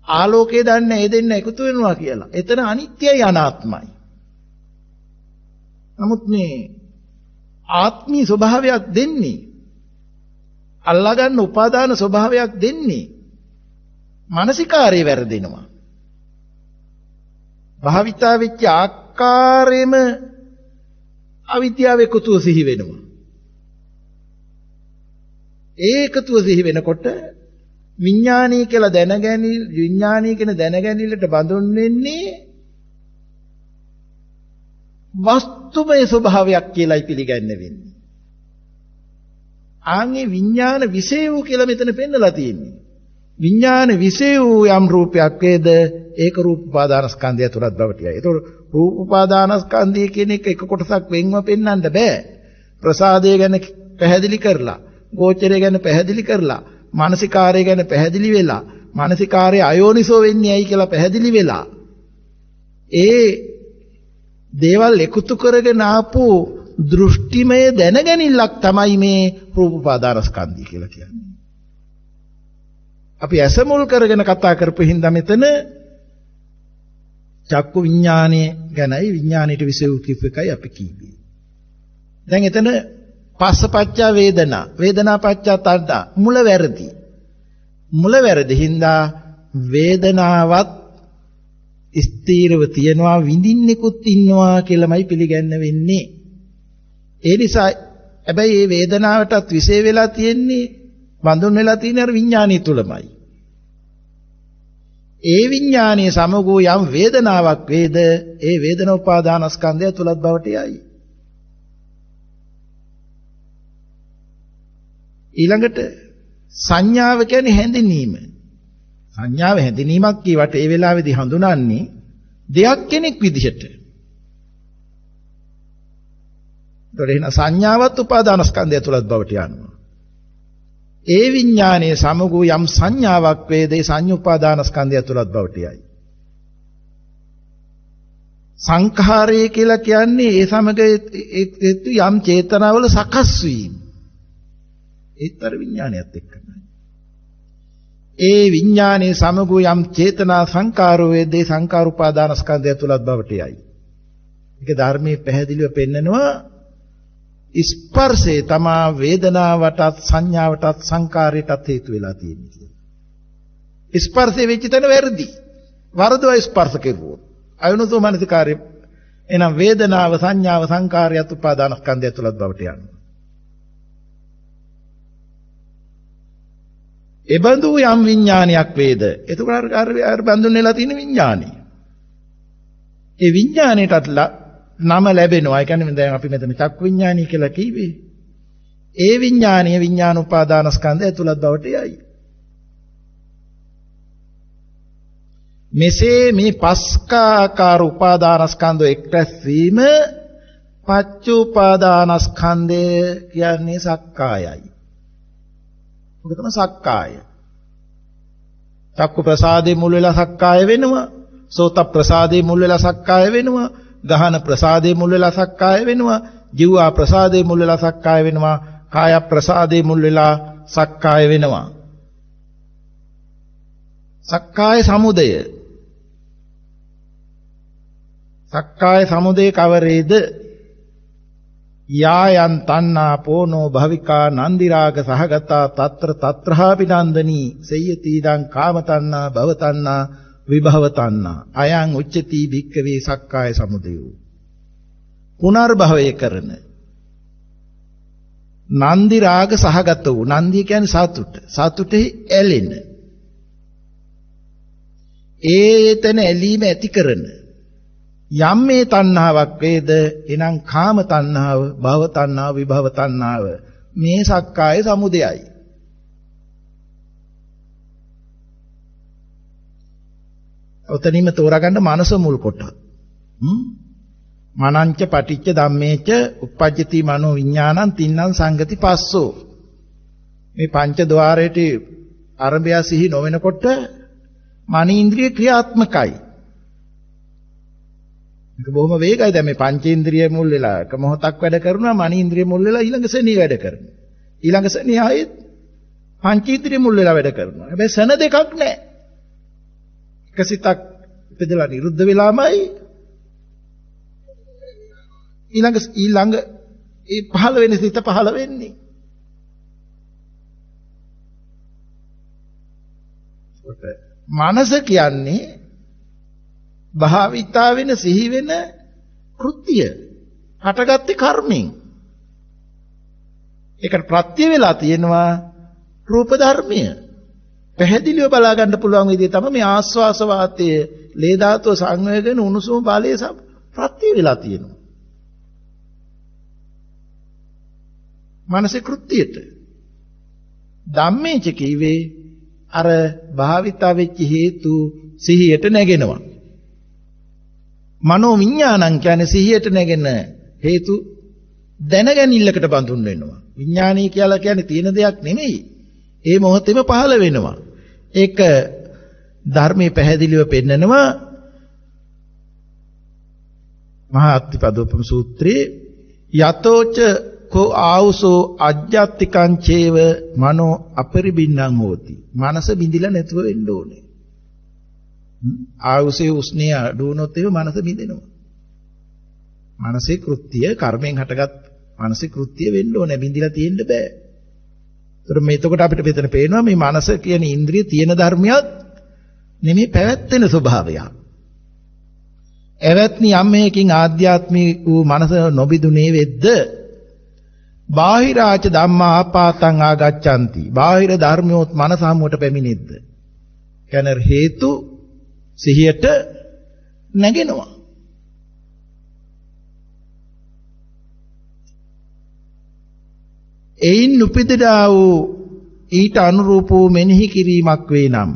ආලෝකය දන්නේ ඒ දෙන්න එකතු වෙනවා කියලා. එතන අනිත්‍යයි අනාත්මයි. නමුත් මේ ආත්මී ස්වභාවයක් දෙන්නේ අල්ලාගන්න උපාදාන ස්වභාවයක් දෙන්නේ මානසිකාරය වැරදිනවා. භාවිතා වෙච්ච ආකාරයෙම අවිද්‍යාව එකතුව සිහි වෙනවා. ඒ එකතුව සිහි වෙනකොට විඥානීය කියලා දැනගැනීම විඥානීය කියන දැනගැනීමට බඳුන් වෙන්නේ වස්තුමය ස්වභාවයක් කියලායි පිළිගන්න වෙන්නේ. ආන්ගේ විඥාන විශේෂ වූ කියලා මෙතන පෙන්නලා තියෙන්නේ. විඥාන විශේෂ වූ යම් රූපයක් වේද ඒක රූප උපාදානස්කන්ධය තුලත් බවට යයි. ඒතකොට රූප උපාදානස්කන්ධය කියන එක කොටසක් වෙන්ව පෙන්වන්න බෑ. ප්‍රසාදය ගැන පැහැදිලි කරලා, ගෝචරය ගැන පැහැදිලි කරලා, මානසිකාරය ගැන පැහැදිලි වෙලා, මානසිකාරය අයෝනිසෝ වෙන්නේ ඇයි කියලා පැහැදිලි වෙලා. ඒ දේවල් එකතු කරගෙන ආපු දෘෂ්ටිමය දැනගැනිල්ලක් තමයි මේ රූප උපාදානස්කන්ධය කියලා කියන්නේ. අපි ඇස මුල් කරගෙන කතා කරපු හින්දා මෙතන චක්කු විඥානයේ ගැනයි විඥාණයට විශේෂ කිව් එකයි අපි කිව්වේ. දැන් එතන පස්සපච්චා වේදනා වේදනාපච්චා තණ්හා මුල වැරදි. මුල වැරදි හින්දා වේදනාවත් ස්ථීරව තියනවා විඳින්නෙකුත් ඉන්නවා කියලාමයි පිළිගන්න වෙන්නේ. ඒ නිසා හැබැයි මේ වේදනාවටත් විශේෂ වෙලා තියෙන්නේ බඳුන් වෙලා තියෙන අර විඥානිය තුලමයි. ඒ විඥානීය සමගෝ යම් වේදනාවක් වේද ඒ වේදන උපාදානස්කන්ධය තුලත් බවට යයි. ඊළඟට සංඥාව කියන්නේ හැඳිනීම. සංඥාව හැඳිනීමක් කියවට ඒ වෙලාවේදී හඳුනන්නේ දෙයක් කෙනෙක් විදිහට. ඒතකොට එහෙනම් සංඥාවත් උපාදානස්කන්ධය තුලත් බවට යනවා. ඒ විඥානයේ සමගෝ යම් සංඥාවක් වේද ඒ සංයුපාදානස්කන්ධය තුලත් බවට යයි. සංඛාරය කියලා කියන්නේ ඒ සමග යම් චේතනාවල සකස් වීම. ඒතර විඥානයත් එක්කමයි. ඒ විඥානයේ සමගෝ යම් චේතනා සංකාරෝ වේද ඒ සංකාර උපාදානස්කන්ධය තුලත් බවට යයි. ඒක ධර්මයේ පැහැදිලිව පෙන්නනවා ස්පර්ශේ තමා වේදනාවටත් සංඥාවටත් සංකාරයටත් හේතු වෙලා තියෙන්නේ කියලා. ස්පර්ශේ වෙච්ච තැන වැරදි. වරදව ස්පර්ශ කෙරුවොත් අයෝනිසෝ මනසිකාරය එනම් වේදනාව සංඥාව සංකාරයත් උපාදානස්කන්ධය තුලත් බවට යනවා. එබඳු යම් විඥානයක් වේද එතකොට අර බඳුන් වෙලා තියෙන විඥානය. ඒ විඥාණයටත් නම ලැබෙනවා. ඒ කියන්නේ දැන් අපි මෙතන චක්කු විඥානය කියලා කිව්වේ. ඒ විඥානීය විඥාන උපාදානස්කන්ධය ඇතුළත් බවට යයි. මෙසේ මේ පස්කාකාර උපාදානස්කන්ධ එක්රැස් වීම පච්චුපාදානස්කන්ධය කියන්නේ සක්කායයි. මොකද තමයි සක්කාය. චක්කු ප්‍රසාදේ මුල් වෙලා සක්කාය වෙනවා. සෝත ප්‍රසාදේ මුල් වෙලා සක්කාය වෙනවා. ගහන ප්‍රසාදේ මුල් වෙලා සක්කාය වෙනවා. ජීවා ප්‍රසාදේ මුල් වෙලා සක්කාය වෙනවා. කාය ප්‍රසාදේ මුල් වෙලා සක්කාය වෙනවා. සක්කාය සමුදය. සක්කාය සමුදය කවරේද? යායන් තණ්හා පෝනෝ භවිකා නන්දි රාග සහගතා తත්‍ර తත්‍රහාපි නන්දනී සේයති දං කාම තණ්හා භව තණ්හා විභව තණ්හා අයං උච්චති භික්ඛවේ සක්කාය සමුදයෝ. පුනර්භවය කරන නන්දි රාග සහගත වූ නන්දිය කියන්නේ සතුට. සතුටෙහි ඇලෙන ඒතන ඇලීම ඇති කරන යම් මේ තණ්හාවක් වේද එනම් කාම තණ්හාව, භව තණ්හාව, විභව තණ්හාව මේ සක්කාය සමුදයයි. ඔතනින්ම තෝරාගන්න මනස මුල් කොට. මනංච පටිච්ච ධම්මේච uppajjati මනෝ විඥානං තින්නම් සංගති පස්සෝ. මේ පංච ద్వාරයට ආරම්භය සිහි නොවෙනකොට මනීන්ද්‍රිය ක්‍රියාත්මකයි. ඒක බොහොම වේගයි. දැන් මේ පංචේන්ද්‍රිය මුල් වෙලා එක මොහොතක් වැඩ කරනවා, මනීන්ද්‍රිය මුල් වෙලා ඊළඟ සෙනෙහ වැඩ කරනවා. ඊළඟ සෙනෙහ ආයෙත් පංචේන්ද්‍රිය මුල් වෙලා වැඩ කරනවා. හැබැයි සන දෙකක් නැහැ. එක සිතක් ඉපදලා නිරුද්ධ වෙලාමයි ඊළඟ ඒ පහළ වෙන සිත පහළ වෙන්නේ. මනස කියන්නේ භාවිතා වෙන සිහි වෙන කෘත්‍ය හටගත්තේ කර්මෙන්. ඒකට ප්‍රත්‍ය වෙලා තියෙනවා රූප ධර්මය. පැහැදිලිව බලා ගන්න පුළුවන් විදිහ තමයි මේ ආස්වාස වාතයේ ලේ ධාතුව සංවේගන උණුසුම බලයේ ප්‍රත්‍ය වෙලා තියෙනවා. මානසික කෘත්‍යයට ධම්මේච කීවේ අර භාවිතා වෙච්ච හේතු සිහියට නැගෙනවා. මනෝ විඥානං කියන්නේ සිහියට නැගෙන හේතු දැනගැනිල්ලකට බඳුන් වෙනවා. විඥානීය කියලා කියන්නේ තියෙන දෙයක් නෙමෙයි. ඒ මොහොතේම පහළ වෙනවා. ඒක ධර්මයේ පැහැදිලිව පෙන්නනවා. මහා අත්තිපදෝපම සූත්‍රයේ යතෝච කෝ ආවුසෝ අජ්ජත්තිකං චේව මනෝ අපරිබින්නං හෝති. මනස බිඳිලා නැතුව වෙන්න ඕනේ. ආවුසේ උස්නේ අඩු වුණොත් ඒ මනස බිඳෙනවා. මානසික කෘත්‍ය කර්මෙන් හටගත් මානසික කෘත්‍ය වෙන්න ඕනේ, බිඳිලා තියෙන්න බෑ. ඒතර මේකට අපිට මෙතන පේනවා මේ මනස කියන ඉන්ද්‍රිය තියෙන ධර්මයක් නෙමෙයි, පැවැත්වෙන ස්වභාවයක්. එවත්නි යම් මේකින් ආධ්‍යාත්මික වූ මනස නොබිදුනේ වෙද්ද බාහිරාච ධම්මා ආපාතං ආගච්ඡanti. බාහිර ධර්මියොත් මනස හමුවට පැමිණෙද්ද කියන හේතු සිහියට නැගෙනවා. එයින් උපදිනා වූ ඊට අනුරූප වූ මෙනෙහි කිරීමක් වේ නම්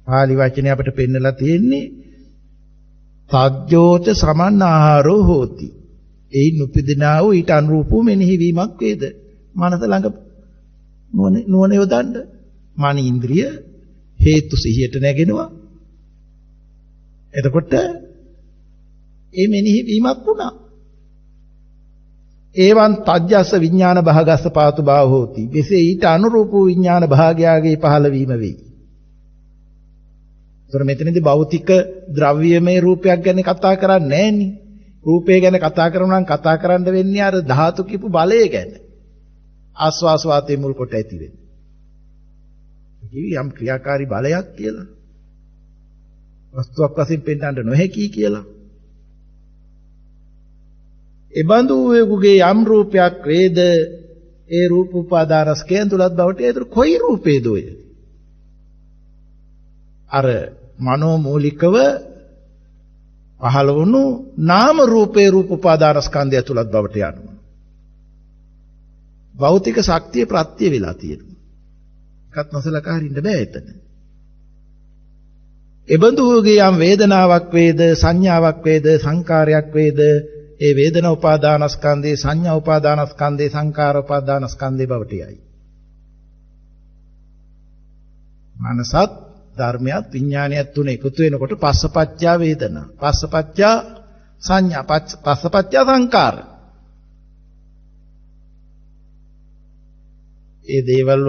පාලි වචනේ අපිට පෙන්නලා තියෙන්නේ සග්ජෝච සමන්නාහාරෝ හෝති. එයින් උපදිනා වූ ඊට අනුරූප වූ මෙනෙහි වීමක් වේද මනස ළඟ නුවණ යොදන්න. මන ඉන්ද්‍රිය හේතු සිහියට නැගෙනවා. එතකොට ඒ මෙනෙහි වීමක් වුණා. ඒවන් තජ්ජස්ස විඥාන භාගස්ස පාතු භාව හෝති. මෙසේ ඊට අනුරූප වූ විඥාන භාගයාගේ පහළ වීම වෙයි. ඒතර මෙතනදී භෞතික ද්‍රව්‍යමය රූපයක් ගැන කතා කරන්නේ නැහෙනි. රූපය ගැන කතා කරනවා නම් කතා කරන්න වෙන්නේ අර ධාතු කිපු බලය ගැන. ආස්වාස් වාතයේ මුල් කොට ඇති වෙන්නේ. කිවි යම් ක්‍රියාකාරී බලයක් කියලා. වස්තුවක් වශයෙන් පෙන්වන්න නොහැකි කියලා. එබඳු වේගුගේ යම් රූපයක් වේද ඒ රූප උපාදානස්කයන් තුලත් බවට ඒතර කොයි රූපේද ඔය? අර මනෝමූලිකව පහළ වුණු නාම රූපේ රූප උපාදානස්කන්ධය තුලත් බවට යනවා. භෞතික ශක්තිය ප්‍රත්‍ය වෙලා තියෙනවා. එකත් නොසලකා හරින්න බෑ එතන. එබඳු වූගේ යම් වේදනාවක් වේද සංඥාවක් වේද සංකාරයක් වේද ඒ වේදනා උපාදානස්කන්ධේ සංඥා උපාදානස්කන්ධේ සංකාර උපාදානස්කන්ධේ බවට යයි. මනසත් ධර්මයක් විඥානයත් තුන එකතු වෙනකොට පස්සපච්චා වේදනා, පස්සපච්චා සංඥා, පස්සපච්චා සංකාර. ඒ දේවල්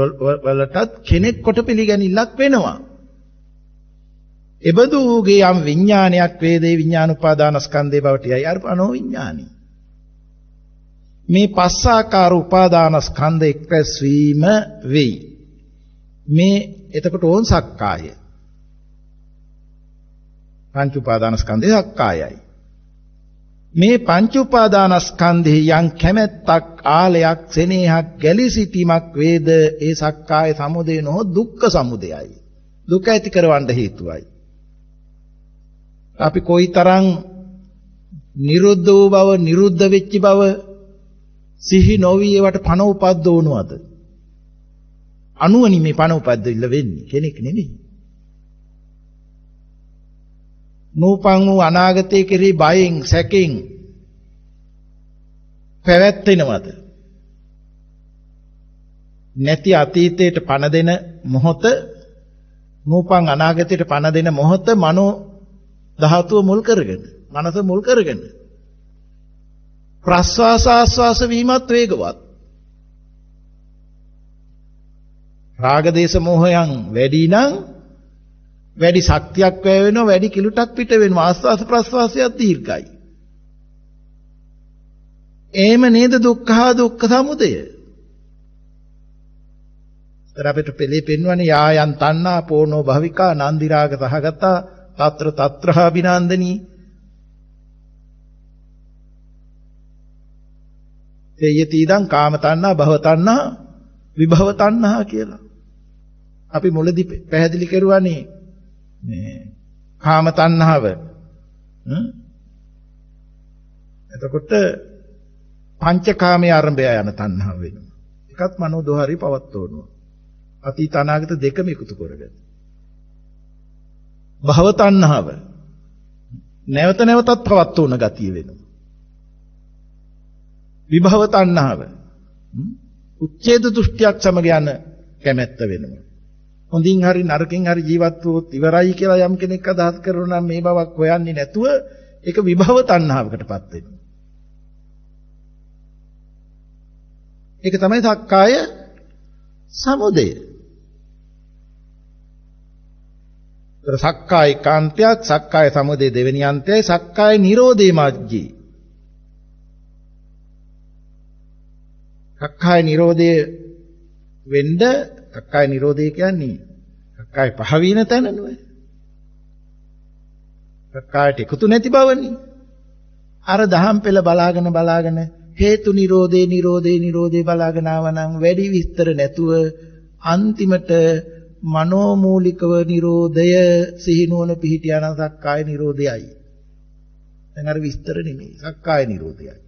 වලටත් කෙනෙක් කොට පිළිගැනිල්ලක් වෙනවා. එබඳු වූගේ යම් විඥානයක් වේදේ විඥාන උපාදානස්කන්ධේ බවට යයි. අර අනෝ විඥානි. මේ පස්සාකාර උපාදානස්කන්ධ එක්රැස් වීම වෙයි. මේ එතකොට ඕන් සක්කාය. පංච උපාදානස්කන්ධේ සක්කායයි. මේ පංච උපාදානස්කන්ධේ යම් කැමැත්තක් ආලයක් සෙනෙහක් ගැලී සිටීමක් වේද ඒ සක්කාය සමුදය නො දුක්ඛ සමුදයයි. දුක ඇති කරවන්න හේතුවයි. අපි කොයිතරම් නිරුද්ධ වූ බව නිරුද්ධ වෙච්ච බව සිහි නොවි ඒවට පණ උපද්දවනවද? අනුවනි මේ පණ උපද්දවිල්ල වෙන්නේ කෙනෙක් නෙමෙයි. නූපන් වූ අනාගතයේ කෙරෙහි බයෙන් සැකෙන් පැවැත්වෙනවද? නැති අතීතයට පණ දෙන මොහොත නූපන් අනාගතයට පණ දෙන මොහොත මනෝ ධාතුව මුල් කරගෙන මනස මුල් කරගෙන ප්‍රස්වාස ආස්වාස වීමත් වේගවත්. රාග දේශ මොහයන් වැඩි නම් වැඩි ශක්තියක් වැය වෙනවා, වැඩි කිලුටක් පිට වෙනවා, ආස්වාස ප්‍රස්වාසයත් දීර්ඝයි. එහෙම නේද දුක්ඛ සමුදය? අපිට පෙළේ පෙන්වන්නේ යායන් තණ්හා පෝනෝ භවිකා නන්දි රාග සහගතා తත්‍ර తත්‍රහා විනන්දනී. තේයති ඉදං කාම තණ්හා භව තණ්හා විභව තණ්හා කියලා. අපි මුලදී පැහැදිලි කරුවානේ මේ කාම තණ්හාව. එතකොට පංචකාමයේ ආරම්භය යන තණ්හාව වෙනවා. එකත් මනෝ දෝහරි පවත්වනවා. අතීත අනාගත දෙකම එකතු කරගෙන. භව තණ්හාව නැවත නැවතත් පවත්වන ගතිය වෙනවා. විභව තණ්හාව උච්ඡේද දෘෂ්ටියක් සමග යන කැමැත්ත වෙනවා. හොඳින් හරි නරකින් හරි ජීවත් වුවොත් ඉවරයි කියලා යම් කෙනෙක් අදහස් කරනවා නම් මේ බවක් හොයන්නේ නැතුව ඒක විභව තණ්හාවකටපත් වෙනවා. ඒක තමයි සක්කාය සමුදය. සක්කාය කාන්තයක්, සක්කාය සමුදය දෙවෙනි අන්තයයි, සක්කාය නිරෝධේ මග්ගී. සක්කාය නිරෝධය වෙන්න සක්කාය නිරෝධය කියන්නේ සක්කාය පහ වින තැන නෙවෙයි. සක්කායට එකතු නැති බවනේ. අර දහම් පෙළ බලාගෙන හේතු නිරෝධේ බලාගෙන ආවනම් වැඩි විස්තර නැතුව අන්තිමට මනෝමූලිකව නිරෝධය සිහිනුවන පිහිටියානම් සක්කාය නිරෝධයයි. දැන් අර විස්තර නෙමෙයි සක්කාය නිරෝධයයි.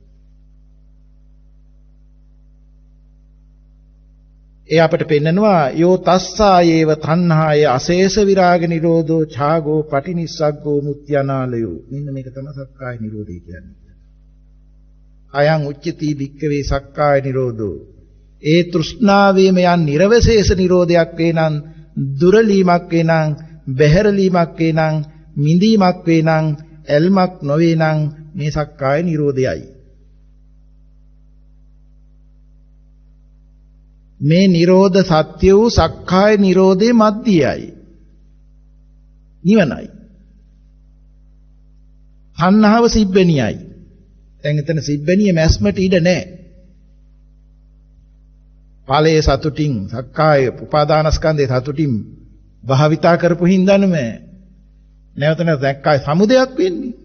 ඒ අපට පෙන්නනවා යෝ තස්සායේව තණ්හාය අශේෂ විරාග නිරෝධෝ ඡාගෝ පටිනිස්සග්ගෝ මුත්‍යනාලයෝ. මෙන්න මේක තමයි සක්කාය නිරෝධය කියන්නේ. අයං උච්චති භික්ඛවේ සක්කාය නිරෝධෝ. ඒ තෘෂ්ණාවේම යන් නිර්වශේෂ නිරෝධයක් වේනම්, දුරලීමක් වේනම්, බැහැරලීමක් වේනම්, මිදීමක් වේනම්, ඇල්මක් නොවේනම් මේ සක්කාය නිරෝධයයි. මේ නිරෝධ සත්‍ය වූ සක්කාය නිරෝධේ මැදියයි. නිවනයි. තණ්හාව සිබ්බෙනියයි. දැන් එතන සිබ්බෙනිය මැස්මට ඉඩ නැහැ. ඵලයේ සතුටින් සක්කාය උපාදානස්කන්ධයේ සතුටින් භාවිතා කරපු හින්දානම නැවත සක්කාය සමුදයක් වෙන්නේ.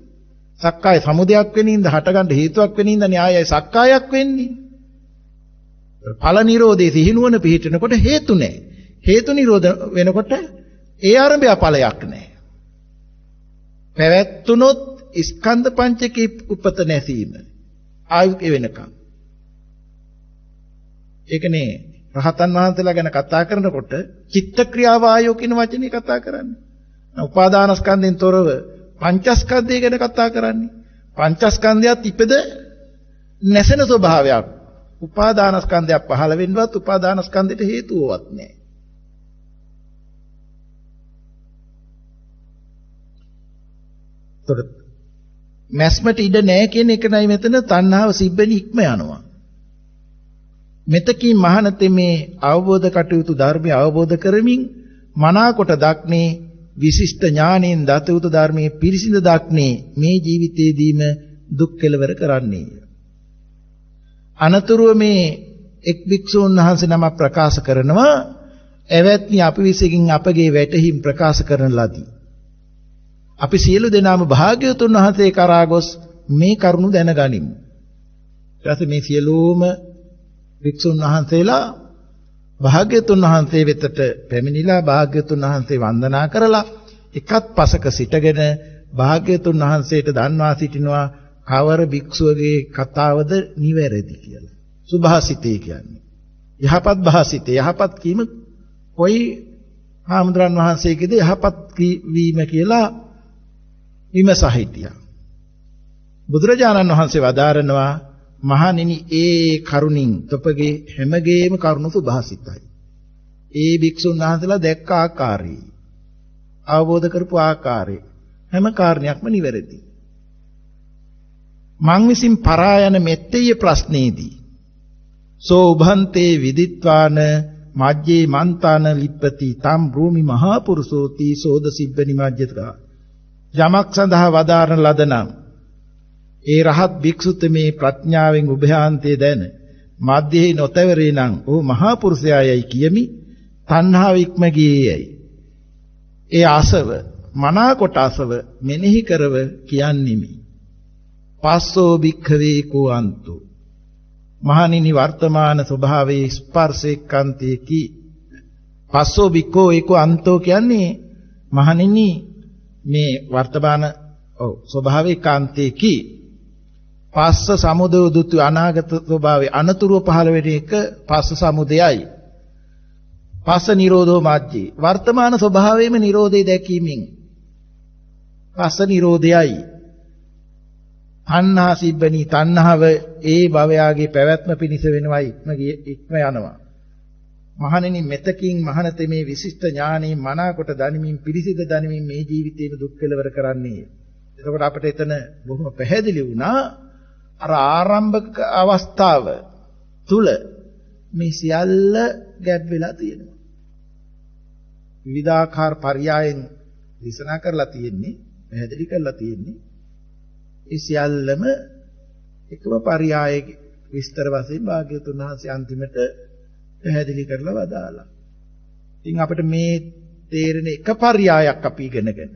සක්කාය සමුදයක් වෙනින්ද හටගන්න හේතුවක් වෙනින්ද න්‍යායයි සක්කායක් වෙන්නේ. ඵල නිරෝධයේ සිහිනුවන පිහිටනකොට හේතු නැහැ. හේතු නිරෝධ වෙනකොට ඒ ආරම්භය ඵලයක් නැහැ. පැවැත්තුනොත් ස්කන්ධ පංචකේ උපත නැසීම ආයු වෙනකම්. ඒකනේ රහතන් වහන්සේලා ගැන කතා කරනකොට චිත්ත ක්‍රියාව ආයෝ කියන වචනේ කතා කරන්නේ. උපාදානස්කන්ධෙන් තොරව පංචස්කන්ධය ගැන කතා කරන්නේ. පංචස්කන්ධයත් ඉපද නැසෙන ස්වභාවයක්. උපාදානස්කන්ධයක් පහළ වෙන්නවත් උපාදානස්කන්ධයට හේතුවවත් නැහැ. ඒතකොට මැස්මට ඉඩ නැහැ කියන එක නයි මෙතන තණ්හාව සිබ්බෙනි ඉක්ම යනවා. මෙතකින් මහානතේ මේ අවබෝධ කටයුතු ධර්මය අවබෝධ කරමින් මනාකොට දක්නේ විශිෂ්ට ඥාණයෙන් දත යුතු ධර්මයේ පිරිසිඳ දක්නේ මේ ජීවිතයේදීම දුක් කෙලවර කරන්නේ. අනතුරුව මේ එක් භික්ෂූන් වහන්සේ නම ප්‍රකාශ කරනවා එවත්නි අපි විසින් අපගේ වැටහීම් ප්‍රකාශ කරන ලදී. අපි සියලු දෙනාම භාග්‍යවතුන් වහන්සේ කරා ගොස් මේ කරුණ දැනගනිමු. ඊට මේ සියලුම භික්ෂුන් වහන්සේලා භාග්‍යවතුන් වහන්සේ වෙතට පැමිණිලා භාග්‍යවතුන් වහන්සේ වන්දනා කරලා එකත් පසක සිටගෙන භාග්‍යතුන් වහන්සේට දන්වා සිටිනවා කවර භික්ෂුවගේ කතාවද නිවැරදි කියලා. සුභාසිතේ කියන්නේ. යහපත් භාසිතේ යහපත් කීම කොයි හාමුදුරන් වහන්සේගේද යහපත් වීම කියලා විමසා හිටියා. බුදුරජාණන් වහන්සේ වදාරනවා මහණෙනි ඒ කරුණින් තොපගේ හැමගේම කරුණ සුභාසිතයි. ඒ භික්ෂුන් වහන්සේලා දැක්ක ආකාරය අවබෝධ කරපු ආකාරය හැම කාරණයක්ම නිවැරදි. මං විසින් පරායන මෙත්තේ ප්‍රශ්නේදී සෝ උභන්තේ විදිත්වාන මජ්ජේ මන්තාන ලිප්පති තම් භූමි මහා පුරුෂෝති සෝද සිබ්බ නිමජ්ජතකා යමක් සඳහා වදාරන ලදනම් ඒ රහත් භික්ෂුතමේ ප්‍රඥාවෙන් උභයාන්තේ දැන මධ්‍යෙහි නොතවරේ නම් ਉਹ මහා පුරුෂයායයි කියමි තණ්හාව ඉක්ම ගියේයයි. ඒ ආසව මනාකොට ආසව මෙනෙහි කරව කියන්නෙමි. පස්සෝ භික්ඛවේ කෝ අන්තෝ මහණෙනි වර්තමාන ස්වභාවයේ ස්පර්ශේකාන්තේ කි පස්සෝ භික්ඛෝ ඒකෝ අන්තෝ කියන්නේ මහණෙනි මේ වර්තමාන ස්වභාවයේ කාන්තේ කි පස්ස සමුදය දුතු අනාගත ස්වභාවයේ අනතුරුව පහළ වෙන එක පස්ස සමුදයයි. පස්ස නිරෝධෝ මාජ්ජේ වර්තමාන ස්වභාවයේම නිරෝධය දැකීමෙන් පස්ස නිරෝධයයි. තණ්හා සිබ්බනි තණ්හාව ඒ භවයාගේ පැවැත්ම පිණිස වෙනවා ඉක්ම යනවා. මහණෙනි මෙතකින් මහණතේ මේ විශිෂ්ට ඥානෙ මනාකොට දනිමින් පිරිසිදු දනිමින් මේ ජීවිතේම දුක් කෙලවර කරන්නේ. එතකොට අපිට එතන බොහොම පැහැදිලි වුණා අර ආරම්භක අවස්ථාව තුල මේ සියල්ල ගැබ් වෙලා තියෙනවා. විවිධාකාර පర్యాయෙන් දේශනා කරලා තියෙන්නේ පැහැදිලි කරලා තියෙන්නේ ඒ සියල්ලම එකම පర్యాయයේ විස්තර වශයෙන් භාග්‍යවතුන් වහන්සේ අන්තිමට පැහැදිලි කරලා වදාලා. ඉතින් අපිට මේ තේරෙන එක පర్యాయයක් අපි ඉගෙනගෙන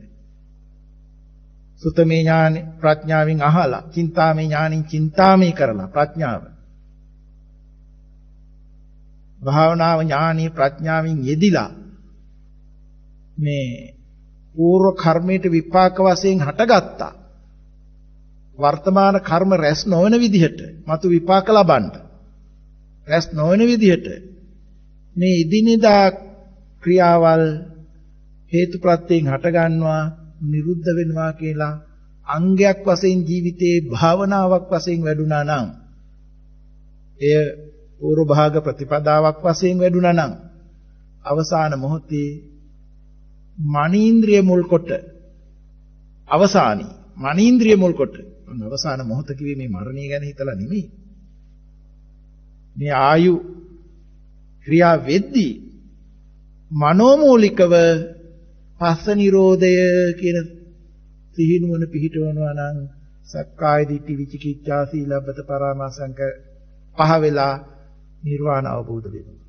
සුතමේ ඥාන ප්‍රඥාවෙන් අහලා චින්තාමේ ඥානින් චින්තාමේ කරලා ප්‍රඥාව භාවනාව ඥානී ප්‍රඥාවෙන් යෙදිලා මේ පූර්ව කර්මයට විපාක වශයෙන් හටගත්තා වර්තමාන කර්ම රැස් නොවන විදිහට මතු විපාක ලබන්න රැස් නොවන විදිහට මේ ඉදිනදා ක්‍රියාවල් හේතුප්‍රත්‍යයෙන් හටගන්නවා නිරුද්ධ වෙනවා කියලා අංගයක් වශයෙන් ජීවිතේ භාවනාවක් වශයෙන් වැඩුණා නම් එය පූර්ව භාග ප්‍රතිපදාවක් වශයෙන් වැඩුණා නම් අවසාන මොහොතේ මනීන්ද්‍රිය මුල් කොට අවසානී මනීන්ද්‍රිය මුල් කොට අවසාන මොහොත කිව්වේ මේ මරණය ගැන හිතලා නෙමෙයි මේ ආයු ක්‍රියා වෙද්දී මනෝමූලිකව පස්ස නිරෝධය කියන සිහිනුවන පිහිටවනවා නම් සක්කාය දිට්ඨි විචිකිච්ඡා සීලබ්බත පරාමාසංක පහ වෙලා නිර්වාණ අවබෝධ වෙනවා.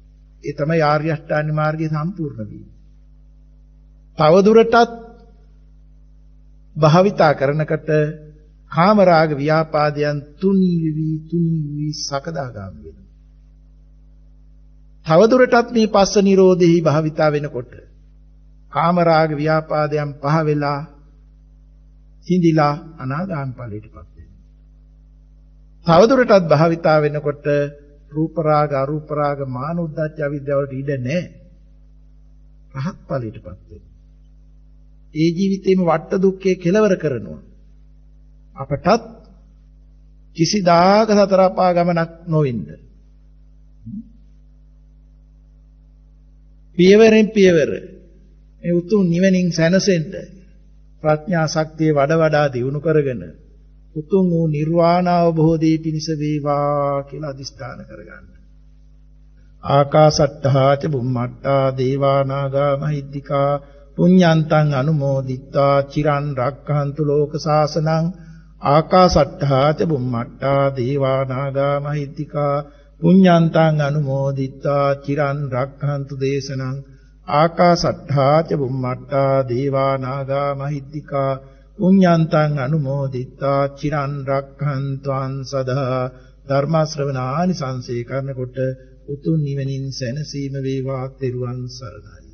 ඒ තමයි ආර්ය අෂ්ටාංග මාර්ගය සම්පූර්ණ වීම. තවදුරටත් භාවිතා කරනකොට කාමරාග ව්‍යාපාදයන් තුනී සකදාගාමී වෙනවා. තවදුරටත් මේ පස්ස නිරෝධෙහි භාවිතා වෙනකොට කාමරාග ව්‍යාපාදයන් පහ වෙලා සිඳිලා අනාගාමී ඵලයටපත් වෙනවා. තවදුරටත් භාවිතා වෙනකොට රූප රාග අරූප රාග මාන උද්දච්ච අවිද්‍යාවට ඉඩ නැහැ. රහත් ඵලයටපත් වෙනවා. ඒ ජීවිතේම වට දුක්ඛේ කෙලවර කරනවා. අපටත් කිසිදාක සතර අපා ගමනක් නොවෙන්න. පියවරෙන් පියවර මේ උතුම් නිවනින් සැනසෙන්න ප්‍රඥා ශක්තිය වඩා දියුණු කරගෙන උතුම් වූ නිර්වාණ අවබෝධයේ පිණිස වේවා කියලා අදිස්ථාන කරගන්න. ආකාසට්ඨා ච බුම්මට්ඨා දේවා නාග මහිද්దికා පුඤ්ඤන්තං අනුමෝදිත්වා චිරන් රක්ඛන්තු ලෝක සාසනං ආකාසට්ඨා ච බුම්මට්ඨා දේවා නාග මහිද්దికා පුඤ්ඤන්තං අනුමෝදිත්වා චිරන් රක්ඛන්තු දේශනං ආකාසට්ඨා ච බුම්මට්ඨා දේවා නාග මහිද්దికා පුඤ්ඤන්තං අනුමෝදිත්වා චිරන් රක්ඛන්ත්වං සදා ධර්ම ශ්‍රවණානි සංසේ කරනකොට උතුම් නිවනින් සැනසීම වේවා තෙරුවන් සරණයි.